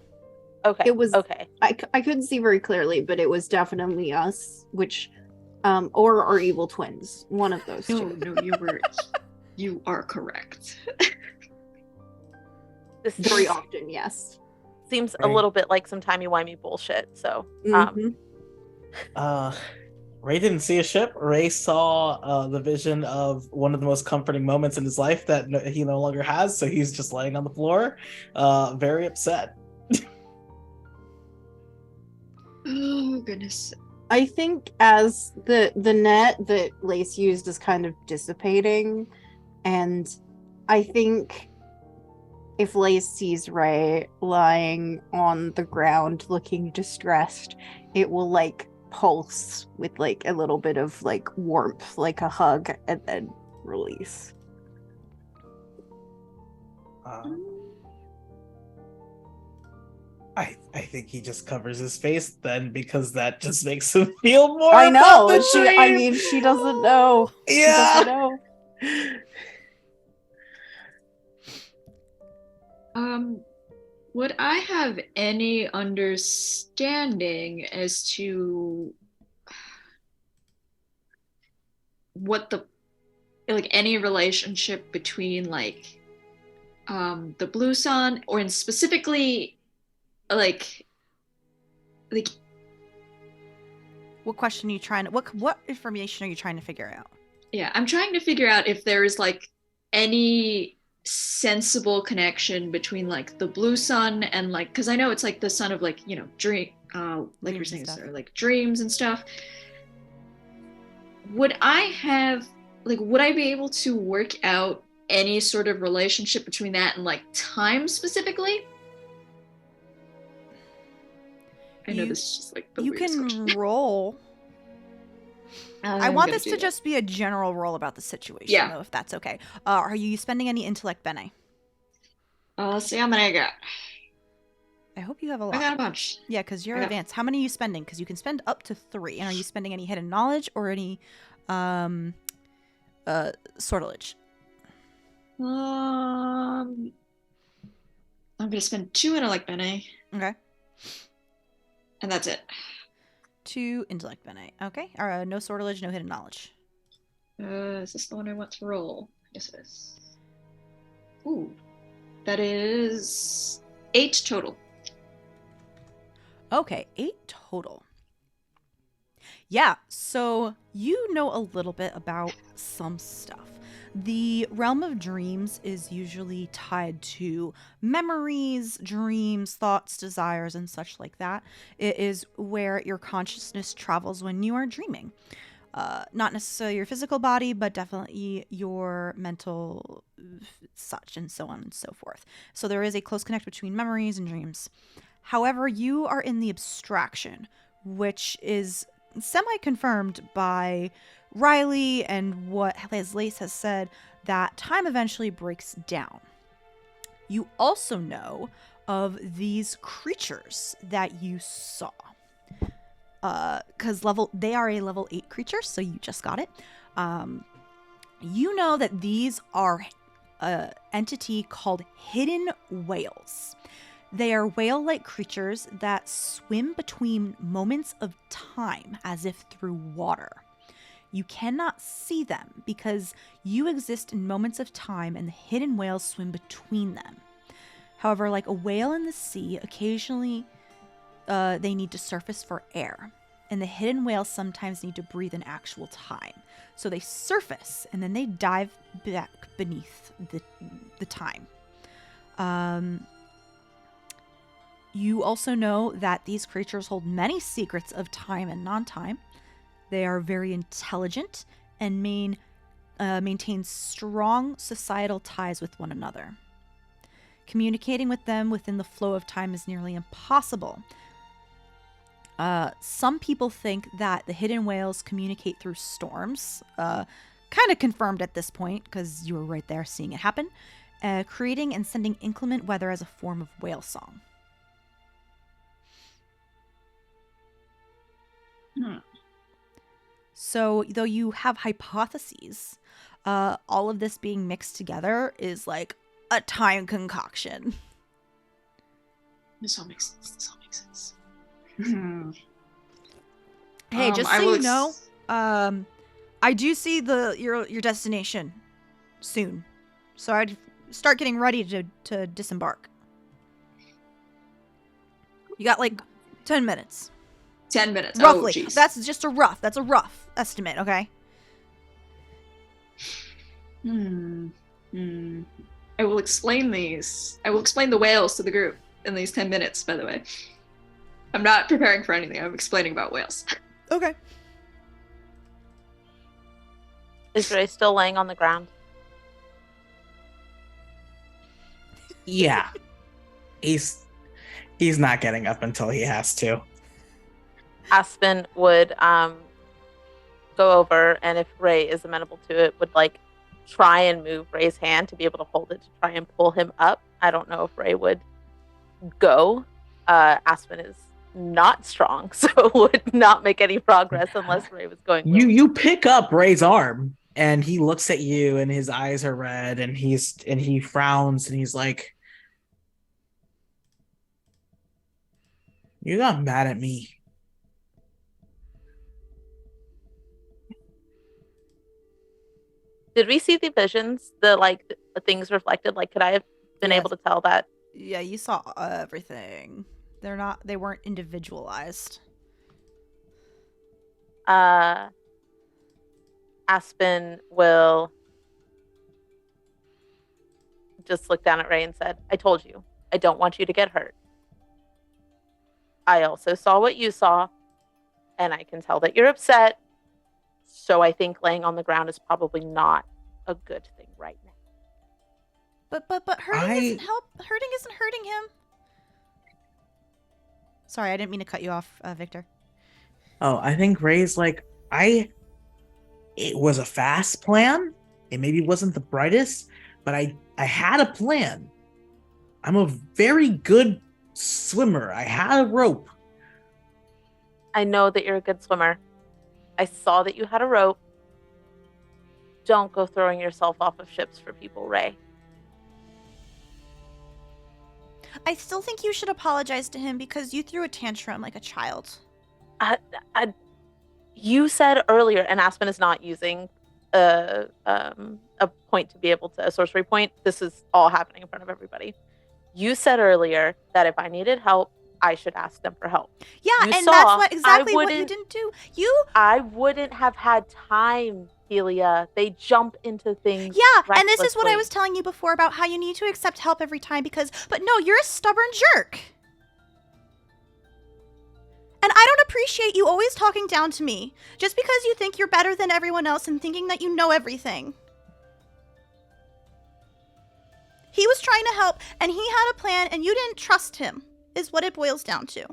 [SPEAKER 6] Okay.
[SPEAKER 7] It was
[SPEAKER 6] okay.
[SPEAKER 7] I couldn't see very clearly, but it was definitely us, which or our evil twins, one of those
[SPEAKER 2] No,
[SPEAKER 7] two.
[SPEAKER 2] no, you are correct.
[SPEAKER 6] This
[SPEAKER 7] Very often, yes.
[SPEAKER 6] seems a
[SPEAKER 3] Right.
[SPEAKER 6] little bit like some timey-wimey bullshit. So,
[SPEAKER 7] Mhm.
[SPEAKER 3] Ray didn't see a ship. Ray saw the vision of one of the most comforting moments in his life that he no longer has, so he's just laying on the floor, very upset.
[SPEAKER 2] Oh, goodness.
[SPEAKER 7] I think as the net that Lace used is kind of dissipating, and I think if Lace sees Ray lying on the ground looking distressed, it will like pulse with like a little bit of like warmth, like a hug, and then release.
[SPEAKER 3] I think he just covers his face then, because that just makes him feel more.
[SPEAKER 7] I know.
[SPEAKER 3] about the
[SPEAKER 7] She doesn't know. She
[SPEAKER 3] Yeah.
[SPEAKER 7] doesn't know.
[SPEAKER 2] Would I have any understanding as to what any relationship between the Blue Sun, or in specifically like
[SPEAKER 5] What question are you trying to, what information are you trying to figure out?
[SPEAKER 2] Yeah, I'm trying to figure out if there is any sensible connection between the Blue Sun and because I know it's the sun of dream, like you're saying, dreams and stuff. Would I be able to work out any sort of relationship between that and time specifically? I know this is just the
[SPEAKER 5] you
[SPEAKER 2] weirdest
[SPEAKER 5] can
[SPEAKER 2] question.
[SPEAKER 5] Roll. I want this to just be a general roll about the situation, though, if that's okay. Are you spending any intellect, Bene?
[SPEAKER 2] Let's see how many I got.
[SPEAKER 5] I hope you have a lot.
[SPEAKER 2] I got a bunch.
[SPEAKER 5] Yeah, because you're advanced. How many are you spending? Because you can spend up to 3. And are you spending any hidden knowledge or any sortilege?
[SPEAKER 2] I'm gonna spend 2 intellect, Bene.
[SPEAKER 5] Okay.
[SPEAKER 2] And that's it.
[SPEAKER 5] 2 intellect, Bene. Okay. No sortilege, no hidden knowledge.
[SPEAKER 2] Is this the one I want to roll? Yes, it is. Ooh. That is 8 total.
[SPEAKER 5] Okay, 8 total. Yeah, so you know a little bit about some stuff. The realm of dreams is usually tied to memories, dreams, thoughts, desires, and such like that. It is where your consciousness travels when you are dreaming. Not necessarily your physical body, but definitely your mental such, and so on and so forth. So there is a close connection between memories and dreams. However, you are in the abstraction, which is semi-confirmed by Riley and what Lace has said, that time eventually breaks down. You also know of these creatures that you saw. Because they are a level 8 creature, so you just got it. You know that these are an entity called hidden whales. They are whale-like creatures that swim between moments of time as if through water. You cannot see them because you exist in moments of time and the hidden whales swim between them. However, like a whale in the sea, occasionally they need to surface for air. And the hidden whales sometimes need to breathe in actual time. So they surface and then they dive back beneath the time. You also know that these creatures hold many secrets of time and non-time. They are very intelligent and maintain strong societal ties with one another. Communicating with them within the flow of time is nearly impossible. Some people think that the hidden whales communicate through storms. Kind of confirmed at this point because you were right there seeing it happen. Creating and sending inclement weather as a form of whale song. So, though you have hypotheses, all of this being mixed together is like a time concoction.
[SPEAKER 2] This all makes sense.
[SPEAKER 5] Hey, just so you know, I do see your destination soon, so I'd start getting ready to disembark. You got like 10 minutes.
[SPEAKER 2] 10 minutes.
[SPEAKER 5] Roughly.
[SPEAKER 2] Oh,
[SPEAKER 5] that's just a rough estimate, okay?
[SPEAKER 2] I will explain these. I will explain the whales to the group in these 10 minutes, by the way. I'm not preparing for anything. I'm explaining about whales.
[SPEAKER 5] Okay.
[SPEAKER 6] Is Ray still laying on the ground?
[SPEAKER 3] Yeah. He's not getting up until he has to.
[SPEAKER 6] Aspen would go over, and if Ray is amenable to it, would like try and move Ray's hand to be able to hold it to try and pull him up. I don't know if Ray would go. Aspen is not strong, so would not make any progress unless Ray was going.
[SPEAKER 3] You pick up Ray's arm, and he looks at you, and his eyes are red, and he frowns, and he's like, "You got mad at me."
[SPEAKER 6] Did we see the visions? The things reflected? Like, could I have been able to tell that?
[SPEAKER 5] Yeah, you saw everything. They weren't individualized.
[SPEAKER 6] Aspen will just look down at Ray and said, "I told you, I don't want you to get hurt. I also saw what you saw, and I can tell that you're upset. So I think laying on the ground is probably not a good thing right now."
[SPEAKER 5] But hurting isn't help. Hurting isn't hurting him. Sorry, I didn't mean to cut you off, Victor.
[SPEAKER 3] Oh, I think Ray's like, it was a fast plan. It maybe wasn't the brightest, but I had a plan. I'm a very good swimmer. I had a rope.
[SPEAKER 6] I know that you're a good swimmer. I saw that you had a rope. Don't go throwing yourself off of ships for people, Ray.
[SPEAKER 5] I still think you should apologize to him because you threw a tantrum like a child.
[SPEAKER 6] You said earlier, and Aspen is not using a point to be able to, a sorcery point. This is all happening in front of everybody. You said earlier that if I needed help, I should ask them for help.
[SPEAKER 5] Yeah,
[SPEAKER 6] You
[SPEAKER 5] and
[SPEAKER 6] saw,
[SPEAKER 5] that's exactly what you didn't do.
[SPEAKER 6] I wouldn't have had time, Helia. They jump into things.
[SPEAKER 5] Yeah, and this is what I was telling you before about how you need to accept help every time but no, you're a stubborn jerk. And I don't appreciate you always talking down to me just because you think you're better than everyone else and thinking that you know everything. He was trying to help, and he had a plan, and you didn't trust him, is what it boils down to.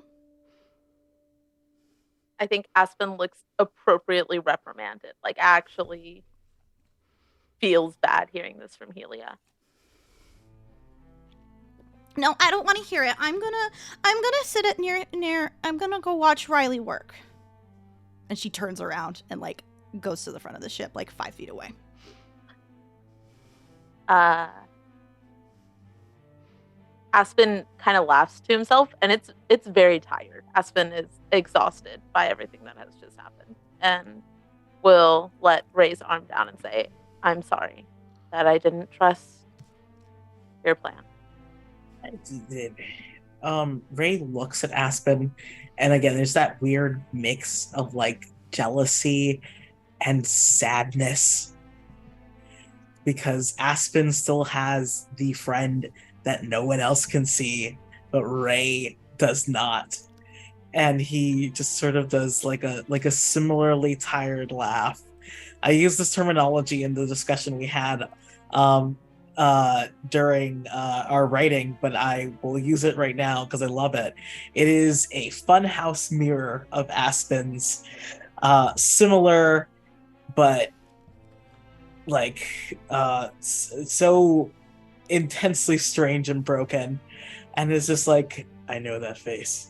[SPEAKER 6] I think Aspen looks appropriately reprimanded. Like, actually feels bad hearing this from Helia.
[SPEAKER 5] No, I don't want to hear it. I'm gonna sit at near. I'm gonna go watch Riley work. And she turns around and goes to the front of the ship, 5 feet away.
[SPEAKER 6] Aspen kind of laughs to himself, and it's very tired. Aspen is exhausted by everything that has just happened, and will let Ray's arm down and say, "I'm sorry that I didn't trust your plan."
[SPEAKER 3] Ray looks at Aspen, and again, there's that weird mix of jealousy and sadness, because Aspen still has the friend that no one else can see, but Ray does not. And he just sort of does a similarly tired laugh. I use this terminology in the discussion we had during our writing, but I will use it right now because I love it. It is a funhouse mirror of Aspen's, similar, but so intensely strange and broken, and it's just I know that face.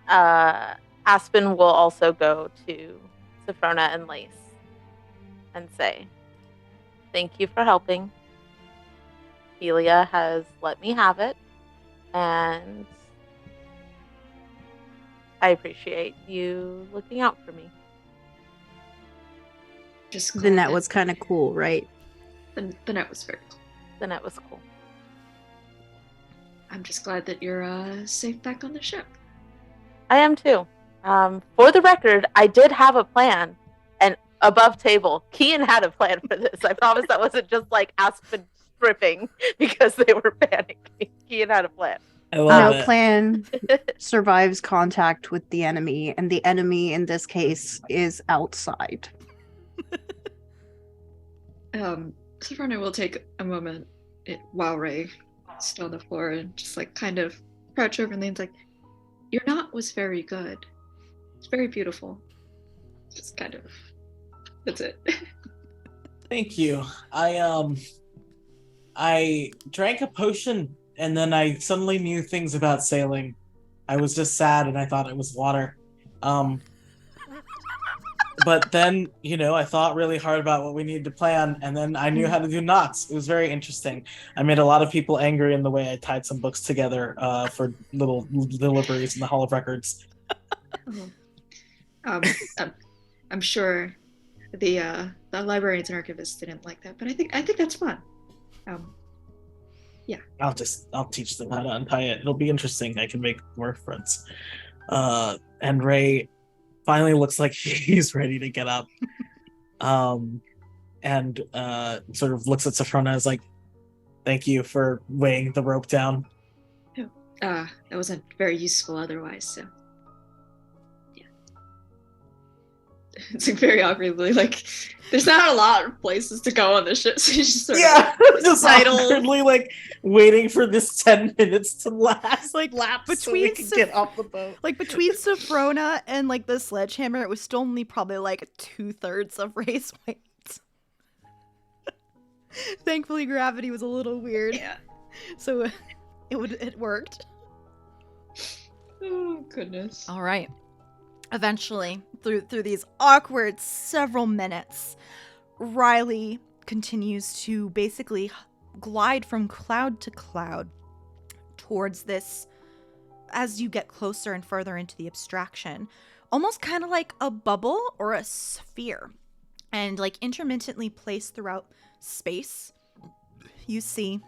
[SPEAKER 6] Aspen will also go to Sophrona and Lace and say, "Thank you for helping. Helia has let me have it, and I appreciate you looking out for me."
[SPEAKER 7] The net was kind of cool, right?
[SPEAKER 2] The net was very cool.
[SPEAKER 6] The net was cool.
[SPEAKER 2] I'm just glad that you're safe back on the ship.
[SPEAKER 6] I am too. For the record, I did have a plan, and above table, Kian had a plan for this. I promise that wasn't just Aspen stripping because they were panicking. Kian had a plan.
[SPEAKER 3] I love
[SPEAKER 7] No
[SPEAKER 3] it.
[SPEAKER 7] plan survives contact with the enemy, and the enemy in this case is outside.
[SPEAKER 2] Sabrina will take a moment while Ray is still on the floor and just like kind of crouch over and leans like, your knot was very good. It's very beautiful. Just kind of, that's it.
[SPEAKER 3] Thank you. I drank a potion and then I suddenly knew things about sailing. I was just sad and I thought it was water. But then, I thought really hard about what we needed to plan, and then I knew how to do knots. It was very interesting. I made a lot of people angry in the way I tied some books together for little deliveries in the Hall of Records.
[SPEAKER 2] I'm sure the librarians and archivists didn't like that, but I think that's fun. Yeah.
[SPEAKER 3] I'll teach them how to untie it. It'll be interesting. I can make more friends. And Ray finally looks like he's ready to get up. And sort of looks at Safrona as like, thank you for weighing the rope down.
[SPEAKER 2] That wasn't very useful otherwise, so yeah. It's like very awkwardly like there's not a lot of places to go on the ship, so you just sort of
[SPEAKER 3] just awkwardly like waiting for this 10 minutes to last,
[SPEAKER 5] like
[SPEAKER 3] lapse so we can get off the boat.
[SPEAKER 5] Like between Safrona and like the sledgehammer, it was still only probably like 2/3 of Ray's weight. Thankfully, gravity was a little weird.
[SPEAKER 2] Yeah.
[SPEAKER 5] So it worked.
[SPEAKER 2] Oh goodness.
[SPEAKER 5] All right. Eventually, through these awkward several minutes, Riley continues to basically glide from cloud to cloud towards this as you get closer and further into the abstraction. Almost kind of like a bubble or a sphere. And like intermittently placed throughout space, you see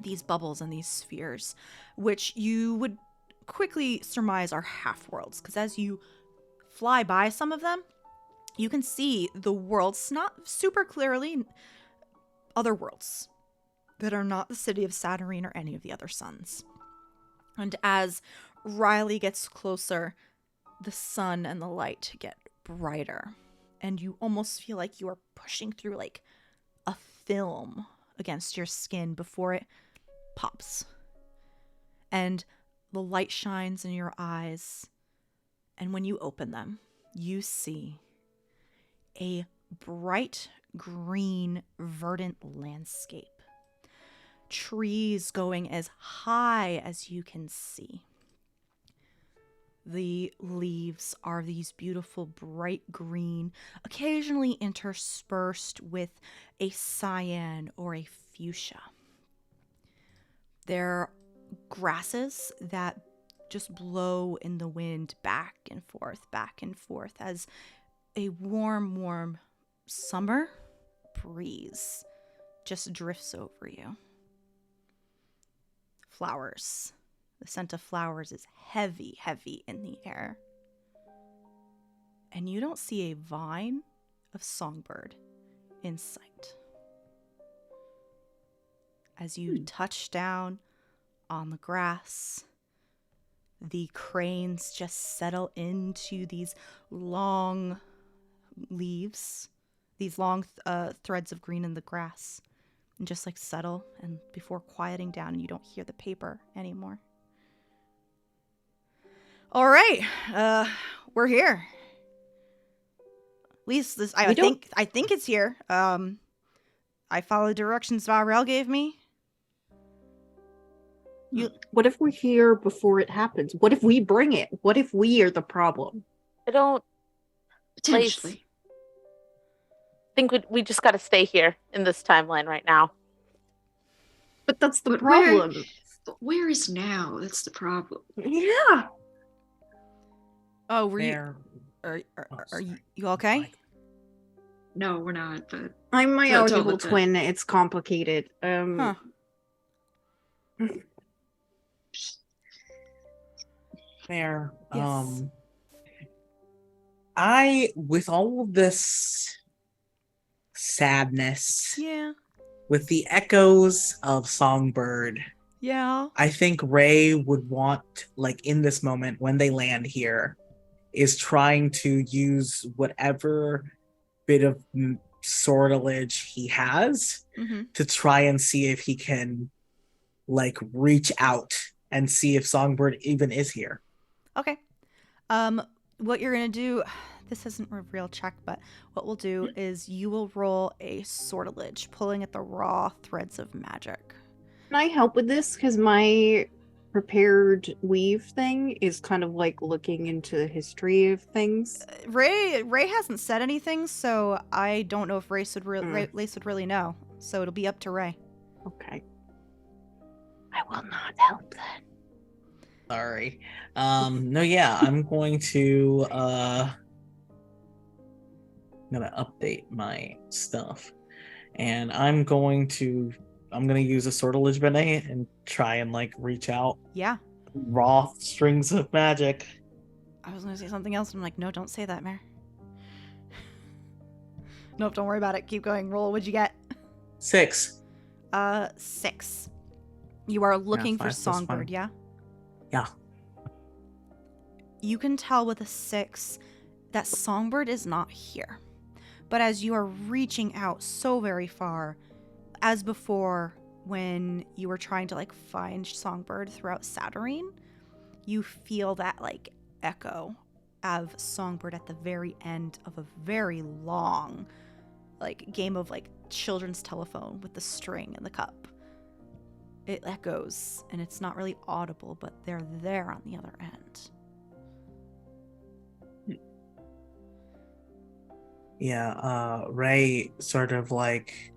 [SPEAKER 5] these bubbles and these spheres, which you would quickly surmise are half-worlds, because as you fly by some of them, you can see the worlds, not super clearly, other worlds that are not the city of Saturnine or any of the other suns. And as Riley gets closer, the sun and the light get brighter, and you almost feel like you are pushing through like a film against your skin before it pops. And the light shines in your eyes, and when you open them, you see a bright green verdant landscape. Trees going as high as you can see. The leaves are these beautiful bright green, occasionally interspersed with a cyan or a fuchsia. There are grasses that just blow in the wind back and forth as a warm summer breeze just drifts over you. Flowers. The scent of flowers is heavy in the air. And you don't see a vine of songbird in sight. As you touch down on the grass, the cranes just settle into these long leaves, these long threads of green in the grass, and just like settle, and before quieting down, and you don't hear the paper anymore. All right, we're here. At least this, I think it's here. I followed directions Varel gave me.
[SPEAKER 7] What if we're here before it happens? What if we bring it? What if we are the problem?
[SPEAKER 6] I don't
[SPEAKER 2] Potentially.
[SPEAKER 6] think we just got to stay here in this timeline right now.
[SPEAKER 7] But that's the
[SPEAKER 2] But
[SPEAKER 7] problem.
[SPEAKER 2] Where is now? That's the problem.
[SPEAKER 7] Yeah.
[SPEAKER 5] Oh, were
[SPEAKER 3] There.
[SPEAKER 5] you? Are you okay?
[SPEAKER 2] No, we're not, but
[SPEAKER 7] I'm my
[SPEAKER 2] Don't
[SPEAKER 7] eligible
[SPEAKER 2] look at-
[SPEAKER 7] twin. It's complicated.
[SPEAKER 5] Huh.
[SPEAKER 3] There.
[SPEAKER 5] Yes.
[SPEAKER 3] With all of this sadness,
[SPEAKER 5] Yeah.
[SPEAKER 3] with the echoes of Songbird,
[SPEAKER 5] Yeah.
[SPEAKER 3] I think Ray would want, like in this moment when they land here, is trying to use whatever bit of sortilege he has
[SPEAKER 5] Mm-hmm.
[SPEAKER 3] to try and see if he can like reach out and see if Songbird even is here.
[SPEAKER 5] Okay. What you're gonna do? This isn't a real check, but what we'll do is you will roll a sortilege, pulling at the raw threads of magic.
[SPEAKER 7] Can I help with this? Because my prepared weave thing is kind of like looking into the history of things.
[SPEAKER 5] Ray hasn't said anything, so I don't know if Lace would really know. So it'll be up to Ray.
[SPEAKER 7] Okay. I will not help then.
[SPEAKER 3] Sorry. No, yeah, I'm going to update my stuff. And I'm gonna use a sortilege bene and try and like reach out.
[SPEAKER 5] Yeah.
[SPEAKER 3] Raw strings of magic.
[SPEAKER 5] I was gonna say something else, and I'm like, no, don't say that, Mare. Nope, don't worry about it. Keep going. Roll. What'd you get?
[SPEAKER 3] 6.
[SPEAKER 5] 6. You are looking for
[SPEAKER 3] 5 plus
[SPEAKER 5] Songbird,
[SPEAKER 3] 5.
[SPEAKER 5] yeah?
[SPEAKER 3] Yeah.
[SPEAKER 5] You can tell with a 6 that Songbird is not here. But as you are reaching out so very far, as before when you were trying to like find Songbird throughout Saturnine, you feel that like echo of Songbird at the very end of a very long like game of like children's telephone with the string and the cup. It echoes, and it's not really audible, but they're there on the other end.
[SPEAKER 3] Yeah, Ray sort of like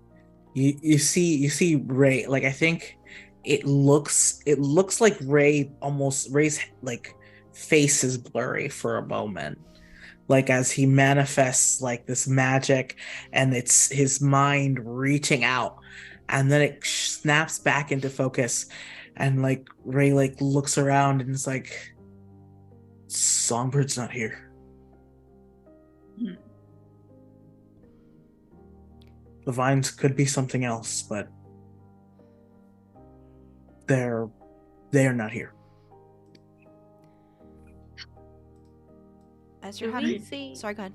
[SPEAKER 3] you see Ray, like I think it looks like Ray's like face is blurry for a moment. Like as he manifests like this magic and it's his mind reaching out, and then it snaps back into focus, and like Ray like looks around and it's like, Songbird's not here. The vines could be something else, but they are not here.
[SPEAKER 5] As you're
[SPEAKER 6] Do we
[SPEAKER 5] having...
[SPEAKER 6] see?
[SPEAKER 5] Sorry, go ahead.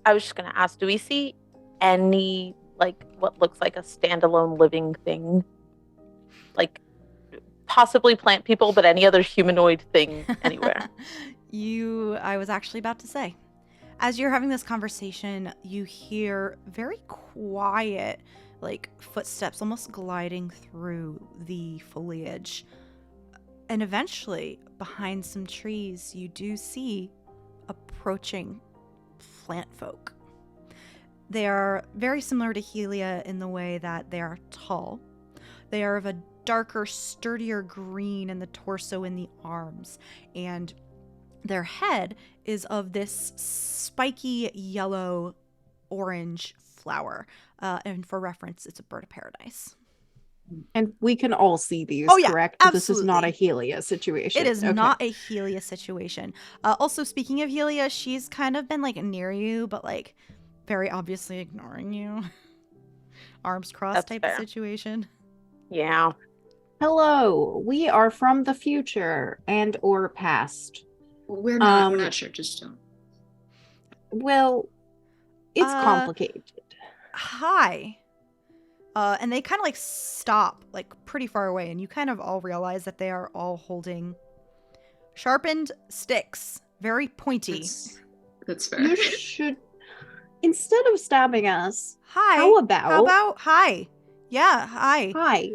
[SPEAKER 6] I was just gonna ask. Do we see any like what looks like a standalone living thing, like possibly plant people, but any other humanoid thing anywhere?
[SPEAKER 5] I was actually about to say. As you're having this conversation, you hear very quiet, like footsteps almost gliding through the foliage. And eventually, behind some trees, you do see approaching plant folk. They are very similar to Helia in the way that they are tall. They are of a darker, sturdier green in the torso and the arms, and their head is of this spiky yellow orange flower. And for reference, it's a bird of paradise.
[SPEAKER 7] And we can all see these,
[SPEAKER 5] Oh, yeah,
[SPEAKER 7] correct?
[SPEAKER 5] absolutely.
[SPEAKER 7] This is not a Helia situation.
[SPEAKER 5] It is
[SPEAKER 7] Okay.
[SPEAKER 5] not a Helia situation. Also, speaking of Helia, she's kind of been like near you, but like very obviously ignoring you. Arms crossed
[SPEAKER 6] That's
[SPEAKER 5] type
[SPEAKER 6] fair.
[SPEAKER 5] of situation.
[SPEAKER 6] Yeah.
[SPEAKER 7] Hello, we are from the future and or past.
[SPEAKER 2] We're not sure. Just don't.
[SPEAKER 7] Well, it's complicated.
[SPEAKER 5] Hi. And they kind of like stop like pretty far away, and you kind of all realize that they are all holding sharpened sticks, very pointy.
[SPEAKER 2] That's fair.
[SPEAKER 7] You should, instead of stabbing us,
[SPEAKER 5] Hi.
[SPEAKER 7] how about
[SPEAKER 5] hi? Yeah, hi.
[SPEAKER 7] Hi.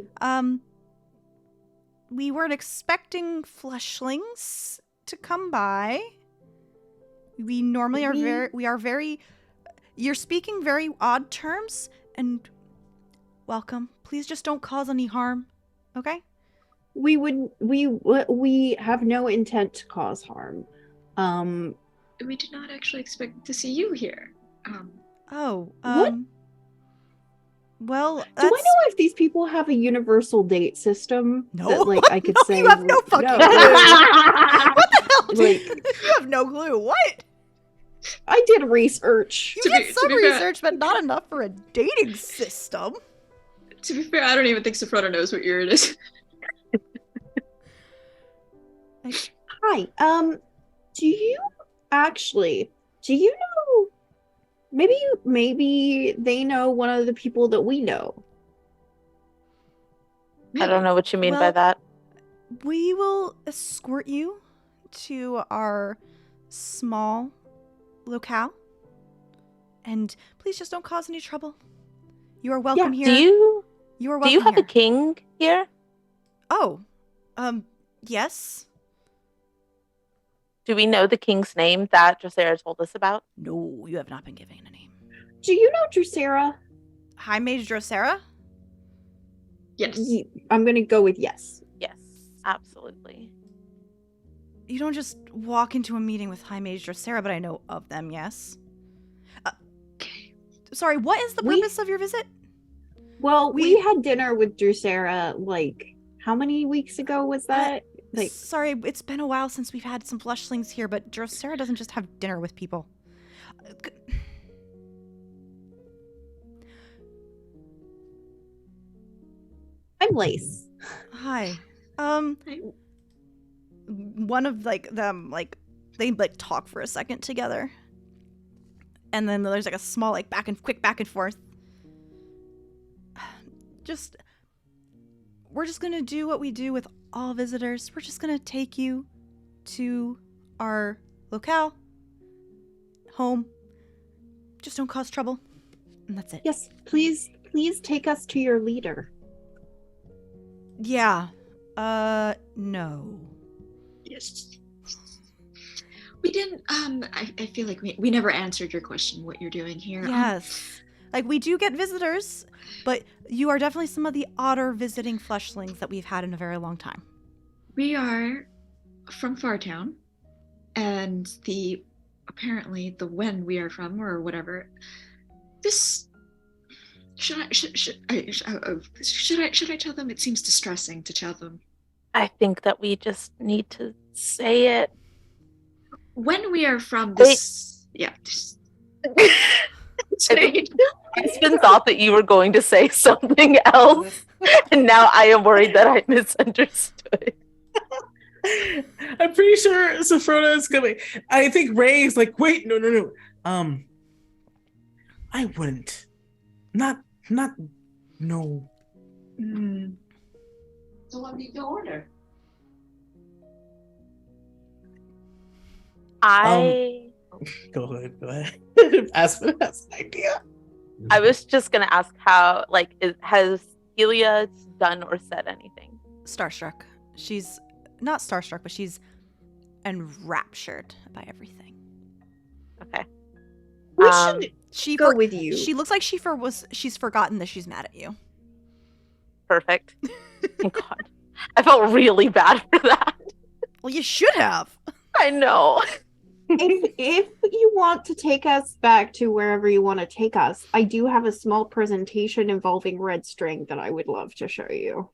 [SPEAKER 5] We weren't expecting fleshlings to come by. We normally are very you're speaking very odd terms, and welcome. Please just don't cause any harm, okay?
[SPEAKER 7] We have no intent to cause harm.
[SPEAKER 2] We did not actually expect to see you here.
[SPEAKER 7] What?
[SPEAKER 5] Well,
[SPEAKER 7] Do I know if these people have a universal date system?
[SPEAKER 5] No,
[SPEAKER 7] that, like I could
[SPEAKER 5] no,
[SPEAKER 7] say
[SPEAKER 5] you have no fucking
[SPEAKER 7] no.
[SPEAKER 5] clue. What the hell?
[SPEAKER 7] Like,
[SPEAKER 5] you have no clue. What?
[SPEAKER 7] I did research.
[SPEAKER 5] You did some research, but not enough for a dating system.
[SPEAKER 2] To be fair, I don't even think Safrona knows what year it is.
[SPEAKER 7] Hi. Do you know Maybe they know one of the people that we know.
[SPEAKER 6] I don't know what you mean by
[SPEAKER 5] Well-
[SPEAKER 6] that.
[SPEAKER 5] We will escort you to our small locale. And please just don't cause any trouble. You are welcome here.
[SPEAKER 6] Do you
[SPEAKER 5] You are
[SPEAKER 6] do
[SPEAKER 5] welcome
[SPEAKER 6] you have
[SPEAKER 5] here.
[SPEAKER 6] a king here?
[SPEAKER 5] Oh. Yes.
[SPEAKER 6] Do we know the king's name that Dracera told us about?
[SPEAKER 5] No, you have not been given a name.
[SPEAKER 7] Do you know Dracera?
[SPEAKER 5] High Mage Dracera?
[SPEAKER 2] Yes.
[SPEAKER 7] I'm gonna go with yes.
[SPEAKER 6] Yes, absolutely.
[SPEAKER 5] You don't just walk into a meeting with High Mage Dracera, but I know of them, yes. Sorry, what is the purpose of your visit?
[SPEAKER 7] Well, we had dinner with Dracera, like, how many weeks ago was that?
[SPEAKER 5] Sorry, it's been a while since we've had some fleshlings here, but Dracera doesn't just have dinner with people.
[SPEAKER 7] I'm Lace.
[SPEAKER 5] Hi. One of them they talk for a second together. And then there's like a small quick back and forth. We're just going to do what we do with all visitors. We're just going to take you to our locale, home. Just don't cause trouble. And that's it.
[SPEAKER 7] Yes, please take us to your leader.
[SPEAKER 5] Yeah. No.
[SPEAKER 2] Yes. We didn't, I feel like we never answered your question, what you're doing here.
[SPEAKER 5] Yes. We do get visitors, but you are definitely some of the odder visiting fleshlings that we've had in a very long time.
[SPEAKER 2] We are from Fartown, and apparently the when we are from, or whatever, this, should I tell them? It seems distressing to tell them.
[SPEAKER 6] I think that we just need to say it.
[SPEAKER 2] When we are from this,
[SPEAKER 6] It's been thought that you were going to say something else, and now I am worried that I misunderstood.
[SPEAKER 3] I'm pretty sure Sophrona is coming. I think Ray's like, wait, no. I wouldn't. No.
[SPEAKER 9] So what did you order?
[SPEAKER 3] Go ahead. Aspen has an idea.
[SPEAKER 6] I was just gonna ask how, has Elia done or said anything?
[SPEAKER 5] Starstruck. She's not starstruck, but she's enraptured by everything.
[SPEAKER 6] Okay.
[SPEAKER 7] We should go with you.
[SPEAKER 5] She looks like she's forgotten that she's mad at you.
[SPEAKER 6] Perfect. God, I felt really bad for that.
[SPEAKER 5] Well, you should have.
[SPEAKER 6] I know.
[SPEAKER 7] If you want to take us back to wherever you want to take us, I do have a small presentation involving red string that I would love to show you.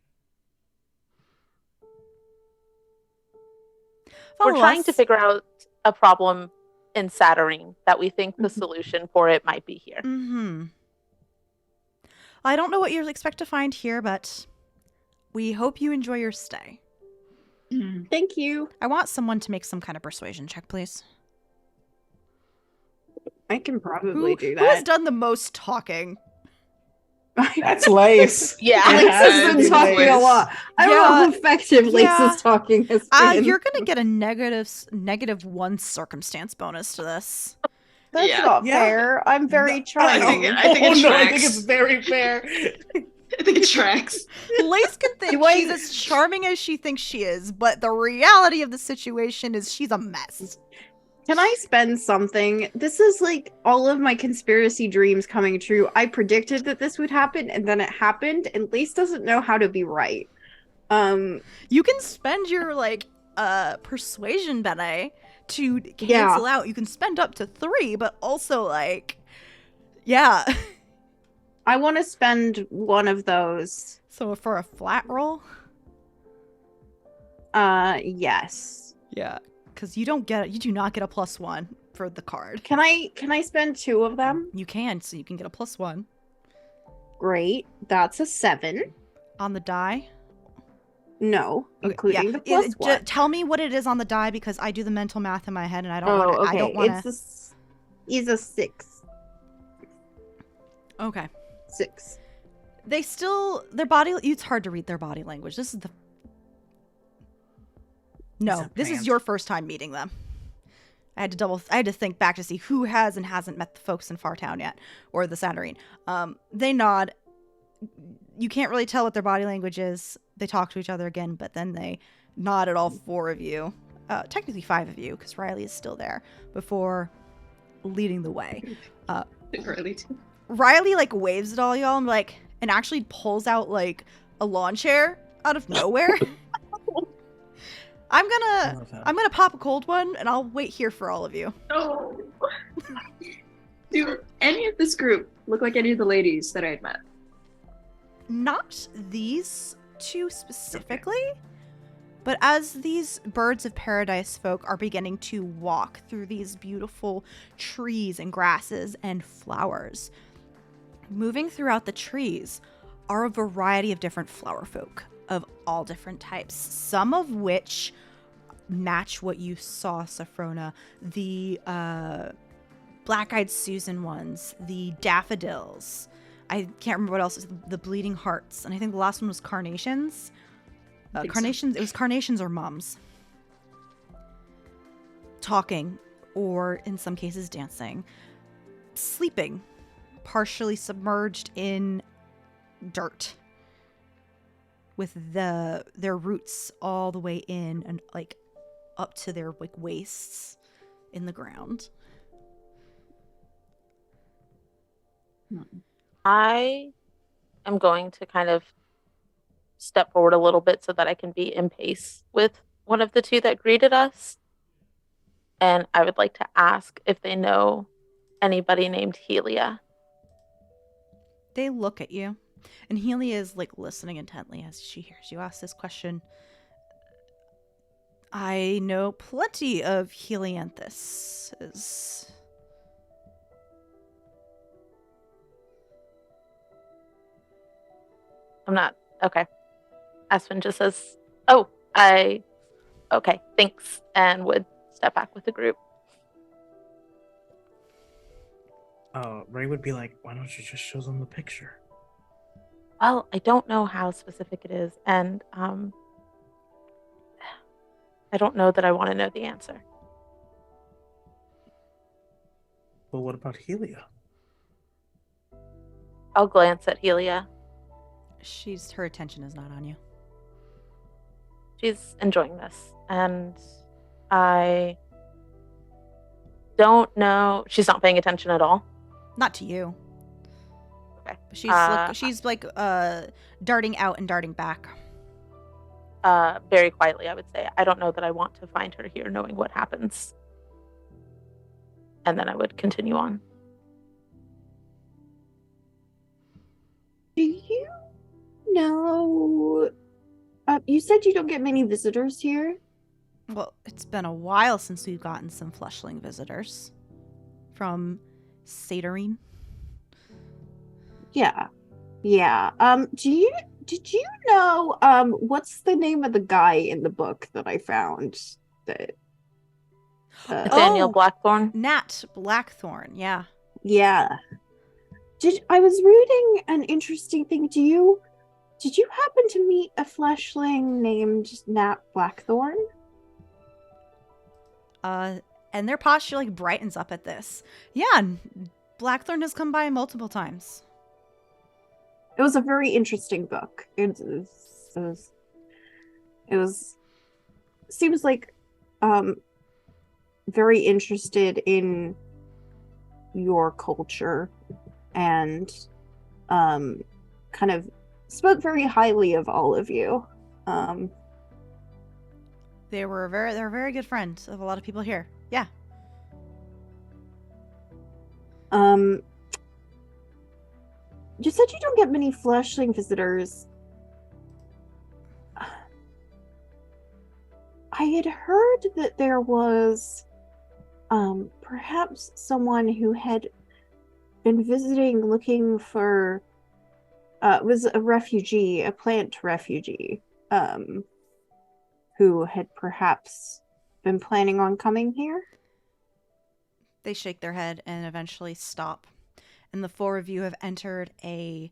[SPEAKER 6] We're trying to figure out a problem in Saturnine that we think the solution for it might be here.
[SPEAKER 5] Mm-hmm. I don't know what you expect to find here, but we hope you enjoy your stay.
[SPEAKER 7] Thank you.
[SPEAKER 5] I want someone to make some kind of persuasion check, please.
[SPEAKER 7] I can probably do
[SPEAKER 5] Who has
[SPEAKER 7] that.
[SPEAKER 5] done the most talking?
[SPEAKER 3] That's Lace.
[SPEAKER 6] Yeah.
[SPEAKER 7] Lace has been talking a lot. I don't know how effective
[SPEAKER 5] Yeah.
[SPEAKER 7] Lace's talking has been.
[SPEAKER 5] You're gonna get a -1 circumstance bonus to this.
[SPEAKER 7] That's not fair. I'm very charming.
[SPEAKER 2] I think it
[SPEAKER 3] I
[SPEAKER 2] tracks.
[SPEAKER 3] think it's very fair.
[SPEAKER 2] I think it tracks.
[SPEAKER 5] Lace can think she's as charming as she thinks she is, but the reality of the situation is she's a mess.
[SPEAKER 7] Can I spend something? This is like all of my conspiracy dreams coming true. I predicted that this would happen, and then it happened, and Lace doesn't know how to be right.
[SPEAKER 5] You can spend your persuasion bene to cancel out. You can spend up to 3, but also yeah.
[SPEAKER 7] I want to spend one of those.
[SPEAKER 5] So for a flat roll?
[SPEAKER 7] Yes.
[SPEAKER 5] Yeah, because you do not get a +1 for the card.
[SPEAKER 7] Can I spend 2 of them?
[SPEAKER 5] You can, so you can get a +1.
[SPEAKER 7] Great. That's a 7.
[SPEAKER 5] On the die?
[SPEAKER 7] No,
[SPEAKER 5] Okay,
[SPEAKER 7] including the +1.
[SPEAKER 5] Tell me what it is on the die, because I do the mental math in my head and I don't want to.
[SPEAKER 7] It's a 6.
[SPEAKER 5] Okay.
[SPEAKER 7] 6.
[SPEAKER 5] They still their body. It's hard to read their body language. This is this is your first time meeting them. I had to think back to see who has and hasn't met the folks in Fartown yet, or the Saturnine. They nod. You can't really tell what their body language is. They talk to each other again, but then they nod at all 4 of you. Technically 5 of you, because Riley is still there, before leading the way.
[SPEAKER 2] Riley too.
[SPEAKER 5] Riley like waves at all y'all and actually pulls out like a lawn chair out of nowhere. I'm gonna pop a cold one and I'll wait here for all of you.
[SPEAKER 2] Oh. Do any of this group look like any of the ladies that I had met?
[SPEAKER 5] Not these 2 specifically, but as these birds of paradise folk are beginning to walk through these beautiful trees and grasses and flowers, moving throughout the trees are a variety of different flower folk of all different types, some of which match what you saw, Sophrona. The black-eyed Susan ones, the daffodils. I can't remember what else. The bleeding hearts, and I think the last one was carnations. Carnations. So. It was carnations or mums. Talking, or in some cases dancing, sleeping, partially submerged in dirt, with their roots all the way in and like up to their like waists in the ground.
[SPEAKER 6] I am going to kind of step forward a little bit so that I can be in pace with one of the 2 that greeted us. And I would like to ask if they know anybody named Helia.
[SPEAKER 5] They look at you, and Helia is like listening intently as she hears you ask this question. I know plenty of Helianthuses.
[SPEAKER 6] I'm not. Okay. Aspen just says, okay, thanks, and would step back with the group.
[SPEAKER 3] Ray would be like, why don't you just show them the picture?
[SPEAKER 6] Well, I don't know how specific it is, and I don't know that I want to know the answer.
[SPEAKER 3] Well, what about Helia?
[SPEAKER 6] I'll glance at Helia.
[SPEAKER 5] Her attention is not on you.
[SPEAKER 6] She's enjoying this, and I don't know. She's not paying attention at all.
[SPEAKER 5] Not to you.
[SPEAKER 6] Okay.
[SPEAKER 5] She's darting out and darting back.
[SPEAKER 6] Very quietly, I would say. I don't know that I want to find her here, knowing what happens. And then I would continue on.
[SPEAKER 7] Do you know? You said you don't get many visitors here.
[SPEAKER 5] Well, it's been a while since we've gotten some fleshling visitors from Saturnine.
[SPEAKER 7] Yeah. Did you know what's the name of the guy in the book that I found that
[SPEAKER 6] Nathaniel Blackthorn?
[SPEAKER 5] Nat Blackthorn, yeah.
[SPEAKER 7] Yeah. I was reading an interesting thing. Did you happen to meet a fleshling named Nat Blackthorn?
[SPEAKER 5] And their posture like brightens up at this. Yeah, Blackthorn has come by multiple times.
[SPEAKER 7] It was a very interesting book. It was seems like very interested in your culture and kind of spoke very highly of all of you.
[SPEAKER 5] They're very good friends of a lot of people here. Yeah.
[SPEAKER 7] You said you don't get many fleshling visitors. I had heard that there was perhaps someone who had been visiting looking for was a refugee, a plant refugee, who had perhaps been planning on coming here.
[SPEAKER 5] They shake their head and eventually stop and the four of you have entered a...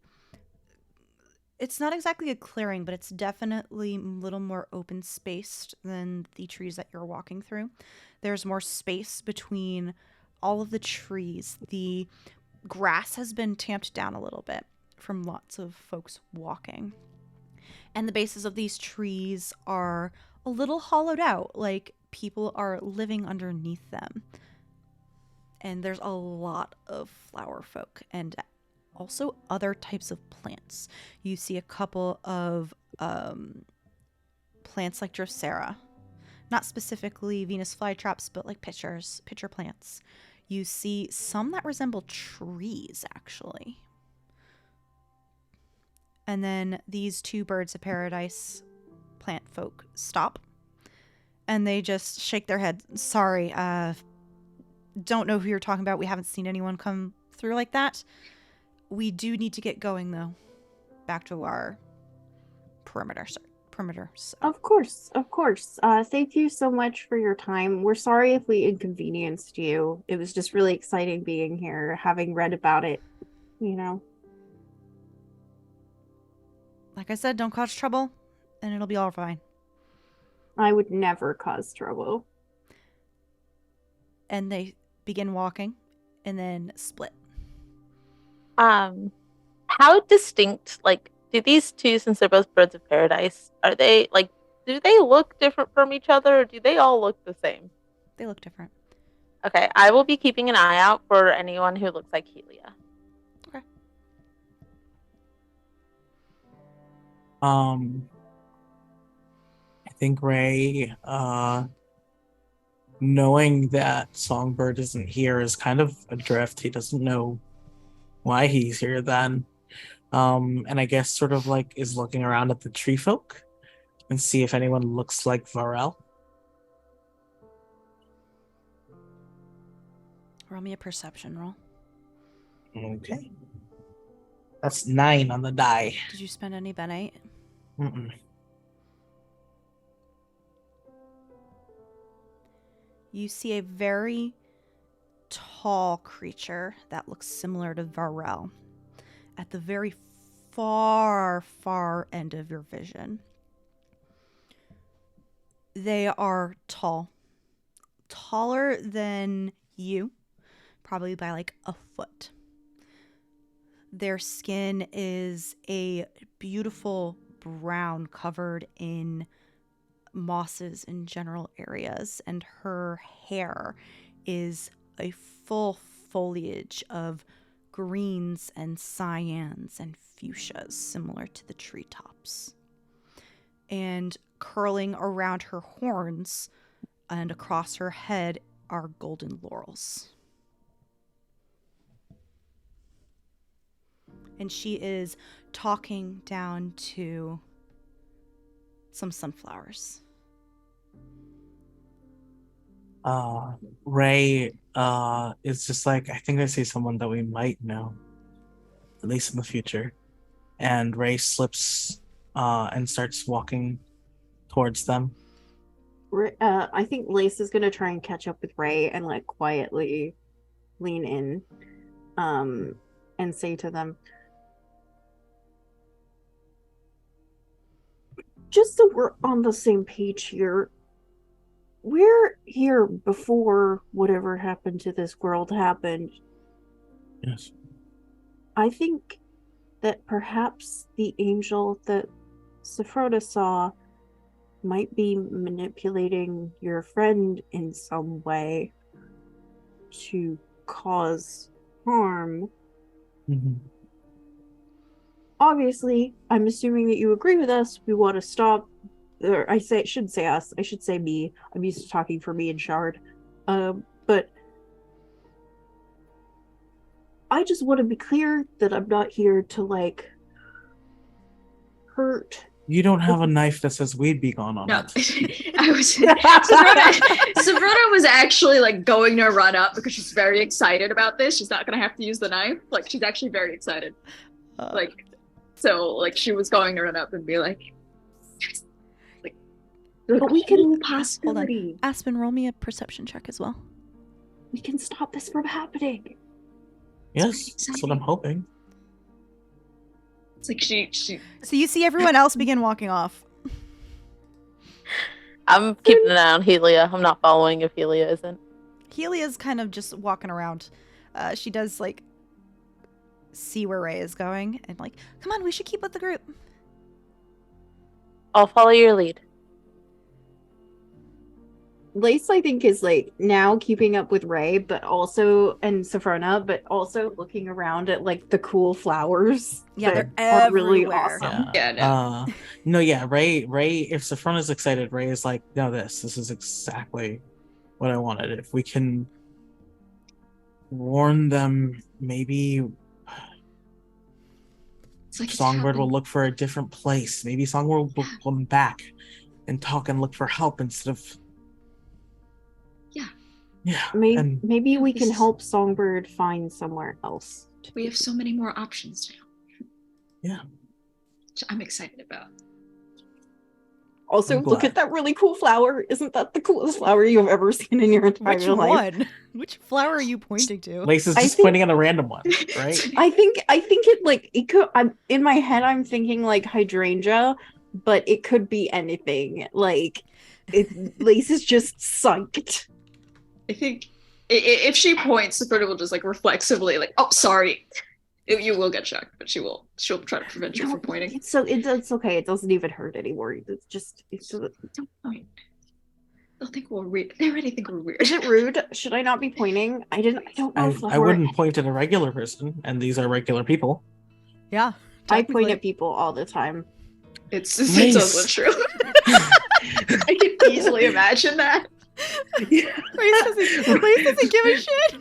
[SPEAKER 5] It's not exactly a clearing, but it's definitely a little more open spaced than the trees that you're walking through. There's more space between all of the trees. The grass has been tamped down a little bit from lots of folks walking. And the bases of these trees are a little hollowed out, like people are living underneath them. And there's a lot of flower folk and also other types of plants. You see a couple of plants like Drosera. Not specifically Venus flytraps, but like pitcher plants. You see some that resemble trees, actually. And then these two birds of paradise plant folk stop. And they just shake their head. Sorry, don't know who you're talking about. We haven't seen anyone come through like that. We do need to get going, though. Back to our perimeter. So.
[SPEAKER 7] Of course. Thank you so much for your time. We're sorry if we inconvenienced you. It was just really exciting being here, having read about it, you know.
[SPEAKER 5] Like I said, don't cause trouble, and it'll be all fine.
[SPEAKER 7] I would never cause trouble.
[SPEAKER 5] And they begin walking, and then split.
[SPEAKER 6] How distinct, like, do these two, since they're both birds of paradise, are they, like, do they look different from each other, or do they all look the same?
[SPEAKER 5] They look different.
[SPEAKER 6] Okay, I will be keeping an eye out for anyone who looks like Helia.
[SPEAKER 5] Okay.
[SPEAKER 3] I think Ray, knowing that Songbird isn't here is kind of adrift. He doesn't know why he's here then. And I guess sort of like is looking around at the tree folk and see if anyone looks like Varel.
[SPEAKER 5] Roll me a perception roll.
[SPEAKER 3] Okay. That's 9 on the die.
[SPEAKER 5] Did you spend any benite?
[SPEAKER 3] Mm-mm.
[SPEAKER 5] You see a very tall creature that looks similar to Varel at the very far end of your vision. They are tall. Taller than you, probably by like a foot. Their skin is a beautiful brown covered in mosses in general areas, and her hair is a full foliage of greens and cyans and fuchsias similar to the treetops. And curling around her horns and across her head are golden laurels. And she is talking down to some sunflowers.
[SPEAKER 3] Ray is just like, I think I see someone that we might know, at least in the future. And Ray slips and starts walking towards them.
[SPEAKER 7] I think Lace is gonna try and catch up with Ray and like quietly lean in and say to them, just so we're on the same page here, we're here before whatever happened to this world happened.
[SPEAKER 3] Yes.
[SPEAKER 7] I think that perhaps the angel that Sephrona saw might be manipulating your friend in some way to cause harm.
[SPEAKER 3] Mm-hmm.
[SPEAKER 7] Obviously, I'm assuming that you agree with us. We want to stop, or I should say us. I should say me. I'm used to talking for me and Shard. But I just want to be clear that I'm not here to like hurt.
[SPEAKER 3] You don't have a knife that says we'd be gone on
[SPEAKER 2] No,
[SPEAKER 3] it.
[SPEAKER 2] I was. Sabrina was actually like going to run up because she's very excited about this. She's not gonna have to use the knife. Like she's actually very excited. So she was going to run up and be like, yes.
[SPEAKER 7] But we can
[SPEAKER 5] Hold on. Aspen, roll me a perception check as well.
[SPEAKER 7] We can stop this from happening.
[SPEAKER 3] Yes, that's what I'm hoping.
[SPEAKER 2] It's like she
[SPEAKER 5] So you see everyone else begin walking off.
[SPEAKER 6] I'm keeping an eye on Helia. I'm not following if Helia isn't.
[SPEAKER 5] Helia's kind of just walking around. She does like see where Ray is going and like, come on, we should keep with the group.
[SPEAKER 6] I'll follow your lead.
[SPEAKER 7] Lace, I think, is like now keeping up with Ray, but also and Sophrona, but also looking around at like the cool flowers.
[SPEAKER 5] Yeah,
[SPEAKER 7] that
[SPEAKER 5] they're
[SPEAKER 7] are really
[SPEAKER 5] everywhere.
[SPEAKER 7] awesome.
[SPEAKER 2] Yeah,
[SPEAKER 3] No, yeah, Ray, if Saffrona's excited, Ray is like, no, this is exactly what I wanted. If we can warn them, maybe
[SPEAKER 2] it's like
[SPEAKER 3] Songbird will look for a different place. Maybe Songbird will come back and talk and look for help instead of. Yeah.
[SPEAKER 7] Maybe we can
[SPEAKER 2] this-
[SPEAKER 7] help Songbird find somewhere else.
[SPEAKER 2] We have so many more options now.
[SPEAKER 3] Yeah.
[SPEAKER 2] Which I'm excited about.
[SPEAKER 7] Also,
[SPEAKER 3] I'm
[SPEAKER 7] look
[SPEAKER 3] glad.
[SPEAKER 7] at that really cool flower. Isn't that the coolest flower you've ever seen in your entire
[SPEAKER 5] Which
[SPEAKER 7] life?
[SPEAKER 5] one? Which flower are you pointing to?
[SPEAKER 3] Lace is
[SPEAKER 7] I
[SPEAKER 3] just
[SPEAKER 7] think-
[SPEAKER 3] pointing at a random one, right?
[SPEAKER 7] I think it like it could. I'm in my head. I'm thinking like hydrangea, but it could be anything. Like, Lace is just psyched.
[SPEAKER 2] I think if she points, the bird will just like reflexively like, oh, sorry. You will get shocked, but she'll try to prevent you from pointing.
[SPEAKER 7] It's okay. It doesn't even hurt anymore. It's just.
[SPEAKER 2] Don't point. They'll think we're weird. They already think we're weird.
[SPEAKER 7] Is it rude? Should I not be pointing? I don't know.
[SPEAKER 3] I wouldn't point at a regular person, and these are regular people.
[SPEAKER 5] Yeah.
[SPEAKER 7] I point
[SPEAKER 5] technically.
[SPEAKER 7] at people all the time.
[SPEAKER 2] It's
[SPEAKER 3] Nice.
[SPEAKER 2] also true. I can easily imagine that.
[SPEAKER 5] Lace doesn't give a shit.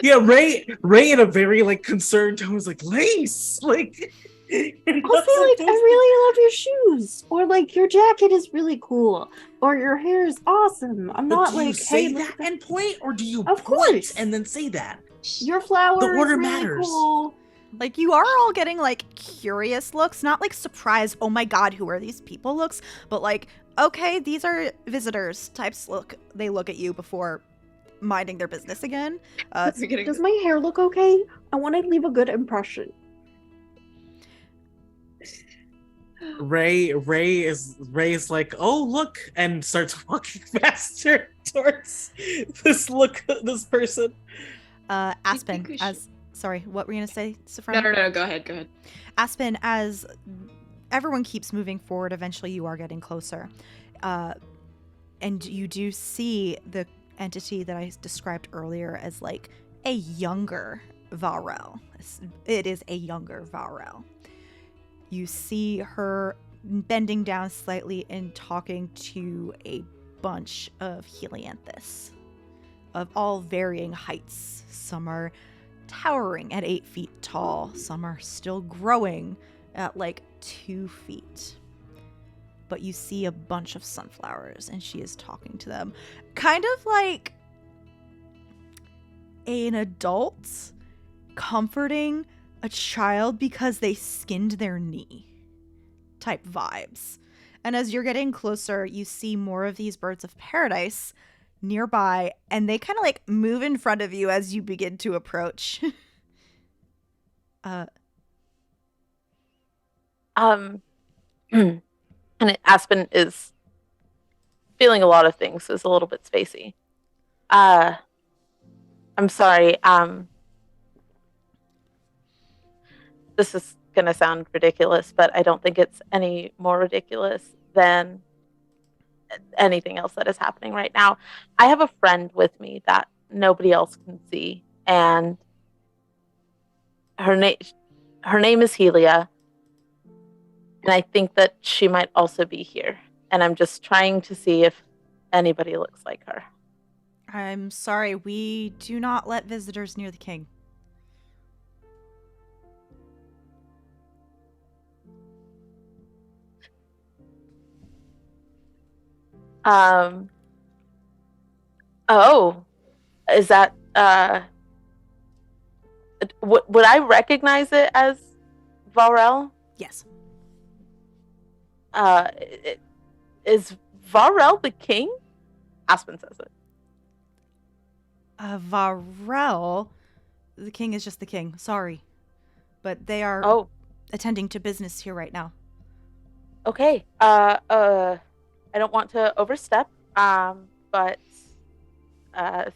[SPEAKER 3] Yeah, Ray in a very like concerned tone was like, Lace, like.
[SPEAKER 7] I'll say like, I really love your shoes, or like your jacket is really cool, or your hair is awesome. I'm not
[SPEAKER 3] do
[SPEAKER 7] like,
[SPEAKER 3] you say
[SPEAKER 7] hey,
[SPEAKER 3] that and point, or do you
[SPEAKER 7] Of
[SPEAKER 3] point
[SPEAKER 7] course.
[SPEAKER 3] and then say that?
[SPEAKER 7] your flower
[SPEAKER 3] The
[SPEAKER 7] is
[SPEAKER 3] order
[SPEAKER 7] really
[SPEAKER 3] matters.
[SPEAKER 7] cool.
[SPEAKER 5] Like, you are all getting, like, curious looks. Not, like, surprised, oh my god, who are these people looks. But, like, okay, these are visitors types look. They look at you before minding their business again.
[SPEAKER 7] Does my hair look okay? I want to leave a good impression.
[SPEAKER 3] Ray is like, oh look, and starts walking faster towards this person.
[SPEAKER 5] Aspen,
[SPEAKER 2] we should-
[SPEAKER 5] as... Sorry, what were you going to say, Sophrona?
[SPEAKER 2] No, go ahead.
[SPEAKER 5] Aspen, as everyone keeps moving forward, eventually you are getting closer. And you do see the entity that I described earlier as like a younger Varel. It is a younger Varel. You see her bending down slightly and talking to a bunch of Helianthus of all varying heights. Some are towering at 8 feet tall. Some are still growing at like 2 feet. But you see a bunch of sunflowers and she is talking to them. Kind of like an adult comforting a child because they skinned their knee type vibes. And as you're getting closer, you see more of these birds of paradise nearby, and they kind of like move in front of you as you begin to approach.
[SPEAKER 6] And Aspen is feeling a lot of things, so it's a little bit spacey. I'm sorry. This is gonna sound ridiculous, but I don't think it's any more ridiculous than anything else that is happening right now. I have a friend with me that nobody else can see, and her name is Helia, and I think that she might also be here. And I'm just trying to see if anybody looks like her.
[SPEAKER 5] I'm sorry, we do not let visitors near the king.
[SPEAKER 6] Oh, is that, would I recognize it as Varel?
[SPEAKER 5] Yes.
[SPEAKER 6] Is Varel the king? Aspen says it.
[SPEAKER 5] Varel, The king is just the king. Sorry. But they are
[SPEAKER 6] Oh,
[SPEAKER 5] attending to business here right now.
[SPEAKER 6] okay. I don't want to overstep. But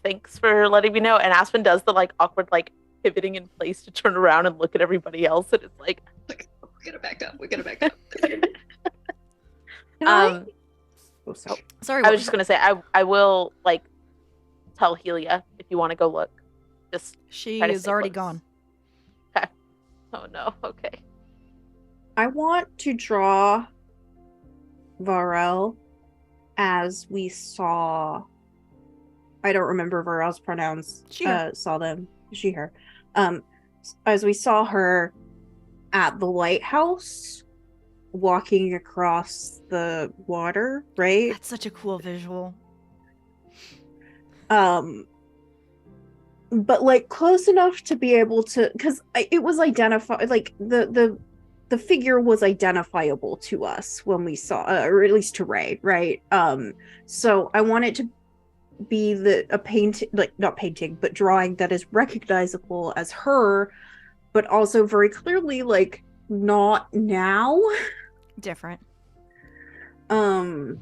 [SPEAKER 6] thanks for letting me know. And Aspen does the like awkward like pivoting in place to turn around and look at everybody else, and it's like,
[SPEAKER 2] We gotta back up. We gotta back up.
[SPEAKER 7] Can I?
[SPEAKER 6] um,
[SPEAKER 7] Oh, sorry.
[SPEAKER 5] Sorry,
[SPEAKER 6] I
[SPEAKER 5] what
[SPEAKER 6] was just gonna say I will like tell Helia if you want to go look. Just
[SPEAKER 5] She
[SPEAKER 6] try to
[SPEAKER 5] is
[SPEAKER 6] stay
[SPEAKER 5] already
[SPEAKER 6] close.
[SPEAKER 5] gone.
[SPEAKER 6] Okay. Oh no. Okay.
[SPEAKER 7] I want to draw Varel as we saw. I don't remember Varel's pronouns.
[SPEAKER 5] She, her.
[SPEAKER 7] Saw them. She, her. As we saw her at the lighthouse, walking across the water, right?
[SPEAKER 5] That's such a cool visual.
[SPEAKER 7] But like close enough to be able to, because it was identified, like the figure was identifiable to us when we saw, or at least to Ray, right? So I want it to be a painting, like not painting, but drawing that is recognizable as her, but also very clearly like not now.
[SPEAKER 5] Different.
[SPEAKER 7] And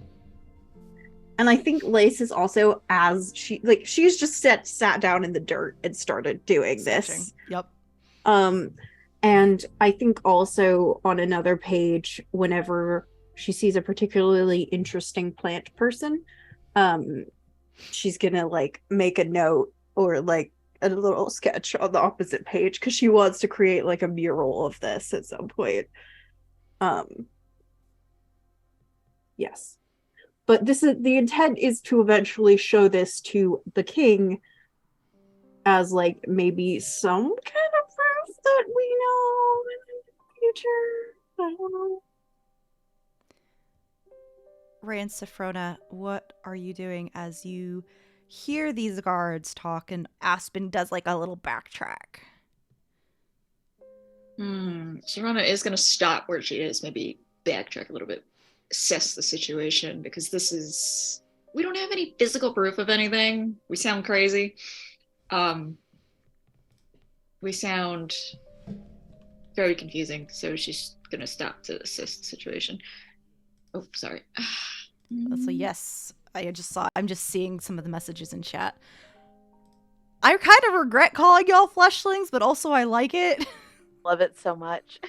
[SPEAKER 7] I think Lace is also, as she's just sat down in the dirt and started doing this.
[SPEAKER 5] Sketching. Yep.
[SPEAKER 7] And I think also on another page, whenever she sees a particularly interesting plant person, she's gonna like make a note or like a little sketch on the opposite page because she wants to create like a mural of this at some point. Yes. But the intent is to eventually show this to the king as like maybe some kind of proof that we know in the future. I don't know.
[SPEAKER 5] Ray and Sophrona, what are you doing as you hear these guards talk and Aspen does like a little backtrack?
[SPEAKER 2] Sharona is gonna stop where she is, maybe backtrack a little bit, assess the situation, because we don't have any physical proof of anything. We sound crazy. We sound very confusing, so she's gonna stop to assess the situation. Oh, sorry.
[SPEAKER 5] So yes, I'm just seeing some of the messages in chat. I kind of regret calling y'all fleshlings, but also I like it.
[SPEAKER 6] Love it so much.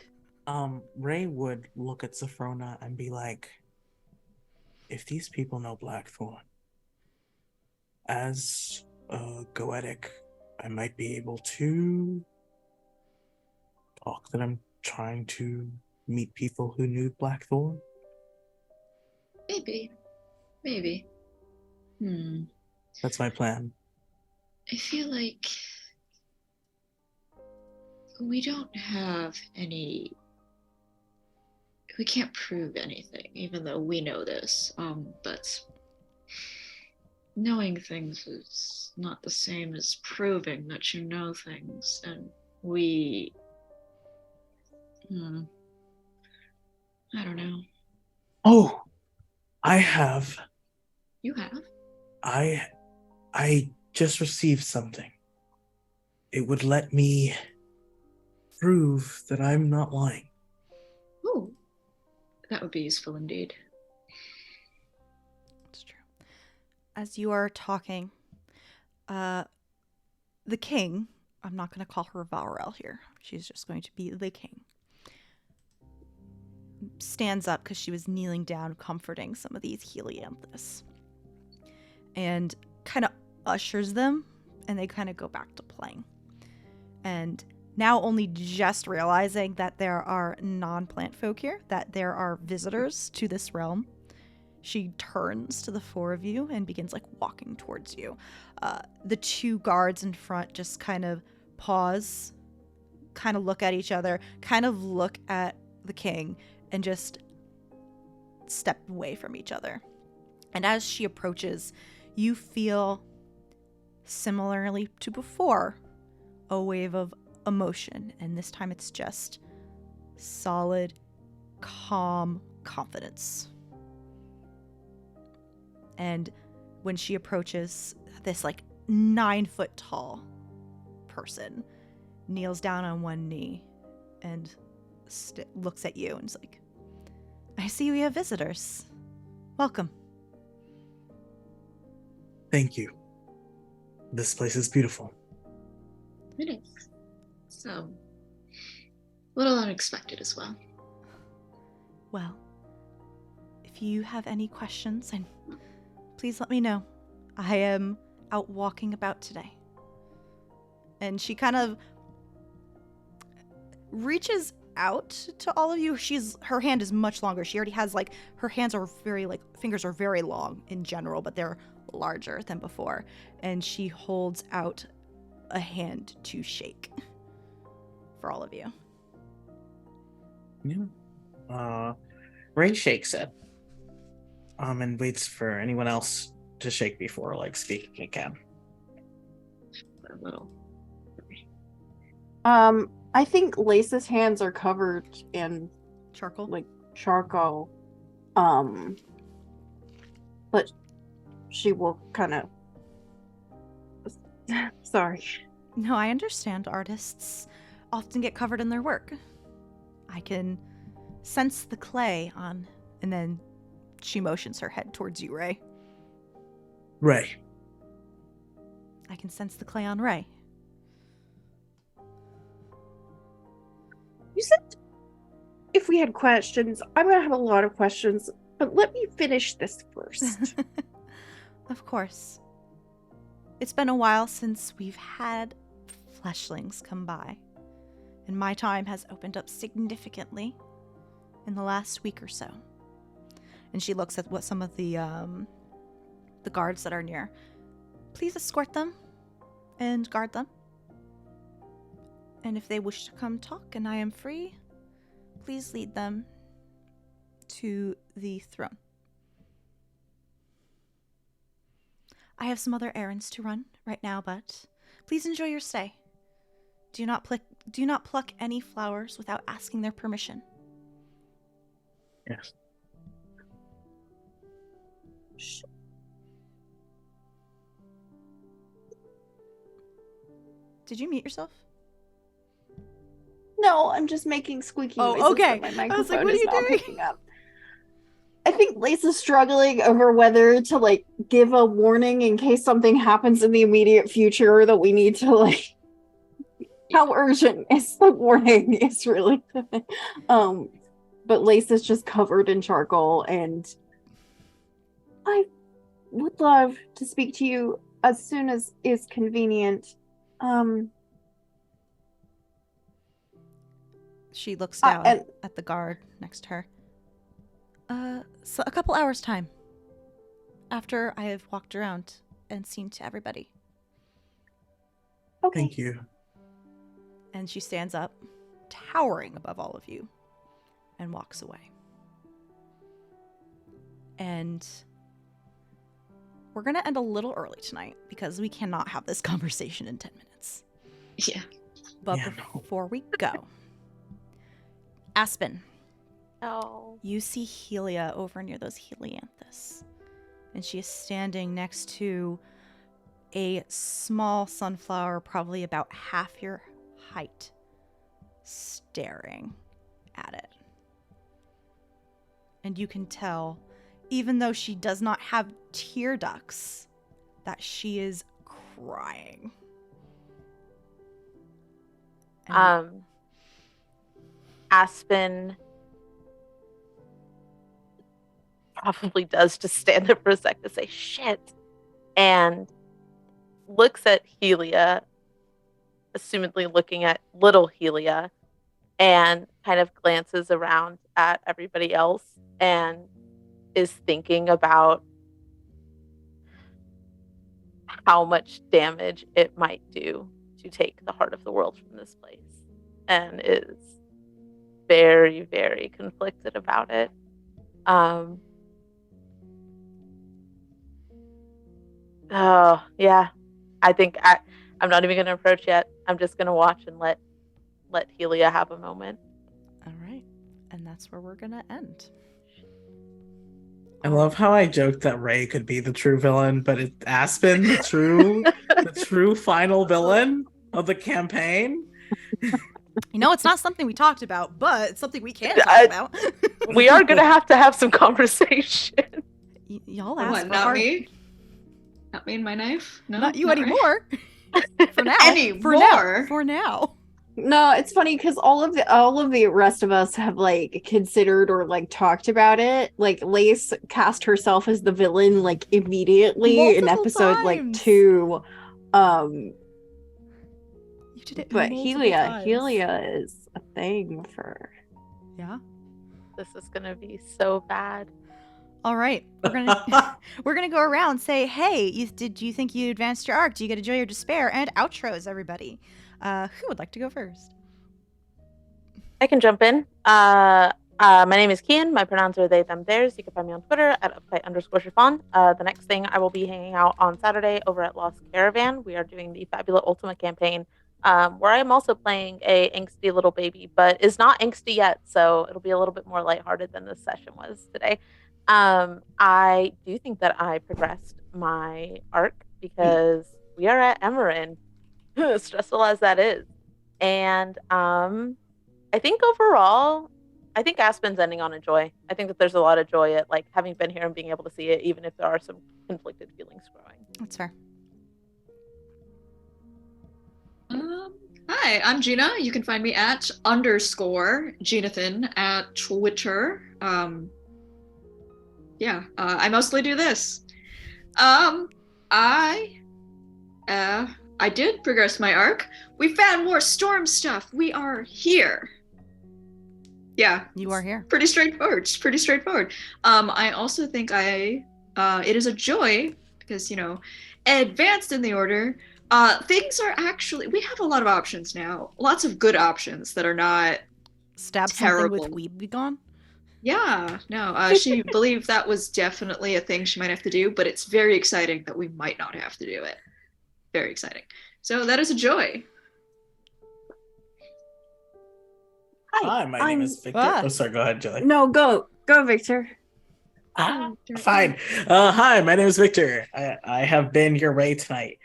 [SPEAKER 3] Ray would look at Sophrona and be like, if these people know Blackthorn, as a Goetic, I might be able to talk that I'm trying to meet people who knew Blackthorn.
[SPEAKER 2] Maybe.
[SPEAKER 3] That's my plan.
[SPEAKER 2] I feel like we don't have any. We can't prove anything, even though we know this. But knowing things is not the same as proving that you know things, and we. I don't know.
[SPEAKER 3] Oh, I have.
[SPEAKER 2] You have?
[SPEAKER 3] I just received something. It would let me prove that I'm not lying.
[SPEAKER 2] Oh, that would be useful indeed.
[SPEAKER 5] That's true. As you are talking, the king, I'm not going to call her Varel here. She's just going to be the king. Stands up because she was kneeling down comforting some of these helianthus. And kind of ushers them, and they kind of go back to playing. And now only just realizing that there are non-plant folk here, that there are visitors to this realm, she turns to the four of you and begins like walking towards you. The two guards in front just kind of pause, kind of look at each other, kind of look at the king, and just step away from each other. And as she approaches, you feel, similarly to before, a wave of emotion. And this time it's just solid, calm confidence. And when she approaches this like 9 foot tall person, kneels down on one knee and looks at you and is like, I see we have visitors. Welcome.
[SPEAKER 3] Thank you. This place is beautiful.
[SPEAKER 2] It is. So, a little unexpected as well.
[SPEAKER 5] Well, if you have any questions, and please let me know. I am out walking about today. And she kind of reaches out to all of you. Her hand is much longer. She already has her hands are fingers are very long in general, but they're larger than before. And she holds out a hand to shake for all of you.
[SPEAKER 3] Yeah. Ray shakes it. And waits for anyone else to shake before speaking again.
[SPEAKER 2] A little.
[SPEAKER 7] I think Lace's hands are covered in
[SPEAKER 5] Charcoal?
[SPEAKER 7] charcoal. But she will kind of... Sorry.
[SPEAKER 5] No, I understand. Artists often get covered in their work. I can sense the clay on... And then she motions her head towards you, Ray.
[SPEAKER 3] Ray.
[SPEAKER 5] I can sense the clay on Ray.
[SPEAKER 7] You said if we had questions, I'm going to have a lot of questions, but let me finish this first.
[SPEAKER 5] Of course. It's been a while since we've had fleshlings come by, and my time has opened up significantly in the last week or so. And she looks at what some of the guards that are near. Please escort them and guard them. And if they wish to come talk and I am free, please lead them to the throne. I have some other errands to run right now, but please enjoy your stay. Do not pluck any flowers without asking their permission.
[SPEAKER 3] Yes.
[SPEAKER 5] Did you mute yourself?
[SPEAKER 7] No, I'm just making squeaky noises.
[SPEAKER 5] Oh, okay.
[SPEAKER 7] That my
[SPEAKER 5] I was like,
[SPEAKER 7] microphone
[SPEAKER 5] what are
[SPEAKER 7] is
[SPEAKER 5] you
[SPEAKER 7] not
[SPEAKER 5] doing?
[SPEAKER 7] picking up. I think Lace is struggling over whether to give a warning in case something happens in the immediate future that we need to how urgent is the warning is really but Lace is just covered in charcoal, and I would love to speak to you as soon as is convenient.
[SPEAKER 5] She looks down at the guard next to her. So a couple hours' time. After I have walked around and seen to everybody.
[SPEAKER 7] Okay.
[SPEAKER 3] Thank you.
[SPEAKER 5] And she stands up, towering above all of you, and walks away. And we're going to end a little early tonight because we cannot have this conversation in 10 minutes.
[SPEAKER 2] Yeah.
[SPEAKER 5] But
[SPEAKER 3] Yeah, no.
[SPEAKER 5] before we go, Aspen,
[SPEAKER 6] Oh.
[SPEAKER 5] you see Helia over near those helianthus. And she is standing next to a small sunflower, probably about half your height, staring at it. And you can tell, even though she does not have tear ducts, that she is crying. And
[SPEAKER 6] Aspen probably does just stand there for a sec to say shit, and looks at Helia, assumedly looking at little Helia, and kind of glances around at everybody else and is thinking about how much damage it might do to take the heart of the world from this place, and is very, very conflicted about it. Oh, yeah. I think I'm not even going to approach yet. I'm just going to watch and let Helia have a moment.
[SPEAKER 5] all right. And that's where we're going to end.
[SPEAKER 3] I love how I joked that Ray could be the true villain, but it's Aspen, the true final villain of the campaign.
[SPEAKER 5] You know, it's not something we talked about, but it's something we can talk about.
[SPEAKER 6] We are gonna have to have some conversation.
[SPEAKER 5] Y'all asked
[SPEAKER 2] What,
[SPEAKER 5] for
[SPEAKER 2] not
[SPEAKER 5] hard...
[SPEAKER 2] me? Not me and my knife? No,
[SPEAKER 5] Not you
[SPEAKER 2] right?
[SPEAKER 5] anymore. For now.
[SPEAKER 2] Anymore?
[SPEAKER 5] For now.
[SPEAKER 7] No, it's funny because all of the rest of us have like considered or like talked about it. Like Lace cast herself as the villain like immediately in
[SPEAKER 5] Multiple
[SPEAKER 7] episode like
[SPEAKER 5] times.
[SPEAKER 7] 2.
[SPEAKER 5] You did it
[SPEAKER 7] But
[SPEAKER 5] multiple times.
[SPEAKER 7] Helia is a thing for.
[SPEAKER 5] Yeah.
[SPEAKER 6] This is gonna be so bad.
[SPEAKER 5] All right, we're gonna go around, say, hey, did you think you advanced your arc? Do you get a joy or despair? And outros, everybody. Who would like to go first?
[SPEAKER 6] I can jump in. My name is Kian. My pronouns are they, them, theirs. You can find me on Twitter at @upfight_chiffon. The next thing I will be hanging out on Saturday over at Lost Caravan. We are doing the Fabula Ultima campaign, where I am also playing a angsty little baby, but is not angsty yet, so it'll be a little bit more lighthearted than this session was today. I do think that I progressed my arc because we are at Emerin, stressful as that is. And I think overall, I think Aspen's ending on a joy. I think that there's a lot of joy at like having been here and being able to see it, even if there are some conflicted feelings growing.
[SPEAKER 5] That's fair.
[SPEAKER 2] Hi, I'm Gena. You can find me at _Genathan at Twitter. I mostly do this. I did progress my arc. We found more storm stuff. We are here. Yeah.
[SPEAKER 5] You are here.
[SPEAKER 2] Pretty straightforward. Just pretty straightforward. I also think it is a joy because, advanced in the order, things are actually, we have a lot of options now. Lots of good options that are not
[SPEAKER 5] Stab
[SPEAKER 2] terrible.
[SPEAKER 5] something with weed be gone?
[SPEAKER 2] Yeah, no, she believed that was definitely a thing she might have to do, but it's very exciting that we might not have to do it. Very exciting. So that is a joy.
[SPEAKER 3] Hi, my name is Victor. Oh, sorry, go ahead, Gilly.
[SPEAKER 7] No, go, Victor.
[SPEAKER 3] Fine. Hi, my name is Victor. I have been your way tonight.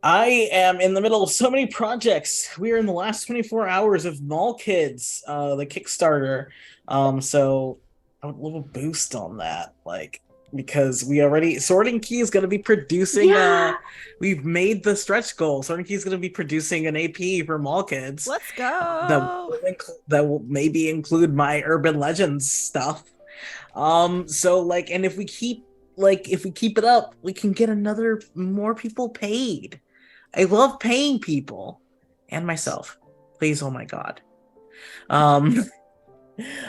[SPEAKER 3] I am in the middle of so many projects. We are in the last 24 hours of Mall Kids, the Kickstarter. So I would love a boost on that, because we already Sorting Key is going to be producing. We've made the stretch goal. Sorting Key is going to be producing an AP for Mall Kids.
[SPEAKER 5] Let's go.
[SPEAKER 3] That will maybe include my urban legends stuff. And if we keep it up, we can get more people paid. I love paying people and myself. Please, oh my god.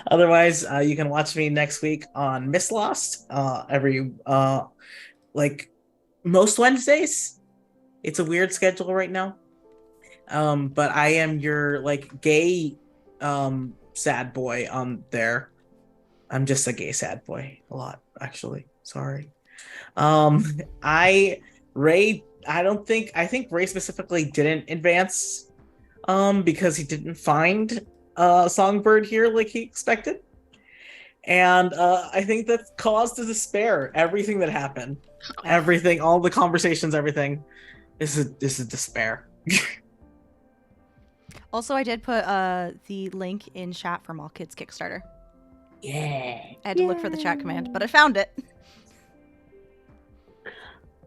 [SPEAKER 3] Otherwise, you can watch me next week on Miss Lost. Every most Wednesdays. It's a weird schedule right now. But I am your gay sad boy on there. I'm just a gay sad boy a lot, actually. Sorry. I think Ray specifically didn't advance because he didn't find Songbird here like he expected. And I think that caused the despair. Everything that happened. Everything, all the conversations, everything. This is despair.
[SPEAKER 5] Also, I did put the link in chat for Mall Kids Kickstarter.
[SPEAKER 3] Yeah.
[SPEAKER 5] I had to look for the chat command, but I found it.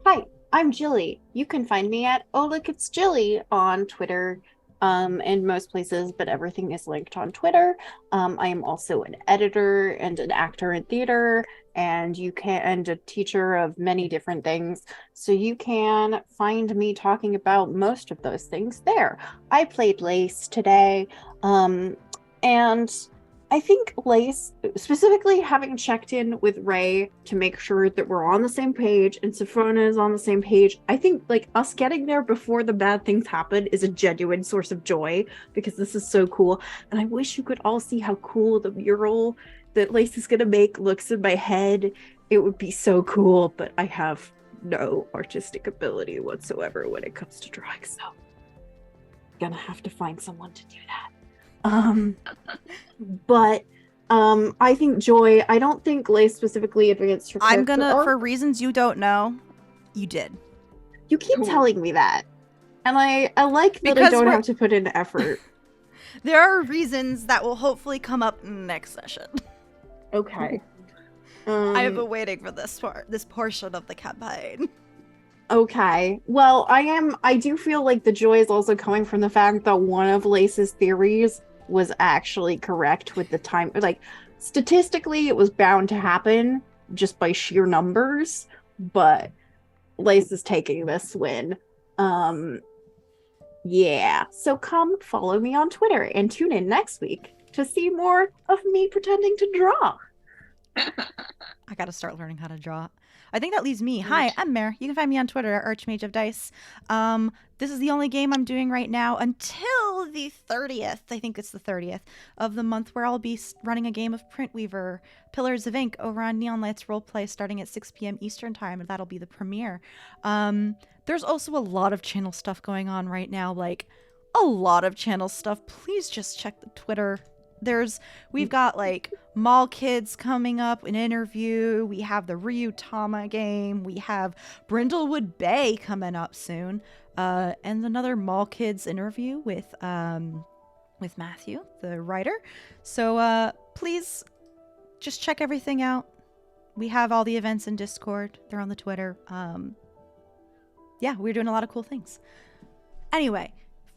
[SPEAKER 7] Hi, I'm Gilly. You can find me at look, it's Gilly on Twitter and most places, but everything is linked on Twitter. I am also an editor and an actor in theater, and a teacher of many different things. So you can find me talking about most of those things there. I played Lace today, and I think Lace, specifically having checked in with Ray to make sure that we're on the same page and Sophrona is on the same page, I think us getting there before the bad things happen is a genuine source of joy because this is so cool. And I wish you could all see how cool the mural that Lace is going to make looks in my head. It would be so cool, but I have no artistic ability whatsoever when it comes to drawing, so I'm gonna have to find someone to do that. But I think Joy, I don't think Lace specifically advanced her character
[SPEAKER 5] I'm gonna,
[SPEAKER 7] arc.
[SPEAKER 5] for reasons you don't know, you did.
[SPEAKER 7] You keep telling me that. And I like that I
[SPEAKER 5] Because
[SPEAKER 7] don't
[SPEAKER 5] we're-
[SPEAKER 7] have to put in effort.
[SPEAKER 5] There are reasons that will hopefully come up next session.
[SPEAKER 7] Okay.
[SPEAKER 5] I have been waiting for this portion of the campaign.
[SPEAKER 7] Okay. Well, I do feel like the joy is also coming from the fact that one of Lace's theories was actually correct with the time. Like, statistically, it was bound to happen just by sheer numbers, but Lace is taking this win. Yeah. So come follow me on Twitter and tune in next week to see more of me pretending to draw.
[SPEAKER 5] I gotta start learning how to draw. I think that leaves me. Hi, I'm Mare. You can find me on Twitter at Archmage of Dice. This is the only game I'm doing right now until the 30th. I think it's the 30th of the month, where I'll be running a game of Printweaver Pillars of Ink over on Neon Lights Roleplay starting at 6 p.m. Eastern Time, and that'll be the premiere. There's also a lot of channel stuff going on right now, like a lot of channel stuff. Please just check the Twitter. We've got like Mall Kids coming up, an interview. We have the Ryutama game. We have Brindlewood Bay coming up soon, and another Mall Kids interview with Matthew, the writer. So please just check everything out. We have all the events in Discord. They're on the Twitter. Yeah, we're doing a lot of cool things. Anyway.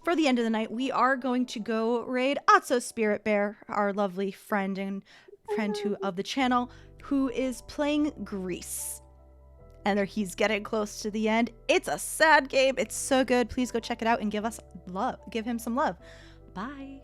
[SPEAKER 5] For the end of the night, we are going to go raid Atso Spirit Bear, our lovely friend of the channel, who is playing Grease. And he's getting close to the end. It's a sad game. It's so good. Please go check it out and give us love. Give him some love. Bye.